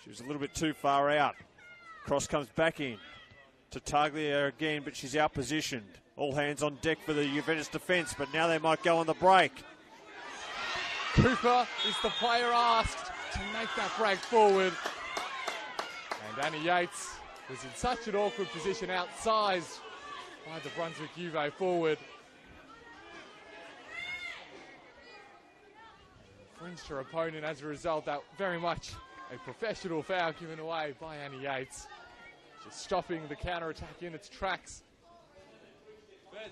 She was a little bit too far out. Cross comes back in to Taglia again, but she's out positioned. All hands on deck for the Juventus defence, but now they might go on the break. Cooper is the player asked to make that break forward. And Annie Yates was in such an awkward position, outsized by the Brunswick Juve forward. Fringed her opponent as a result. That very much a professional foul given away by Annie Yates. Just stopping the counter-attack in its tracks.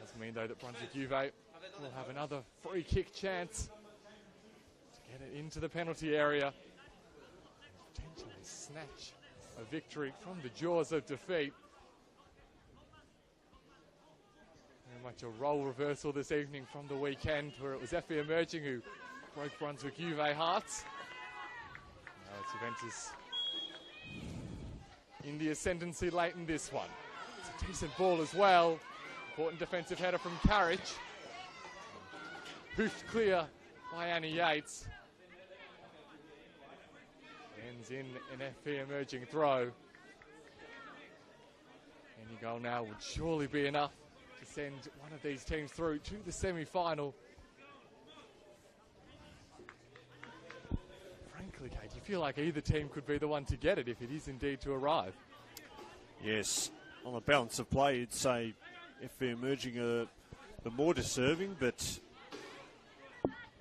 Doesn't mean, though, that Brunswick Juve will have another free kick chance to get it into the penalty area. Potentially snatch a victory from the jaws of defeat. Very much a role reversal this evening from the weekend, where it was FV Emerging who broke Brunswick Juve hearts. Now it's Juventus in the ascendancy late in this one. It's a decent ball as well. Important defensive header from Carriage. Hoofed clear by Annie Yates. Ends in an FV Emerging throw. Any goal now would surely be enough to send one of these teams through to the semi-final. Frankly, Kate, you feel like either team could be the one to get it if it is indeed to arrive. Yes, on the balance of play, you'd say FV Emerging are the more deserving, but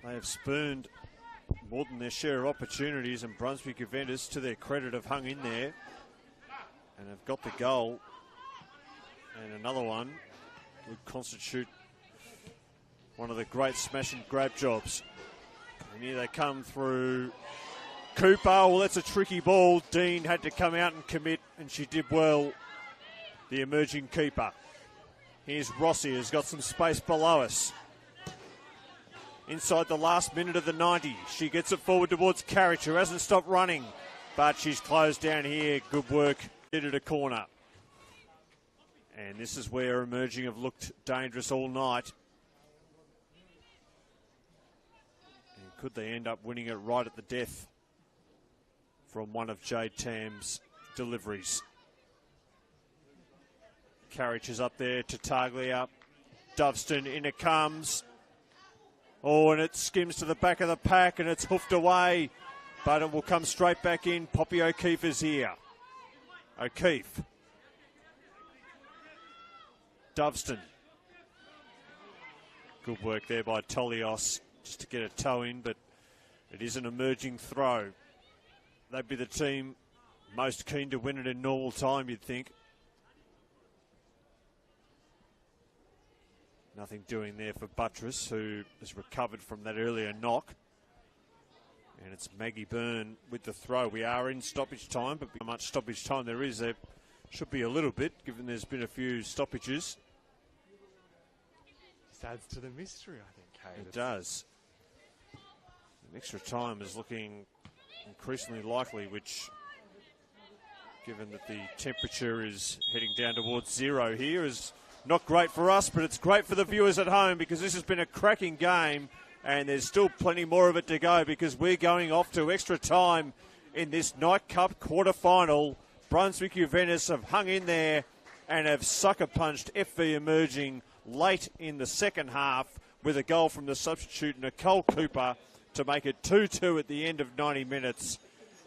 they have spurned more than their share of opportunities, and Brunswick Juventus, to their credit, have hung in there and have got the goal. And another one would constitute one of the great smash and grab jobs. And here they come through Cooper. Well, that's a tricky ball. Dean had to come out and commit, and she did well, the emerging keeper. Here's Rossi, who's got some space below us. Inside the last minute of the 90. She gets it forward towards Carriage, who hasn't stopped running, but she's closed down here. Good work. Did it a corner. And this is where Emerging have looked dangerous all night. And could they end up winning it right at the death from one of Jade Tam's deliveries? Carriage is up there to Taglia. Doveston, in it comes. Oh, and it skims to the back of the pack and it's hoofed away, but it will come straight back in. Poppy O'Keefe is here. O'Keefe. Doveston. Good work there by Tolios just to get a toe in, but it is an emerging throw. They'd be the team most keen to win it in normal time, you'd think. Nothing doing there for Buttress, who has recovered from that earlier knock. And it's Maggie Byrne with the throw. We are in stoppage time, but how much stoppage time there is, there should be a little bit, given there's been a few stoppages. This adds to the mystery, I think, Kate. It does. An extra time is looking increasingly likely, which, given that the temperature is heading down towards 0 here, is not great for us, but it's great for the viewers at home, because this has been a cracking game and there's still plenty more of it to go, because we're going off to extra time in this Night Cup quarter-final. Brunswick Juventus have hung in there and have sucker-punched FV Emerging late in the second half with a goal from the substitute Nicole Cooper to make it 2-2 at the end of 90 minutes.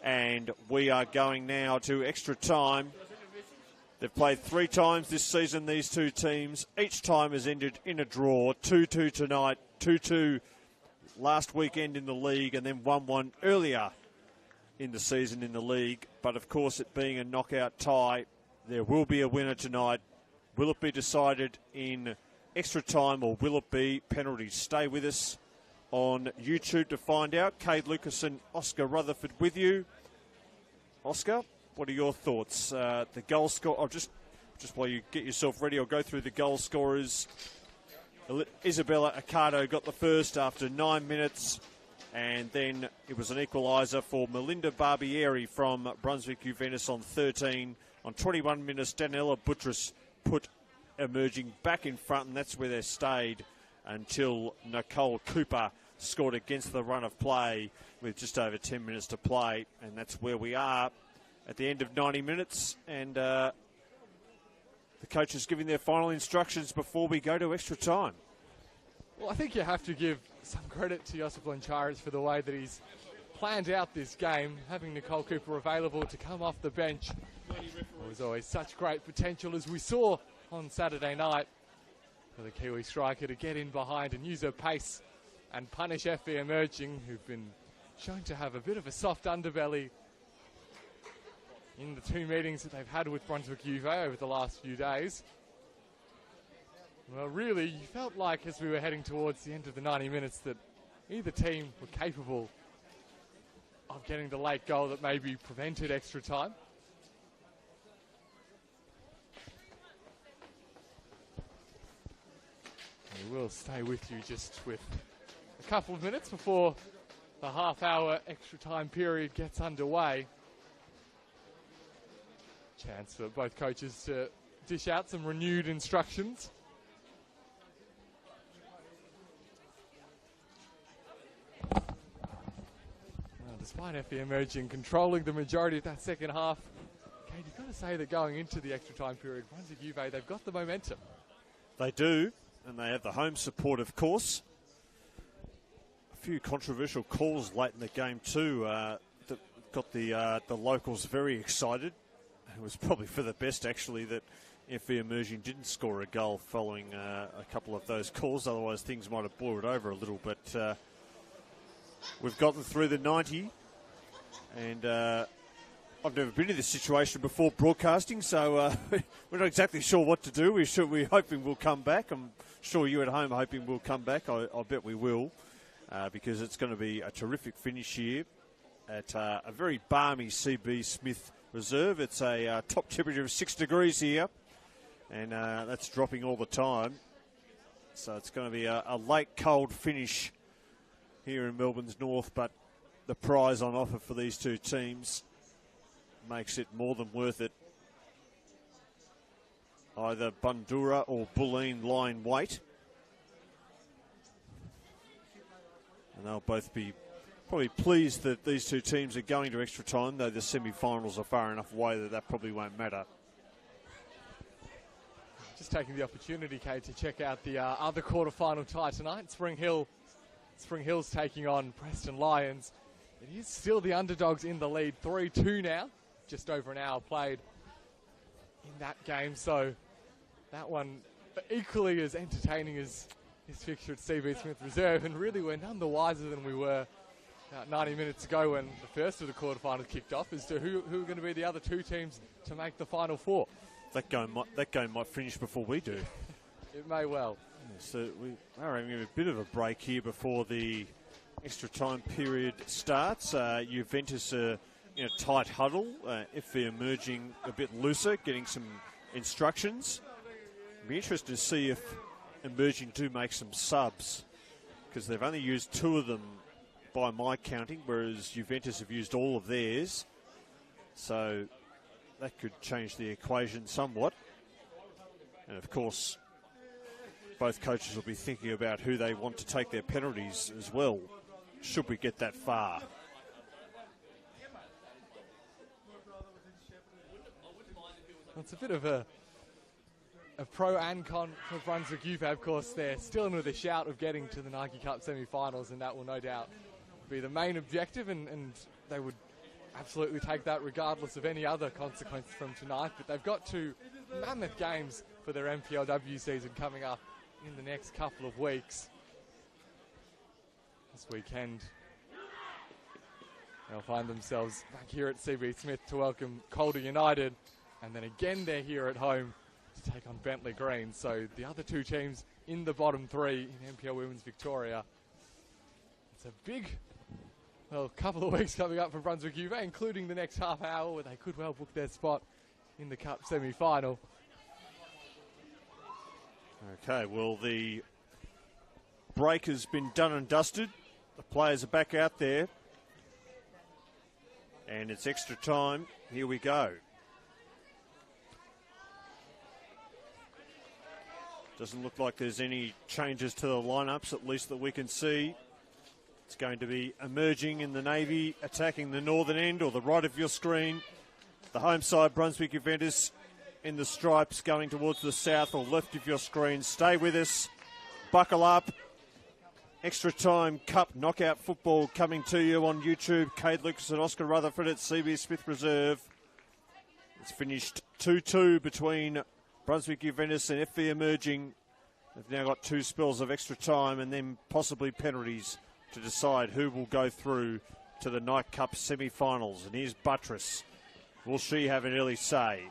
And we are going now to extra time. They've played 3 times this season, these two teams. Each time has ended in a draw. 2-2 tonight, 2-2 last weekend in the league, and then 1-1 earlier in the season in the league. But of course, it being a knockout tie, there will be a winner tonight. Will it be decided in extra time, or will it be penalties? Stay with us on YouTube to find out. Cade Lucas and Oscar Rutherford with you. Oscar, what are your thoughts? The goal score, or just while you get yourself ready, I'll go through the goal scorers. Isabella Accardo got the first after 9 minutes, and then it was an equaliser for Melinda Barbieri from Brunswick Juventus on 13. On 21 minutes, Daniela Buttress put Emerging back in front, and that's where they stayed until Nicole Cooper scored against the run of play with just over 10 minutes to play, and that's where we are at the end of 90 minutes, and the coach is giving their final instructions before we go to extra time. Well, I think you have to give some credit to Josip Lancharis for the way that he's planned out this game, having Nicole Cooper available to come off the bench. There was always such great potential, as we saw on Saturday night, for the Kiwi striker to get in behind and use her pace and punish FV Emerging, who've been shown to have a bit of a soft underbelly in the 2 meetings that they've had with Brunswick Juve over the last few days. Well, really, you felt like as we were heading towards the end of the 90 minutes that either team were capable of getting the late goal that maybe prevented extra time. We will stay with you just with a couple of minutes before the half-hour extra time period gets underway. Chance for both coaches to dish out some renewed instructions. Well, despite FV Emerging controlling the majority of that second half, Kate, you've got to say that going into the extra time period, Brunswick Juve, they've got the momentum. They do, and they have the home support, of course. A few controversial calls late in the game too that got the locals very excited. It was probably for the best, actually, that FV Emerging didn't score a goal following a couple of those calls. Otherwise, things might have boiled over a little. But we've gotten through the 90, and I've never been in this situation before broadcasting, so we're not exactly sure what to do. We're hoping we'll come back. I'm sure you at home are hoping we'll come back. I bet we will, because it's going to be a terrific finish here at a very balmy CB Smith Reserve. It's a top temperature of 6 degrees here, and that's dropping all the time. So it's going to be a late cold finish here in Melbourne's north, but the prize on offer for these two teams makes it more than worth it. Either Bundoora or Bulleen line weight. And they'll both be probably pleased that these two teams are going to extra time, though the semi-finals are far enough away that probably won't matter. Just taking the opportunity, Kate, to check out the other quarter-final tie tonight. Spring Hill's taking on Preston Lions. It is still the underdogs in the lead, 3-2 now. Just over an hour played in that game, so that one equally as entertaining as his fixture at CB Smith Reserve, and really we're none the wiser than we were about 90 minutes ago when the first of the quarterfinals kicked off as to who are going to be the other two teams to make the Final Four. That game might finish before we do. It may well. So we are having a bit of a break here before the extra time period starts. Juventus in a tight huddle. FV Emerging a bit looser, getting some instructions. Be interested to see if Emerging do make some subs, because they've only used 2 of them by my counting, whereas Juventus have used all of theirs. So that could change the equation somewhat. And of course, both coaches will be thinking about who they want to take their penalties as well, should we get that far. It's a bit of a pro and con for Brunswick Juve. Of course, they're still in with a shout of getting to the Nike Cup semi-finals, and that will no doubt be the main objective, and they would absolutely take that regardless of any other consequence from tonight. But they've got 2 mammoth games for their MPLW season coming up in the next couple of weeks. This weekend, they'll find themselves back here at CB Smith to welcome Calder United, and then again they're here at home to take on Bentley Green. So the other 2 teams in the bottom 3 in NPL Women's Victoria. It's a big, couple of weeks coming up for Brunswick Juve, including the next half hour where they could well book their spot in the Cup semi-final. Okay, well, the break has been done and dusted. The players are back out there. And it's extra time. Here we go. Doesn't look like there's any changes to the lineups, at least that we can see. It's going to be Emerging in the navy, attacking the northern end or the right of your screen. The home side, Brunswick Juventus, in the stripes, going towards the south or left of your screen. Stay with us. Buckle up. Extra time Cup knockout football coming to you on YouTube. Cade Lucas and Oscar Rutherford at CB Smith Reserve. It's finished 2-2 between Brunswick Juventus and FV Emerging. They've now got 2 spells of extra time and then possibly penalties to decide who will go through to the Night Cup semi-finals. And here's Buttress. Will she have an early say?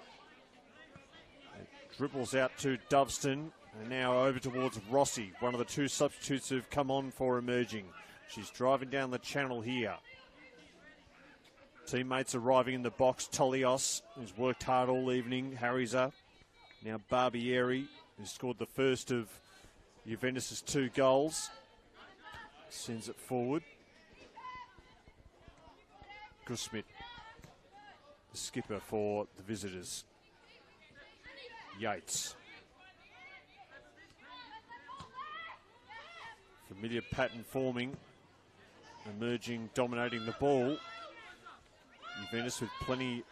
It dribbles out to Doveston. And now over towards Rossi, one of the 2 substitutes who've come on for Emerging. She's driving down the channel here. Teammates arriving in the box. Tolios, who's worked hard all evening. Harry's now Barbieri, who scored the first of Juventus' 2 goals. Sends it forward. Gusmit, the skipper for the visitors. Yates. Familiar pattern forming. Emerging, dominating the ball. Juventus with plenty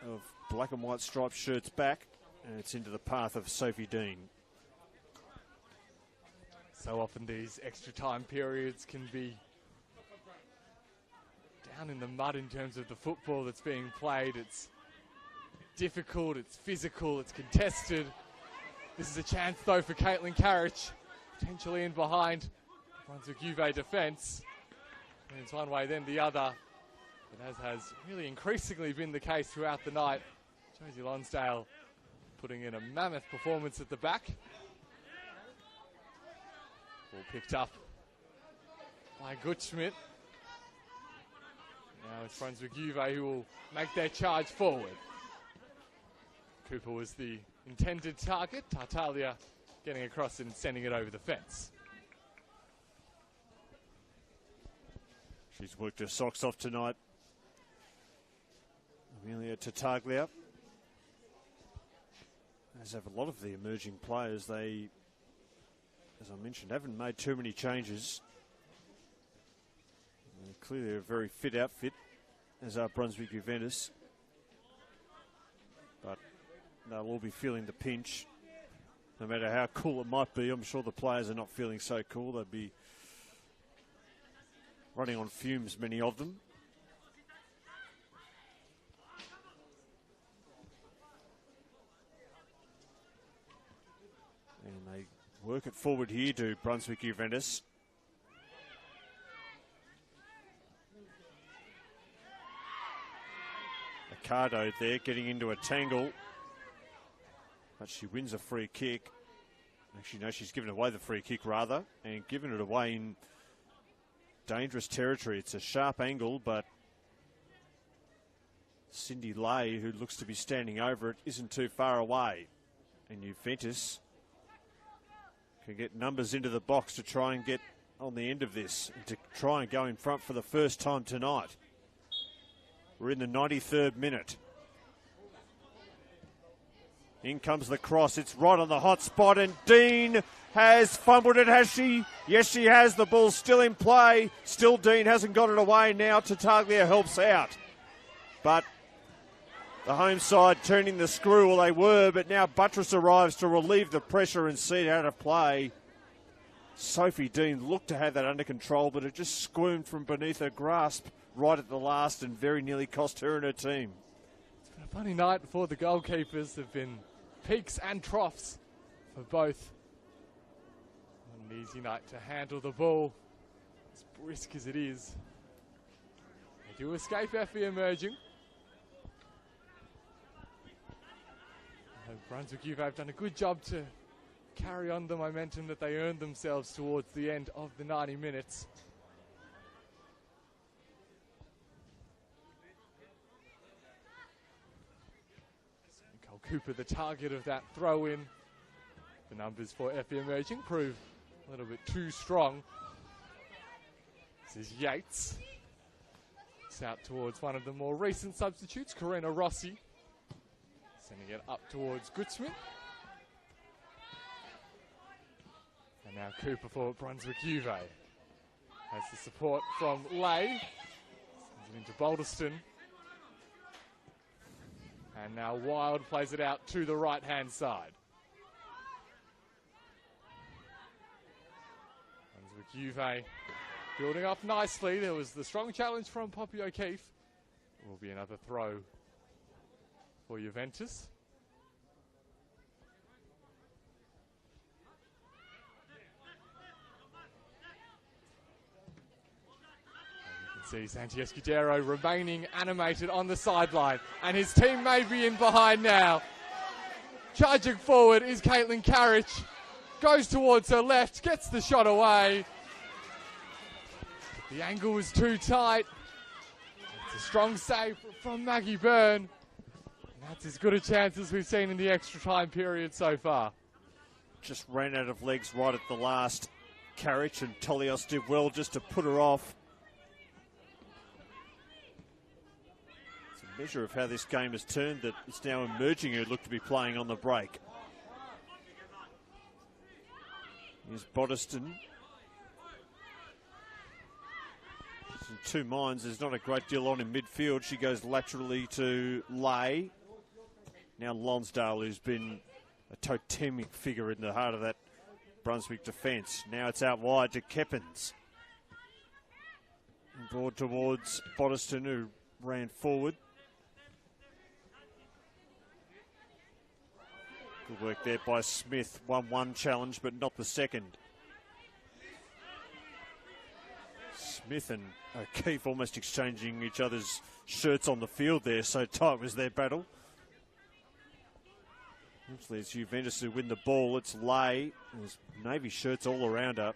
of black and white striped shirts back, and it's into the path of Sophie Dean. So often these extra time periods can be down in the mud in terms of the football that's being played. It's difficult, it's physical, it's contested. This is a chance though for Caitlin Carriage, potentially in behind the Brunswick Juve defence. And it's one way then the other, but as has really increasingly been the case throughout the night, Josie Lonsdale putting in a mammoth performance at the back. Ball picked up by Gutschmidt. Now it's Brunswick Juve who will make their charge forward. Cooper was the intended target. Tartaglia getting across and sending it over the fence. She's worked her socks off tonight. Amelia Tartaglia. As have a lot of the emerging players, they, as I mentioned, haven't made too many changes. Clearly a very fit outfit, as are Brunswick Juventus. But they'll all be feeling the pinch. No matter how cool it might be, I'm sure the players are not feeling so cool. They'll be running on fumes, many of them. And they work it forward here to Brunswick Juventus. Ricardo there getting into a tangle, but she wins a free kick. Actually, no, she's given away the free kick rather, and given it away in dangerous territory. It's a sharp angle, but Cindy Lay, who looks to be standing over it, isn't too far away. And Juventus can get numbers into the box to try and get on the end of this, and to try and go in front for the first time tonight. We're in the 93rd minute. In comes the cross. It's right on the hot spot, and Dean has fumbled it, has she? Yes, she has. The ball's still in play. Still Dean hasn't got it away. Now Tartaglia helps out. But the home side turning the screw, well they were, but now Buttress arrives to relieve the pressure and see it out of play. Sophie Dean looked to have that under control, but it just squirmed from beneath her grasp right at the last and very nearly cost her and her team. It's been a funny night for the goalkeepers. There have been peaks and troughs for both. Not an easy night to handle the ball, as brisk as it is. They do escape Effie emerging. Brunswick Juve have done a good job to carry on the momentum that they earned themselves towards the end of the 90 minutes. Nicole Cooper, the target of that throw-in. The numbers for Effie emerging prove a little bit too strong. This is Yates. It's out towards one of the more recent substitutes, Karina Rossi. Sending it up towards Gutschmidt. And now Cooper for Brunswick Juve. Has the support from Lay. Sends it into Balderston. And now Wild plays it out to the right-hand side. Brunswick Juve building up nicely. There was the strong challenge from Poppy O'Keefe. Will be another throw for Juventus. See Santi Escudero remaining animated on the sideline, and his team may be in behind now. Charging forward is Caitlin Carriage, goes towards her left, gets the shot away. The angle was too tight. It's a strong save from Maggie Byrne. And that's as good a chance as we've seen in the extra time period so far. Just ran out of legs right at the last. Carriage and Tolios did well just to put her off. Measure of how this game has turned, that it's now emerging who look to be playing on the break. Here's Bodiston. She's in two minds. There's not a great deal on in midfield. She goes laterally to Lay. Now Lonsdale, who's been a totemic figure in the heart of that Brunswick defence. Now it's out wide to Keppins. And brought towards Bodiston, who ran forward. Good work there by Smith. 1-1 challenge, but not the second. Smith and O'Keefe almost exchanging each other's shirts on the field there, so tight was their battle. Actually, it's Juventus who win the ball. It's Lay. There's Navy shirts all around her.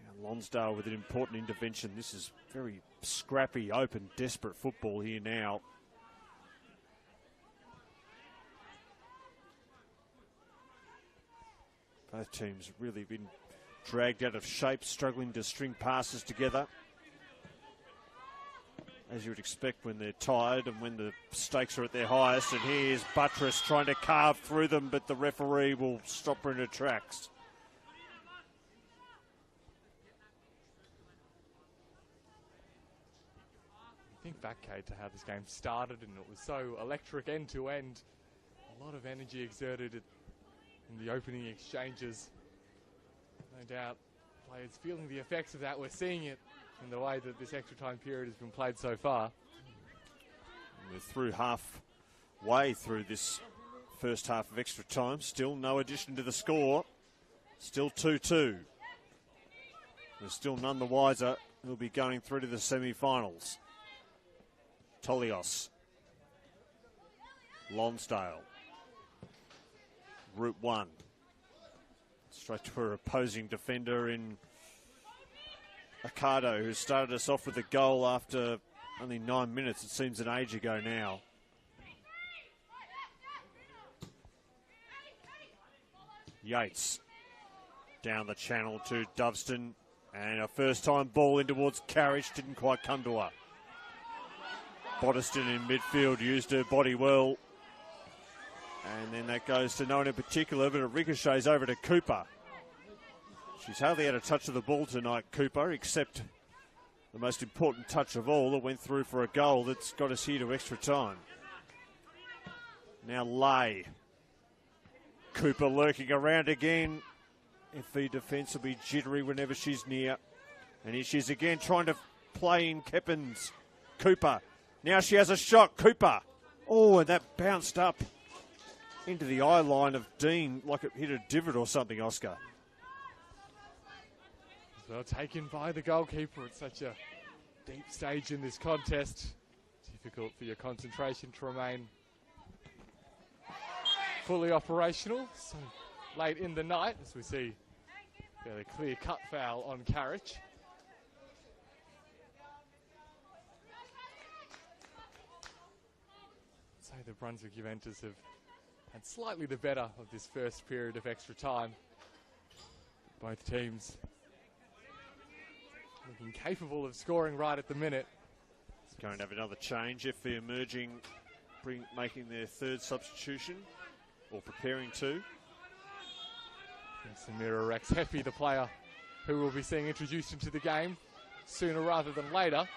Now Lonsdale with an important intervention. This is very scrappy, open, desperate football here now. Both teams really been dragged out of shape, struggling to string passes together. As you would expect when they're tired and when the stakes are at their highest. And here's Buttress trying to carve through them, but the referee will stop her in her tracks. Think back, Kate, to how this game started, and it was so electric end to end. A lot of energy exerted in the opening exchanges. No doubt players feeling the effects of that. We're seeing it in the way that this extra time period has been played so far. We're through halfway through this first half of extra time. Still no addition to the score. Still 2-2. We're still none the wiser. We'll be going through to the semi-finals. Tolios. Lonsdale. Route 1. Straight to her opposing defender in Accardo, who started us off with a goal after only 9 minutes. It seems an age ago now. Yates down the channel to Doveston, and a first-time ball in towards Carriage, didn't quite come to her. Bodiston in midfield used her body well, and then that goes to no one in particular, but it ricochets over to Cooper. She's hardly had a touch of the ball tonight, Cooper, except the most important touch of all that went through for a goal that's got us here to extra time. Now Lay. Cooper lurking around again. FV defence will be jittery whenever she's near. And here she is again trying to play in Keppins. Cooper. Now she has a shot. Cooper. Oh, and that bounced up into the eye line of Dean like it hit a divot or something, Oscar. Well taken by the goalkeeper at such a deep stage in this contest. Difficult for your concentration to remain fully operational so late in the night, as we see fairly clear cut foul on Carriage. So the Brunswick Juventus have had slightly the better of this first period of extra time. Both teams looking capable of scoring right at the minute. It's going to have another change if they're emerging, making their third substitution, or preparing to. Samira Rex-Heppy, the player who we'll be seeing introduced into the game sooner rather than later.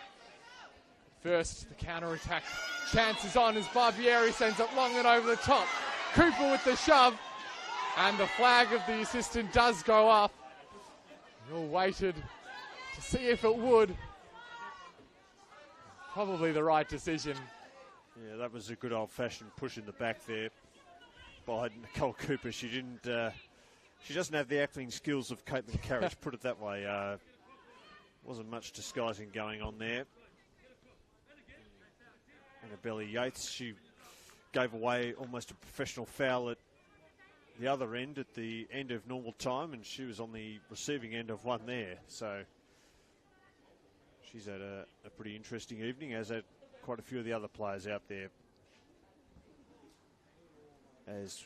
First, the counter-attack chance is on as Barbieri sends it long and over the top. Cooper with the shove, and the flag of the assistant does go up. We all waited to see if it would. Probably the right decision. Yeah, that was a good old-fashioned push in the back there by Nicole Cooper. She didn't. She doesn't have the acting skills of Caitlin Carriage, put it that way. Wasn't much disguising going on there. Annabelle Yates, she gave away almost a professional foul at the other end at the end of normal time, and she was on the receiving end of one there. So she's had a pretty interesting evening, as had quite a few of the other players out there. As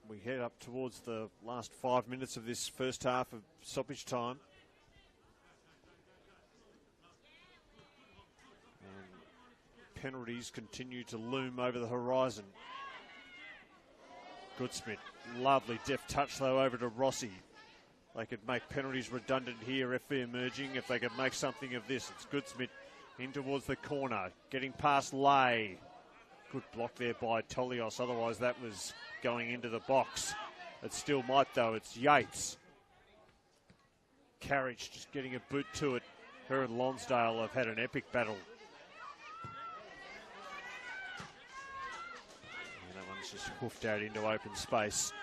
we head up towards the last 5 minutes of this first half of stoppage time. And penalties continue to loom over the horizon. Goodsmith, lovely deft touch though over to Rossi. They could make penalties redundant here if they're emerging. If they could make something of this, it's Goodsmith In towards the corner, getting past Lay. Good block there by Tolios, otherwise that was going into the box. It still might though, it's Yates. Carriage just getting a boot to it. Her and Lonsdale have had an epic battle. And that one's just hoofed out into open space.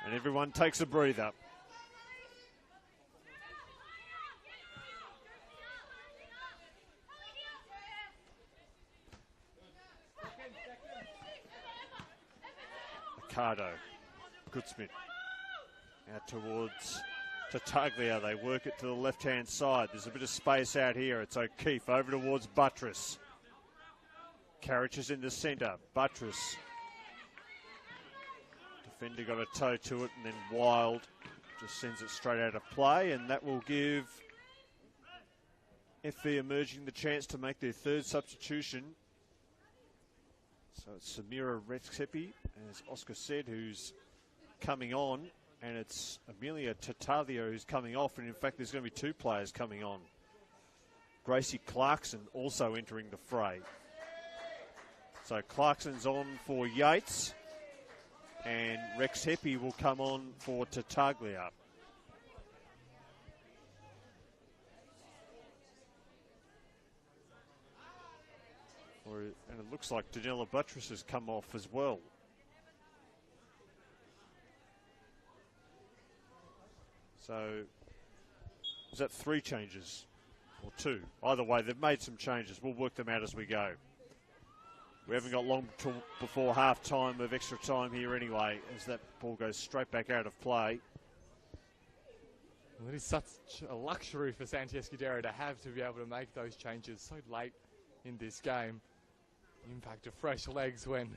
And everyone takes a breather. Ricardo, Goodsmith, out towards Tartaglia. They work it to the left-hand side. There's a bit of space out here. It's O'Keefe over towards Buttress. Carriage is in the centre. Buttress. Defender got a toe to it, and then Wild just sends it straight out of play, and that will give FV Emerging the chance to make their third substitution. So it's Samira Retsepi, as Oscar said, who's coming on, and it's Amelia Tartaglia who's coming off, and in fact there's going to be two players coming on. Gracie Clarkson also entering the fray. So Clarkson's on for Yates, and Rex Heppy will come on for Tartaglia. And it looks like Danella Buttress has come off as well. So, is that 3 changes or 2? Either way, they've made some changes. We'll work them out as we go. We haven't got long till before half time of extra time here anyway, as that ball goes straight back out of play. Well, it is such a luxury for Santi Escudero to have to be able to make those changes so late in this game. The impact of fresh legs when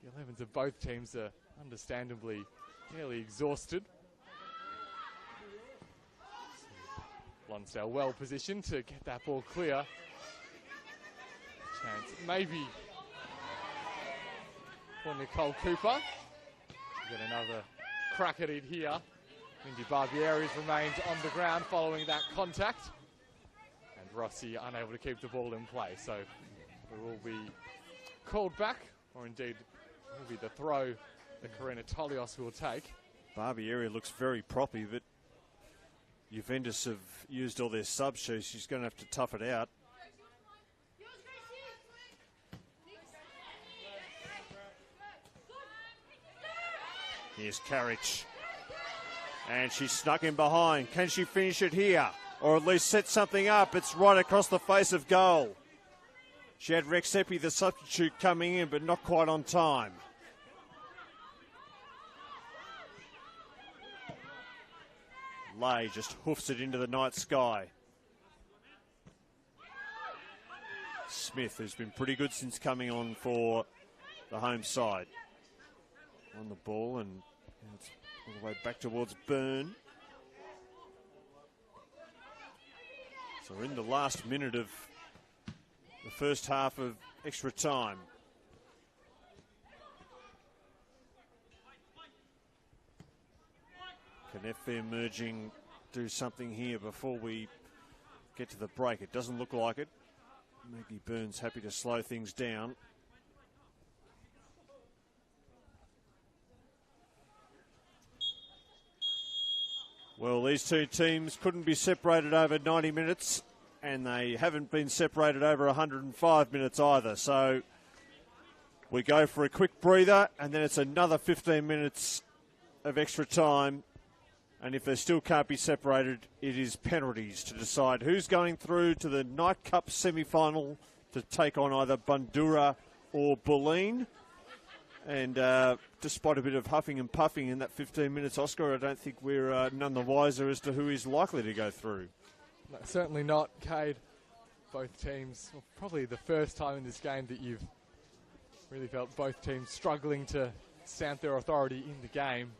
the 11s of both teams are understandably nearly exhausted. Lonsdale well positioned to get that ball clear. Chance maybe for Nicole Cooper. Get another crack at it here. Mindy Barbieres remains on the ground following that contact. And Rossi unable to keep the ball in play. So it will be called back, or indeed it will be the throw that Karina Tolios will take. Barbieri looks very proppy, but Juventus have used all their subs, so she's going to have to tough it out. Here's Carriage. And she snuck in behind. Can she finish it here? Or at least set something up? It's right across the face of goal. She had Rexepi, the substitute, coming in, but not quite on time. Lay just hoofs it into the night sky. Smith, who's been pretty good since coming on for the home side. On the ball, and it's all the way back towards Byrne. So we're in the last minute of the first half of extra time. Can FV Emerging do something here before we get to the break? It doesn't look like it. Maybe Byrne's happy to slow things down. Well, these two teams couldn't be separated over 90 minutes, and they haven't been separated over 105 minutes either. So we go for a quick breather, and then it's another 15 minutes of extra time. And if they still can't be separated, it is penalties to decide who's going through to the Night Cup semi-final to take on either Bandura or Bulleen. And despite a bit of huffing and puffing in that 15 minutes, Oscar, I don't think we're none the wiser as to who is likely to go through. No, certainly not, Cade. Both teams, well, probably the first time in this game that you've really felt both teams struggling to stamp their authority in the game.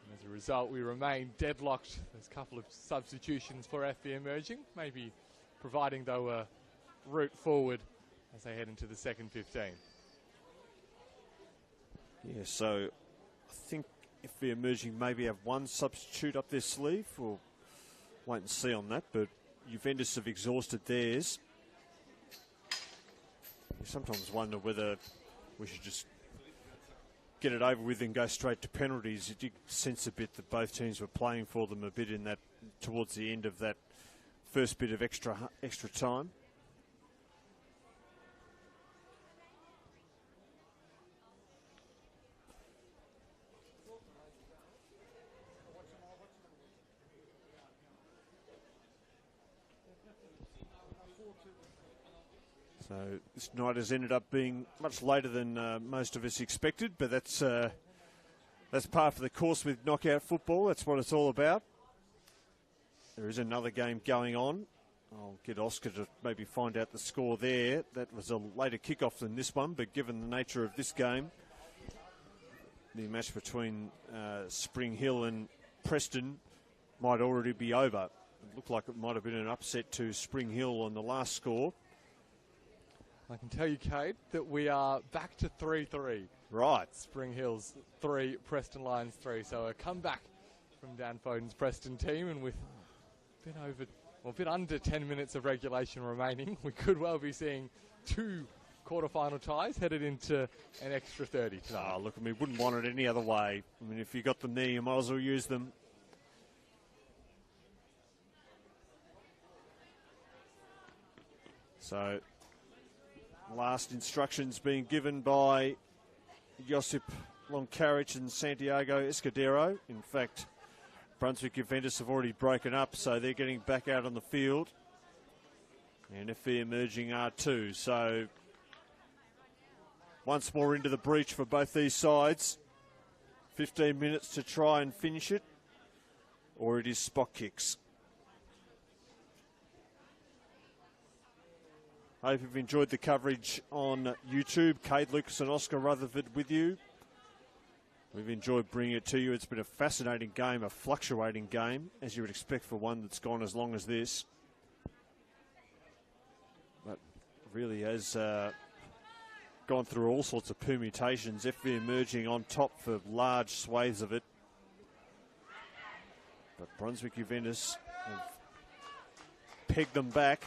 And as a result, we remain deadlocked. There's a couple of substitutions for FV Emerging, maybe providing, though, a route forward as they head into the second 15. Yeah, so I think if the Emerging maybe have one substitute up their sleeve, we'll wait and see on that, but Juventus have exhausted theirs. You sometimes wonder whether we should just get it over with and go straight to penalties. You did sense a bit that both teams were playing for them a bit in that towards the end of that first bit of extra time. So this night has ended up being much later than most of us expected, but that's part of the course with knockout football. That's what it's all about. There is another game going on. I'll get Oscar to maybe find out the score there. That was a later kickoff than this one, but given the nature of this game, the match between Spring Hill and Preston might already be over. It looked like it might have been an upset to Spring Hill on the last score. I can tell you, Cade, that we are back to 3-3. Right. Spring Hills 3, Preston Lions 3. So a comeback from Dan Foden's Preston team, and with a bit under 10 minutes of regulation remaining, we could well be seeing 2 quarter-final ties headed into an extra 30 tonight. Oh, look, I mean, wouldn't want it any other way. I mean, if you got them there, you might as well use them. So, last instructions being given by Josip Lonkaric and Santiago Escudero. In fact, Brunswick Juventus have already broken up, so they're getting back out on the field. And FV emerging R2. So, once more into the breach for both these sides. 15 minutes to try and finish it, or it is spot kicks. Hope you've enjoyed the coverage on YouTube. Cade Lucas and Oscar Rutherford with you. We've enjoyed bringing it to you. It's been a fascinating game, a fluctuating game, as you would expect for one that's gone as long as this. But really has gone through all sorts of permutations. FV emerging on top for large swathes of it. But Brunswick Juventus have pegged them back.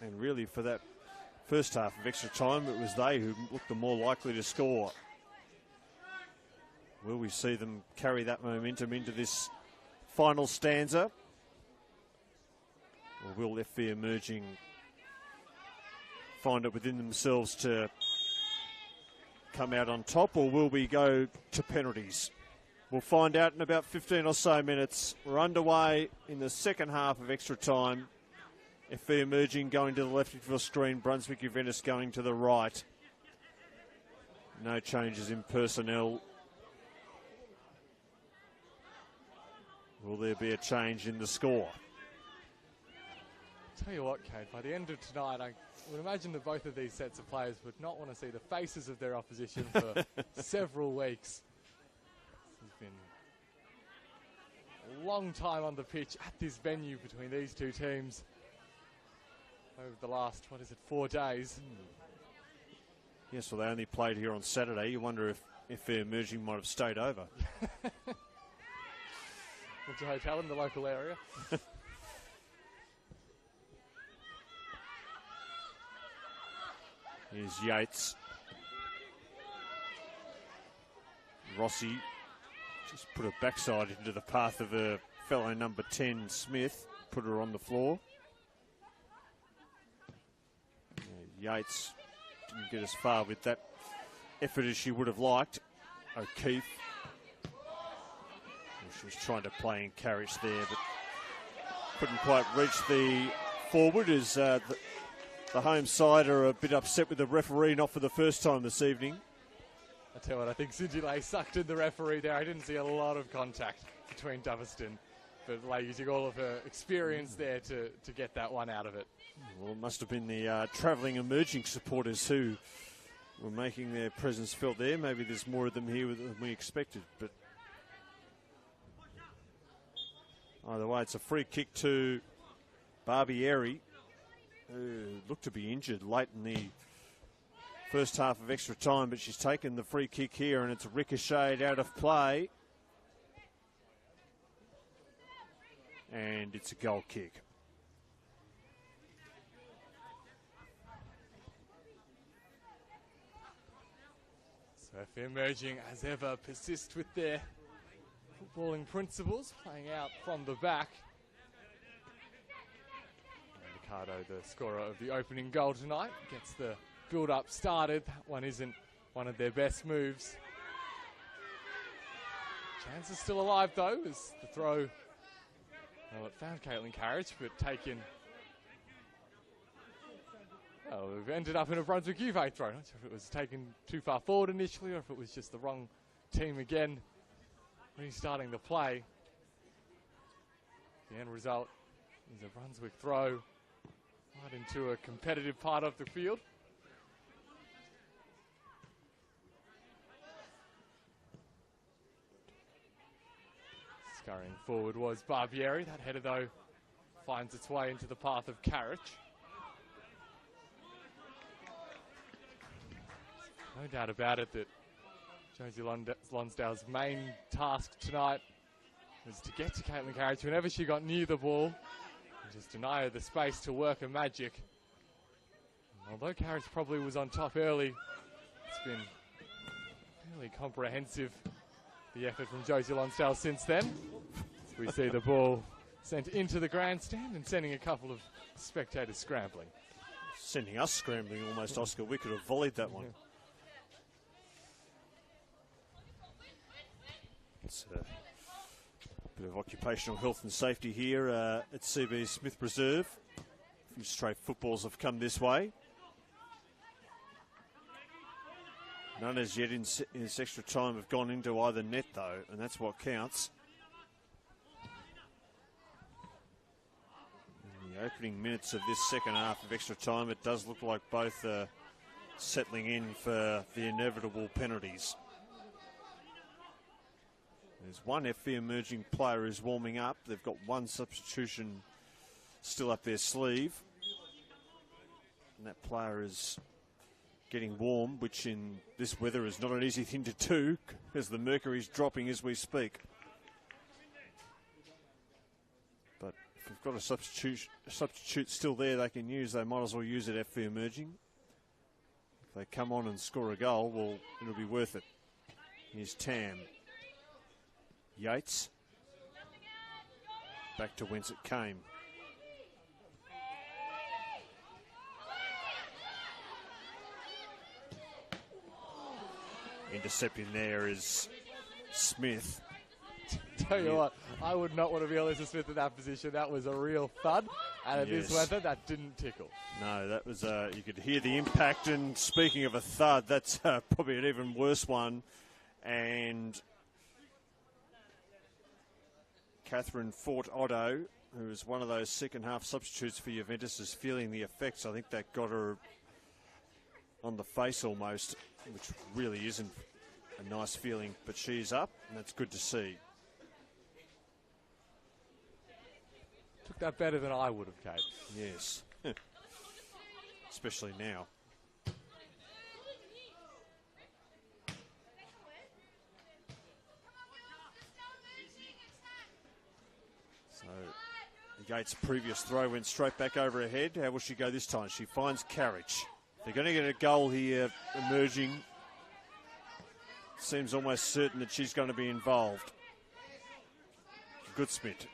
And really for that first half of extra time, it was they who looked the more likely to score. Will we see them carry that momentum into this final stanza? Or will FV emerging find it within themselves to come out on top, or will we go to penalties? We'll find out in about 15 or so minutes. We're underway in the second half of extra time. FV emerging going to the left of your screen, Brunswick Juventus going to the right. No changes in personnel. Will there be a change in the score? Tell you what, Kate, by the end of tonight, I would imagine that both of these sets of players would not want to see the faces of their opposition for several weeks. It's been a long time on the pitch at this venue between these two teams over the last, 4 days. Yes, well, they only played here on Saturday. You wonder if their emerging might have stayed over. Went to a hotel in the local area. Here's Yates. Rossi just put a backside into the path of her fellow number 10, Smith. Put her on the floor. Yates didn't get as far with that effort as she would have liked. O'Keefe. She was trying to play in Carriage there, but couldn't quite reach the forward as the home side are a bit upset with the referee, not for the first time this evening. I tell you what, I think Sinjile sucked in the referee there. I didn't see a lot of contact between Doveston, but using all of her experience there to get that one out of it. Well, it must have been the travelling emerging supporters who were making their presence felt there. Maybe there's more of them here than we expected, but either way, it's a free kick to Barbieri, who looked to be injured late in the first half of extra time, but she's taken the free kick here and it's ricocheted out of play. And it's a goal kick. FA Emerging, as ever, persist with their footballing principles, playing out from the back. And Ricardo, the scorer of the opening goal tonight, gets the build-up started. That one isn't one of their best moves. Chance is still alive, though, as the throw, well, it found Caitlin Carriage, but taken... Oh, we've ended up in a Brunswick Juve throw. Not sure if it was taken too far forward initially or if it was just the wrong team again restarting the play. The end result is a Brunswick throw right into a competitive part of the field. Scurrying forward was Barbieri. That header, though, finds its way into the path of Carriage. No doubt about it that Josie Lonsdale's main task tonight was to get to Caitlin Carriage whenever she got near the ball and just deny her the space to work her magic. And although Carriage probably was on top early, it's been fairly comprehensive, the effort from Josie Lonsdale since then. As we see the ball sent into the grandstand and sending a couple of spectators scrambling. Sending us scrambling almost, Oscar. We could have volleyed that one. It's a bit of occupational health and safety here at CB Smith Preserve. A few stray footballs have come this way. None as yet in this extra time have gone into either net, though, and that's what counts. In the opening minutes of this second half of extra time, it does look like both are settling in for the inevitable penalties. There's one FV Emerging player who's warming up. They've got one substitution still up their sleeve. And that player is getting warm, which in this weather is not an easy thing to do because the mercury's dropping as we speak. But if we've got a substitute still there they can use, they might as well use it FV Emerging. If they come on and score a goal, well, it'll be worth it. Here's Tam. Yates, back to whence it came. Intercepting there is Smith. Tell you what, I would not want to be Alyssa Smith in that position. That was a real thud, and in this weather, that didn't tickle. No, that was, you could hear the impact, and speaking of a thud, that's probably an even worse one. And Catherine Fort-Otto, who is one of those second-half substitutes for Juventus, is feeling the effects. I think that got her on the face almost, which really isn't a nice feeling. But she's up, and that's good to see. Took that better than I would have, Kate. Yes. Especially now. So the Gates' previous throw went straight back over her head. How will she go this time? She finds Carriage. They're going to get a goal here emerging. Seems almost certain that she's going to be involved. Goodsmith,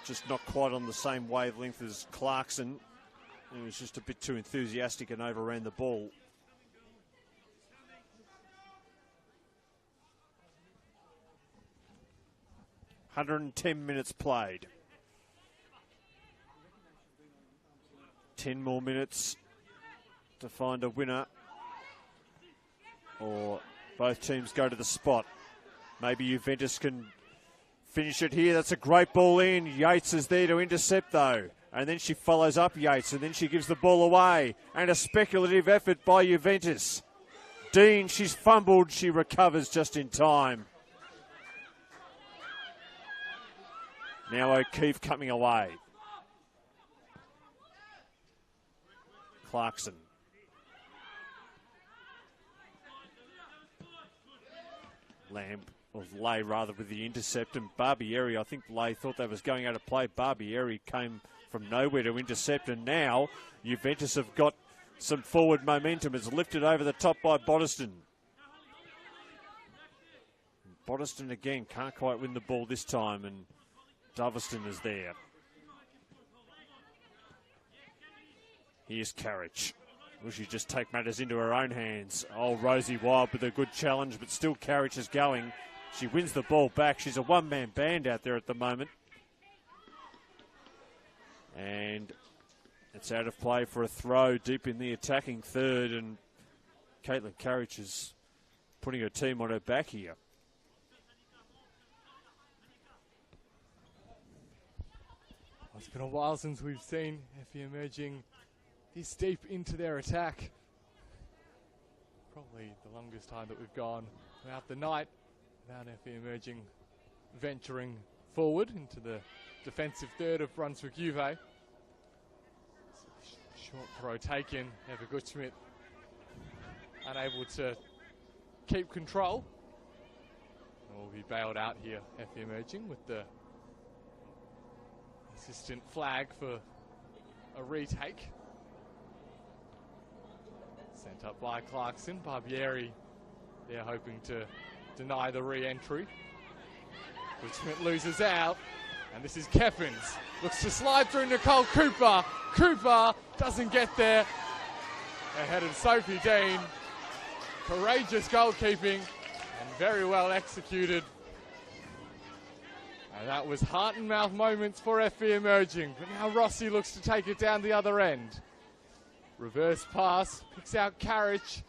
just not quite on the same wavelength as Clarkson. He was just a bit too enthusiastic and overran the ball. $110 minutes played. 10 more minutes to find a winner, or both teams go to the spot. Maybe Juventus can finish it here. That's a great ball in. Yates is there to intercept, though. And then she follows up Yates, and then she gives the ball away. And a speculative effort by Juventus. Dean, she's fumbled. She recovers just in time. Now O'Keefe coming away. Clarkson. Lamb, or Lay rather, with the intercept, and Barbieri, I think Lay thought they was going out of play. Barbieri came from nowhere to intercept, and now Juventus have got some forward momentum. It's lifted over the top by Bodiston. Boddiston again can't quite win the ball this time, and Doveston is there. Here's Carriage. Will she just take matters into her own hands? Oh, Rosie Wild with a good challenge, but still Carriage is going. She wins the ball back. She's a one-man band out there at the moment. And it's out of play for a throw deep in the attacking third, and Caitlin Carriage is putting her team on her back here. It's been a while since we've seen Effie emerging this deep into their attack. Probably the longest time that we've gone throughout the night without Effie emerging, venturing forward into the defensive third of Brunswick Juve. Short throw taken. Eva Gutschmidt unable to keep control. Will be bailed out here. Effie emerging with the assistant flag for a retake. Sent up by Clarkson. Barbieri, they're hoping to deny the re-entry. Gutschmidt loses out. And this is Keffins. Looks to slide through Nicole Cooper. Cooper doesn't get there. Ahead of Sophie Dean. Courageous goalkeeping and very well executed. And that was heart and mouth moments for Effie emerging. But now Rossi looks to take it down the other end. Reverse pass. Picks out Carriage.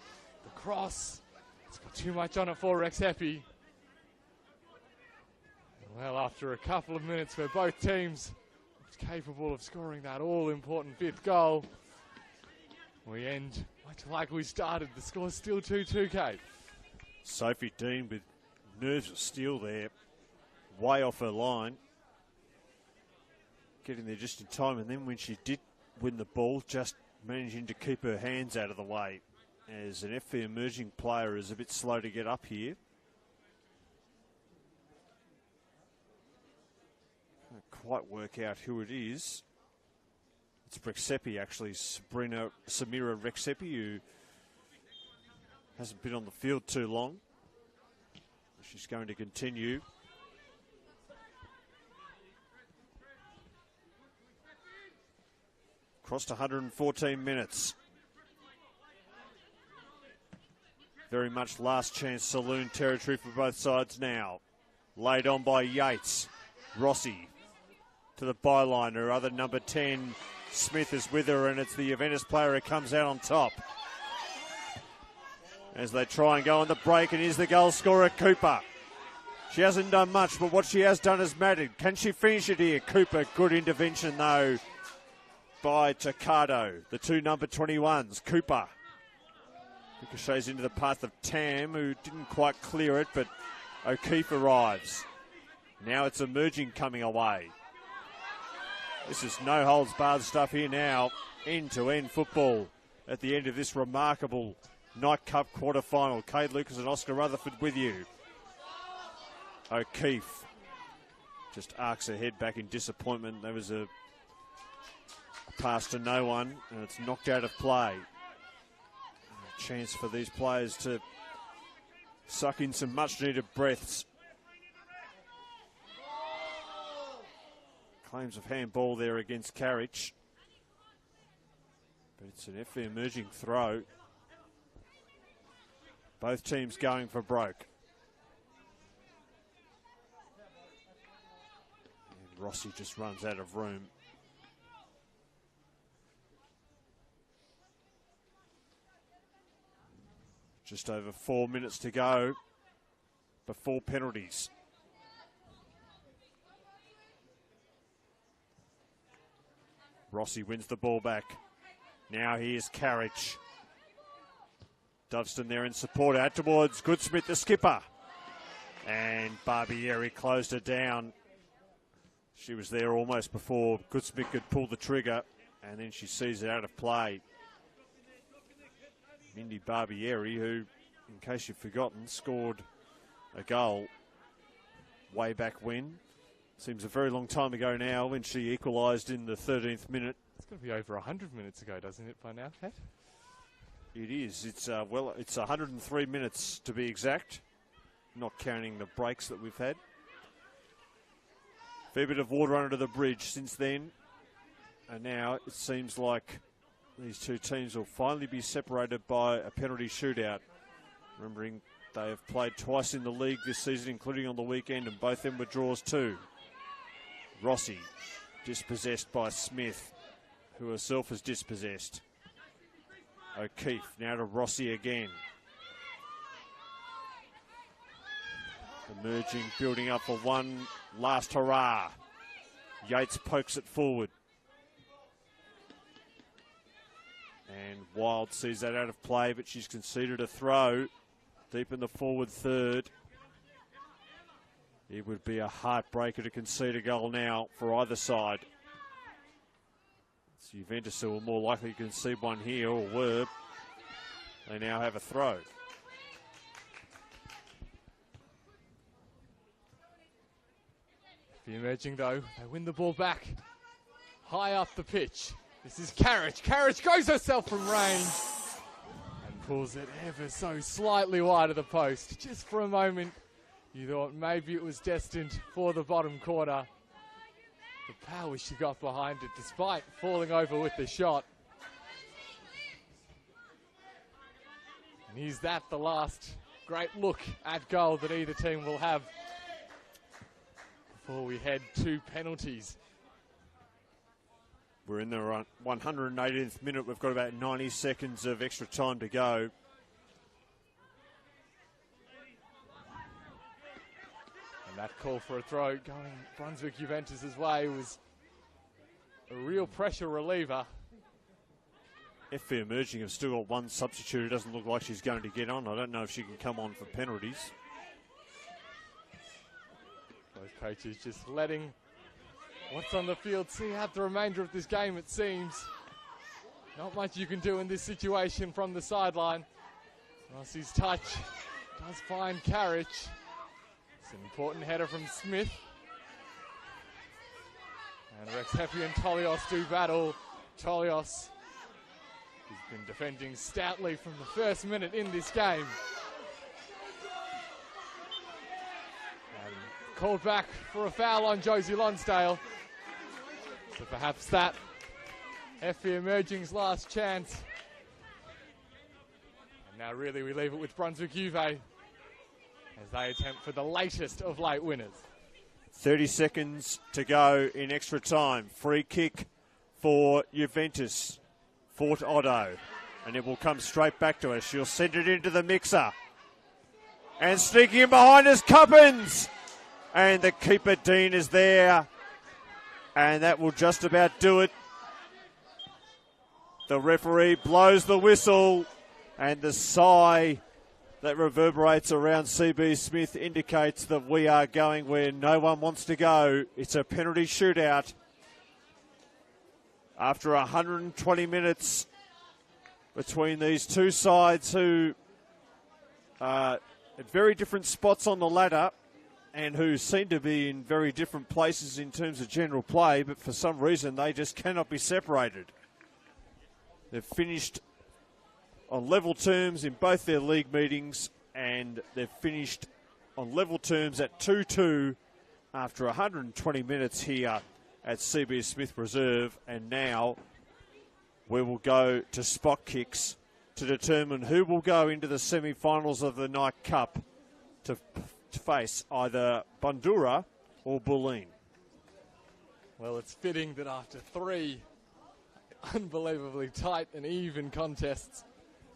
The cross. It's got too much on it for Rex Effie. Well, after a couple of minutes where both teams were capable of scoring that all-important fifth goal, we end much like we started. The score's still 2-2, Kate. Sophie Dean with nerves of steel there, way off her line. Getting there just in time, and then when she did win the ball, just managing to keep her hands out of the way. As an FV emerging player is a bit slow to get up here. Quite work out who it is. It's Rexepi, actually, Samira Rexepi, who hasn't been on the field too long. She's going to continue. Crossed 114 minutes. Very much last chance saloon territory for both sides now. Laid on by Yates. Rossi to the byline. Her other number 10, Smith, is with her, and it's the Juventus player who comes out on top. As they try and go on the break, and here's the goal scorer, Cooper. She hasn't done much, but what she has done has mattered. Can she finish it here? Cooper, good intervention though by Takado. The two number 21s, Cooper. Ricochets into the path of Tam, who didn't quite clear it, but O'Keefe arrives. Now it's emerging coming away. This is no holds barred stuff here now. End-to-end football at the end of this remarkable Night Cup quarter-final. Kate Lucas and Oscar Rutherford with you. O'Keefe just arcs her head back in disappointment. There was a pass to no one, and it's knocked out of play. A chance for these players to suck in some much-needed breaths. Claims of handball there against Carriage. But it's an FV emerging throw. Both teams going for broke. And Rossi just runs out of room. Just over 4 minutes to go before penalties. Rossi wins the ball back. Now here's Carriage. Doveston there in support. Out towards Goodsmith, the skipper. And Barbieri closed her down. She was there almost before Goodsmith could pull the trigger, and then she sees it out of play. Mindy Barbieri, who, in case you've forgotten, scored a goal way back when. Seems a very long time ago now when she equalised in the 13th minute. It's got to be over 100 minutes ago, doesn't it, by now, Pat? It is. It's 103 minutes to be exact. not counting the breaks that we've had. Fair bit of water under the bridge since then. And now it seems like these two teams will finally be separated by a penalty shootout. Remembering they have played twice in the league this season, including on the weekend, and both of them were draws too. Rossi dispossessed by Smith, who herself is dispossessed. O'Keefe now to Rossi again. Emerging, building up for one last hurrah. Yates pokes it forward. And Wild sees that out of play, but she's conceded a throw deep in the forward third. It would be a heartbreaker to concede a goal now for either side. It's Juventus who are more likely to concede one here, or were. They now have a throw. The emerging though, they win the ball back. High up the pitch. This is Carriage. Carriage goes herself from range and pulls it ever so slightly wide of the post. Just for a moment, you thought maybe it was destined for the bottom corner. The power she got behind it, despite falling over with the shot. And is that the last great look at goal that either team will have before we head to penalties? We're in the 180th minute. We've got about 90 seconds of extra time to go. And that call for a throw going Brunswick Juventus' way was a real pressure reliever. FV Emerging have still got one substitute. It doesn't look like she's going to get on. I don't know if she can come on for penalties. Both coaches just letting what's on the field see out the remainder of this game, it seems. Not much you can do in this situation from the sideline. Rossi's touch does find Carriage. It's an important header from Smith. And Rex Heppy and Tolios do battle. Tolios has been defending stoutly from the first minute in this game. And called back for a foul on Josie Lonsdale. So perhaps that FV Emerging's last chance. And now really we leave it with Brunswick Juve as they attempt for the latest of late winners. 30 seconds to go in extra time. Free kick for Juventus. Fort Otto. And it will come straight back to her. She'll send it into the mixer. And sneaking in behind us, Cuppins. And the keeper, Dean, is there. And that will just about do it. The referee blows the whistle. And the sigh that reverberates around CB Smith indicates that we are going where no one wants to go. It's a penalty shootout. After 120 minutes between these two sides who are at very different spots on the ladder and who seem to be in very different places in terms of general play, but for some reason they just cannot be separated. They've finished on level terms in both their league meetings, and they've finished on level terms at 2-2 after 120 minutes here at CB Smith Reserve. And now we will go to spot kicks to determine who will go into the semi-finals of the Nike Cup to face either Bundoora or Bulleen. Well, it's fitting that after three unbelievably tight and even contests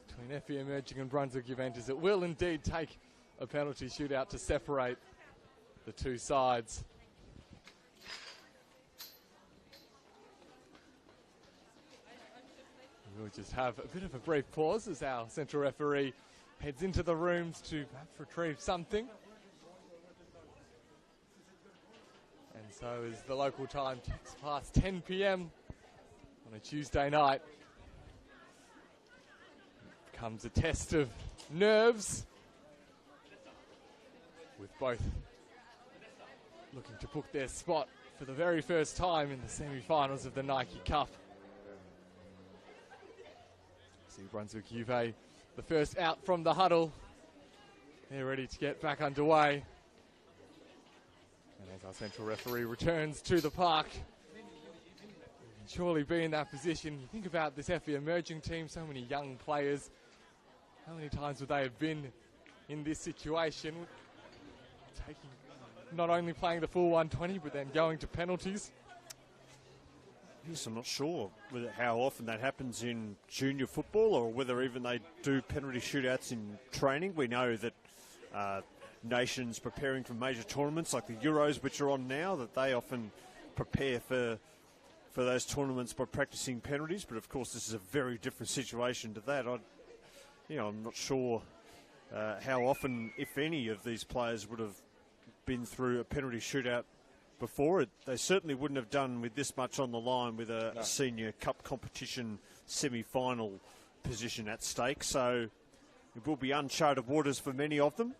between FE Emerging and Brunswick Juventus, it will indeed take a penalty shootout to separate the two sides. We'll just have a bit of a brief pause as our central referee heads into the rooms to perhaps retrieve something. And so as the local time ticks past 10 p.m. on a Tuesday night, comes a test of nerves, with both looking to book their spot for the very first time in the semi-finals of the Nike Cup. See Brunswick Juve, the first out from the huddle. They're ready to get back underway. And as our central referee returns to the park, surely be in that position. You think about this FE emerging team, so many young players. How many times would they have been in this situation? Not only playing the full 120, but then going to penalties. Yes, I'm not sure how often that happens in junior football or whether even they do penalty shootouts in training. We know that nations preparing for major tournaments like the Euros, which are on now, that they often prepare for those tournaments by practicing penalties. But of course, this is a very different situation to that. I'm not sure how often, if any, of these players would have been through a penalty shootout before. They certainly wouldn't have done with this much on the line with a senior cup competition semi-final position at stake. So it will be uncharted waters for many of them,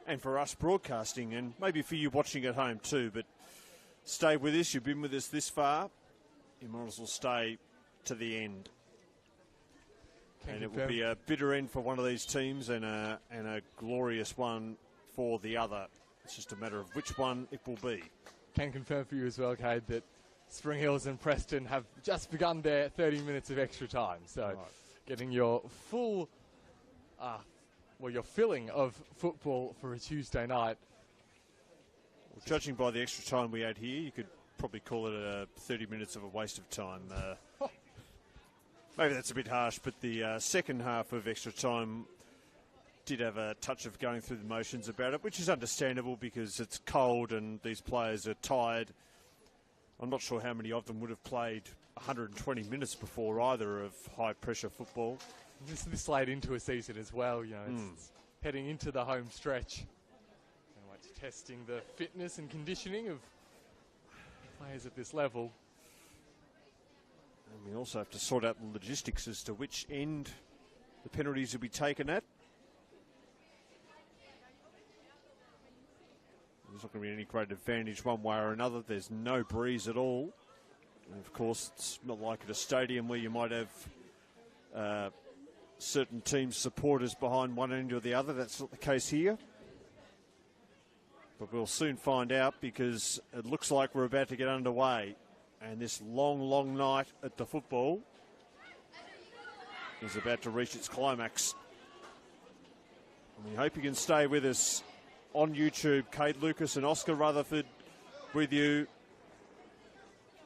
and for us broadcasting, and maybe for you watching at home too. But stay with us. You've been with us this far. You might as well stay to the end. And it will be a bitter end for one of these teams and a glorious one for the other. It's just a matter of which one it will be. Can confirm for you as well, Cade, that Spring Hills and Preston have just begun their 30 minutes of extra time. So getting your full, your filling of football for a Tuesday night. Well, judging by the extra time we had here, you could probably call it 30 minutes of a waste of time. Maybe that's a bit harsh, but the second half of extra time did have a touch of going through the motions about it, which is understandable because it's cold and these players are tired. I'm not sure how many of them would have played 120 minutes before either of high-pressure football. This late into a season as well, it's heading into the home stretch. It's testing the fitness and conditioning of players at this level. And we also have to sort out the logistics as to which end the penalties will be taken at. There's not going to be any great advantage one way or another. There's no breeze at all. And of course, it's not like at a stadium where you might have certain teams' supporters behind one end or the other. That's not the case here. But we'll soon find out, because it looks like we're about to get underway. And this long, long night at the football is about to reach its climax. And we hope you can stay with us on YouTube. Cade Lucas and Oscar Rutherford with you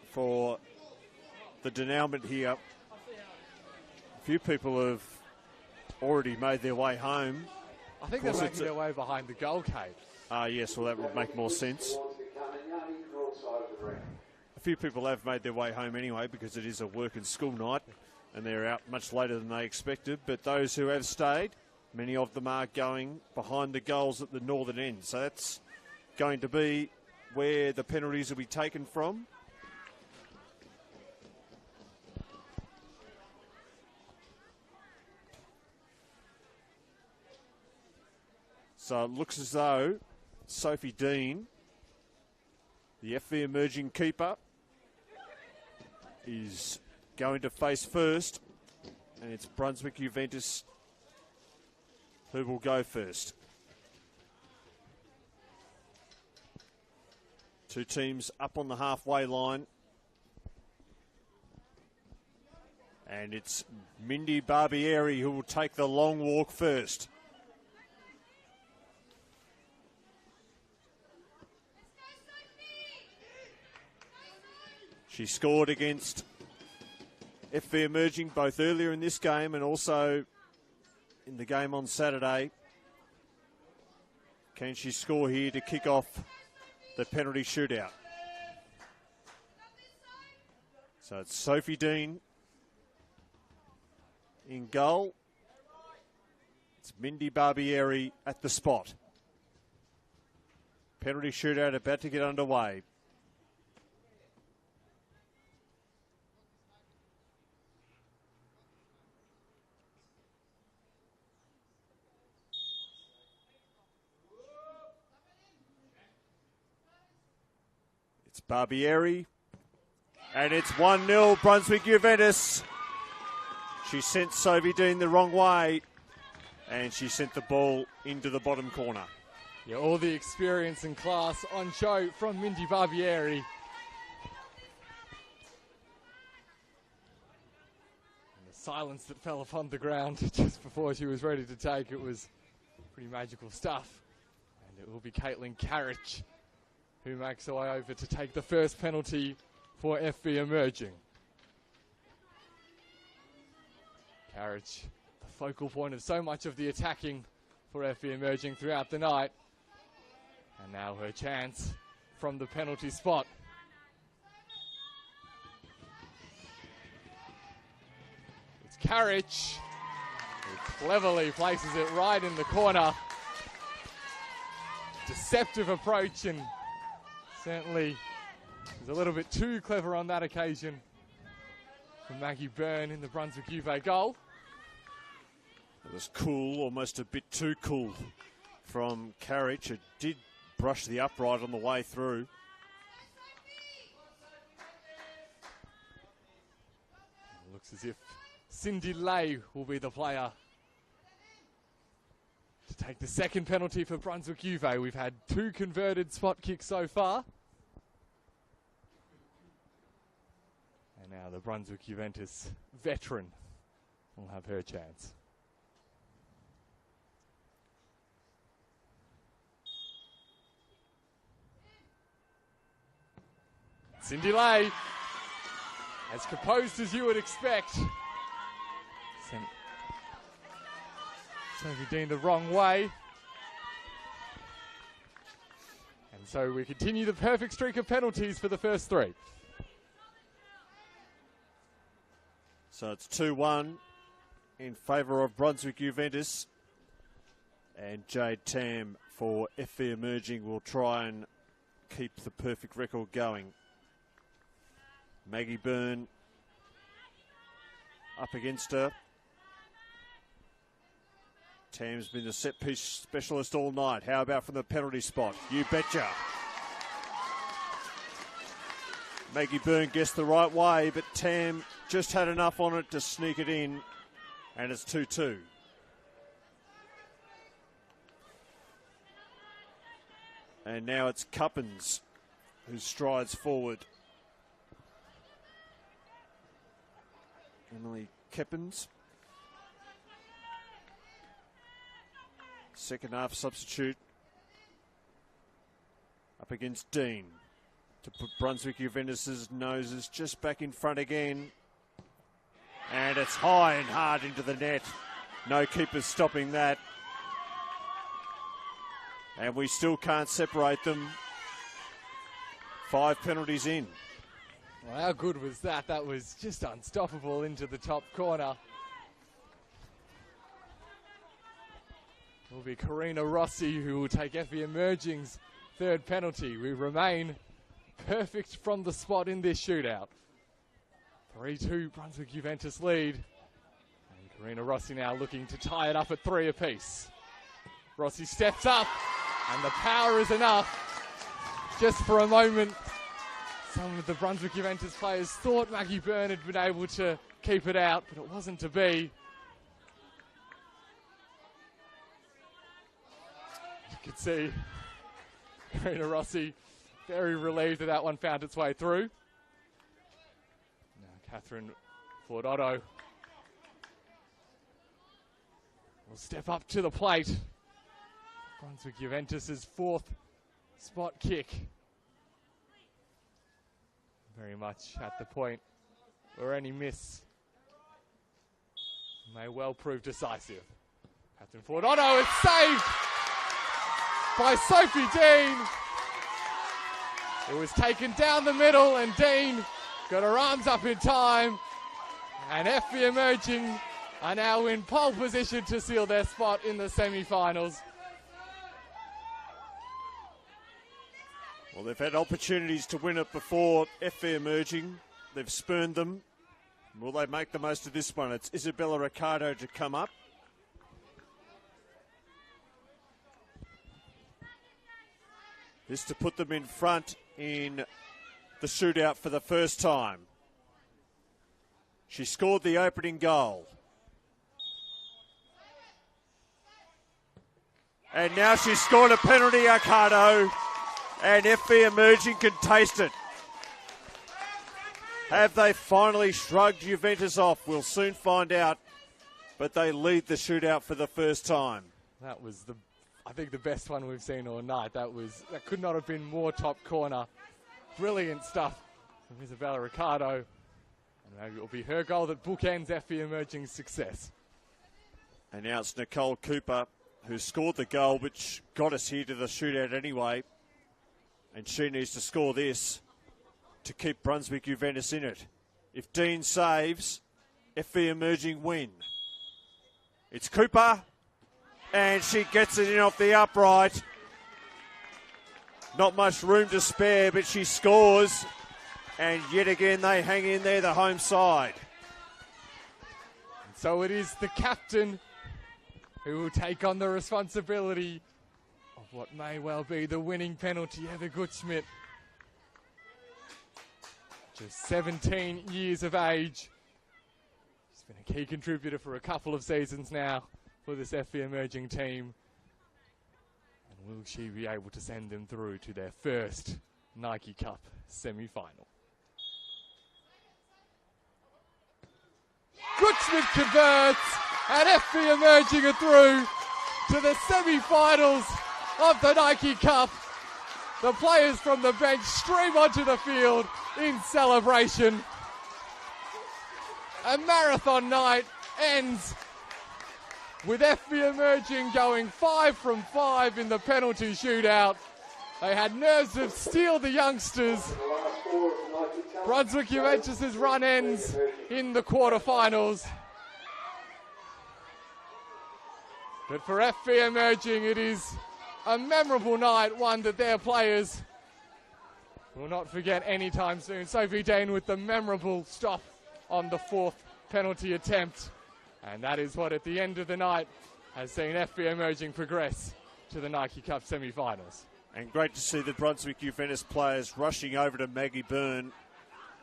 for the denouement here. A few people have already made their way home. I think they're making their way behind the goal, Cade. Yes, well, that would make more sense. A few people have made their way home anyway, because it is a work and school night and they're out much later than they expected. But those who have stayed, many of them are going behind the goals at the northern end. So that's going to be where the penalties will be taken from. So it looks as though Sophie Dean, the FV emerging keeper, is going to face first, and it's Brunswick Juventus who will go first. Two teams up on the halfway line. And it's Mindy Barbieri who will take the long walk first. She scored against FV Emerging both earlier in this game and also in the game on Saturday. Can she score here to kick off the penalty shootout? So it's Sophie Dean in goal. It's Mindy Barbieri at the spot. Penalty shootout about to get underway. Barbieri, and it's 1-0 Brunswick Juventus. She sent Sophie Dean the wrong way, and she sent the ball into the bottom corner. Yeah, all the experience and class on show from Mindy Barbieri. And the silence that fell upon the ground just before she was ready to take it was pretty magical stuff. And it will be Caitlin Carriage who makes her way over to take the first penalty for FV Emerging. Carriage, the focal point of so much of the attacking for FV Emerging throughout the night. And now her chance from the penalty spot. It's Carriage who cleverly places it right in the corner. Deceptive approach, and certainly was a little bit too clever on that occasion from Maggie Byrne in the Brunswick Juve goal. It was cool, almost a bit too cool from Carriage. It did brush the upright on the way through. It looks as if Cindy Lay will be the player to take the second penalty for Brunswick Juve. We've had 2 converted spot kicks so far. And now the Brunswick Juventus veteran will have her chance. Cindy Lay, as composed as you would expect. Sent Sophie Dean the wrong way. And so we continue the perfect streak of penalties for the first 3. So it's 2-1 in favour of Brunswick Juventus. And Jade Tam for FV Emerging will try and keep the perfect record going. Maggie Byrne up against her. Tam's been the set piece specialist all night. How about from the penalty spot? You betcha. Maggie Byrne guessed the right way, but Tam just had enough on it to sneak it in, and it's 2-2. And now it's Cuppins who strides forward. Emily Keppins. Second half substitute up against Dean to put Brunswick Juventus' noses just back in front again. And it's high and hard into the net. No keepers stopping that. And we still can't separate them. 5 penalties in. Well, how good was that? That was just unstoppable into the top corner. It will be Karina Rossi who will take FV Emerging's 3rd penalty. We remain perfect from the spot in this shootout. 3-2 Brunswick Juventus lead. And Karina Rossi now looking to tie it up at 3 apiece. Rossi steps up, and the power is enough. Just for a moment, some of the Brunswick Juventus players thought Maggie Byrne had been able to keep it out, but it wasn't to be. You could see Karina Rossi very relieved that one found its way through. Now Catherine Ford-Otto will step up to the plate. Brunswick Juventus' 4th spot kick. Very much at the point where any miss may well prove decisive. Catherine Ford-Otto, it's saved by Sophie Dean. It was taken down the middle, and Dean got her arms up in time. And FV Emerging are now in pole position to seal their spot in the semi-finals. Well, they've had opportunities to win it before, FV Emerging. They've spurned them. Will they make the most of this one? It's Isabella Ricardo to come up. This to put them in front in the shootout for the first time. She scored the opening goal. And now she's scored a penalty, Arcado. And FV Emerging can taste it. Have they finally shrugged Juventus off? We'll soon find out. But they lead the shootout for the first time. That was I think the best one we've seen all night. That could not have been more top corner. Brilliant stuff from Isabella Ricardo. And maybe it will be her goal that bookends FV Emerging's success. And now it's Nicole Cooper who scored the goal, which got us here to the shootout anyway. And she needs to score this to keep Brunswick Juventus in it. If Dean saves, FV Emerging win. It's Cooper, and she gets it in off the upright. Not much room to spare, but she scores. And yet again, they hang in there, the home side. And so it is the captain who will take on the responsibility of what may well be the winning penalty, Heather Gutschmidt. Just 17 years of age. She's been a key contributor for a couple of seasons now for this FV Emerging team. And will she be able to send them through to their first Nike Cup semi-final? Gutschmidt converts, and FV Emerging are through to the semi-finals of the Nike Cup. The players from the bench stream onto the field in celebration. A marathon night ends with FV Emerging going 5 from 5 in the penalty shootout. They had nerves of steel, the youngsters. Brunswick Juventus' run ends in the quarterfinals. But for FV Emerging, it is a memorable night, one that their players will not forget anytime soon. Sophie Dane with the memorable stop on the 4th penalty attempt. And that is what, at the end of the night, has seen FV Emerging progress to the Nike Cup semi-finals. And great to see the Brunswick Juventus players rushing over to Maggie Byrne.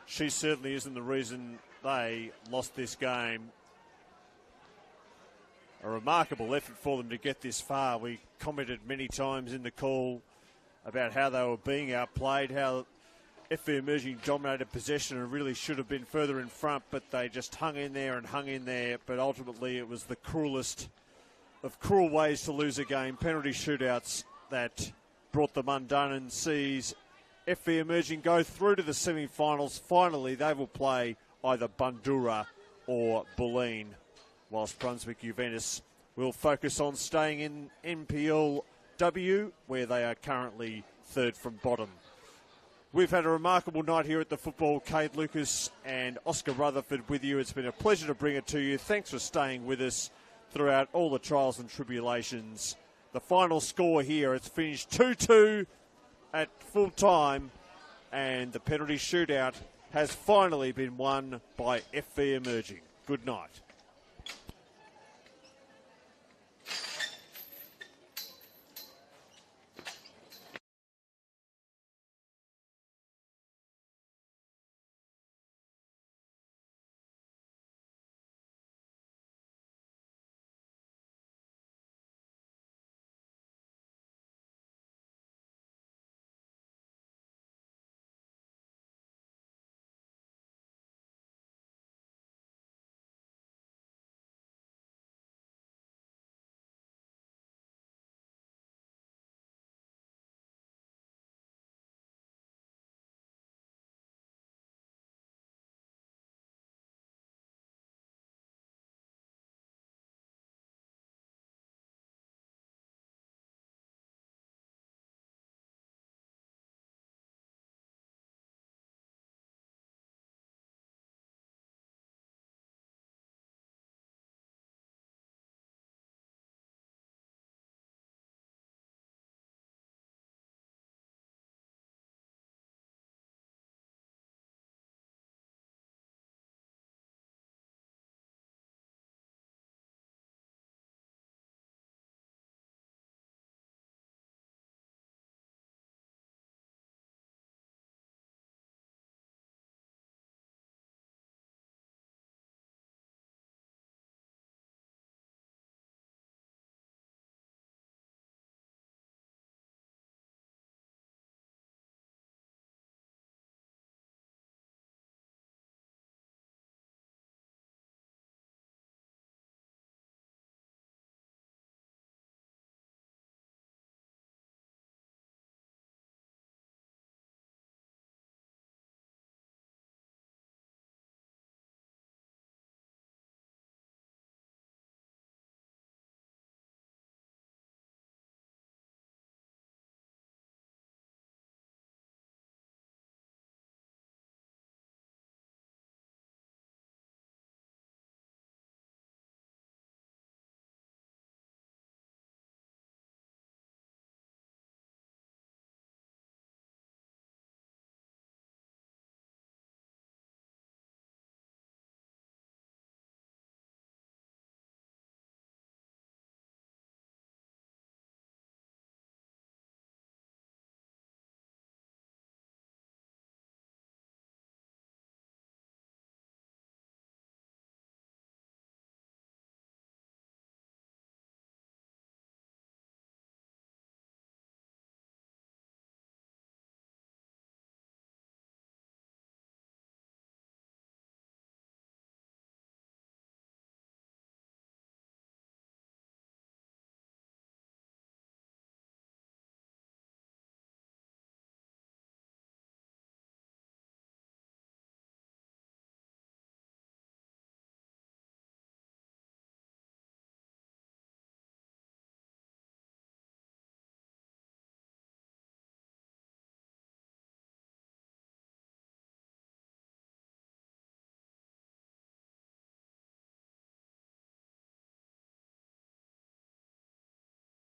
She certainly isn't the reason they lost this game. A remarkable effort for them to get this far. We commented many times in the call about how they were being outplayed, how FV Emerging dominated possession and really should have been further in front, but they just hung in there. But ultimately it was the cruelest of cruel ways to lose a game. Penalty shootouts that brought them undone, and sees FV Emerging go through to the semi-finals. Finally, they will play either Bundoora or Bulleen, whilst Brunswick Juventus will focus on staying in NPLW, where they are currently third from bottom. We've had a remarkable night here at the football. Kate Lucas and Oscar Rutherford with you. It's been a pleasure to bring it to you. Thanks for staying with us throughout all the trials and tribulations. The final score here, it's finished 2-2 at full time, and the penalty shootout has finally been won by FV Emerging. Good night.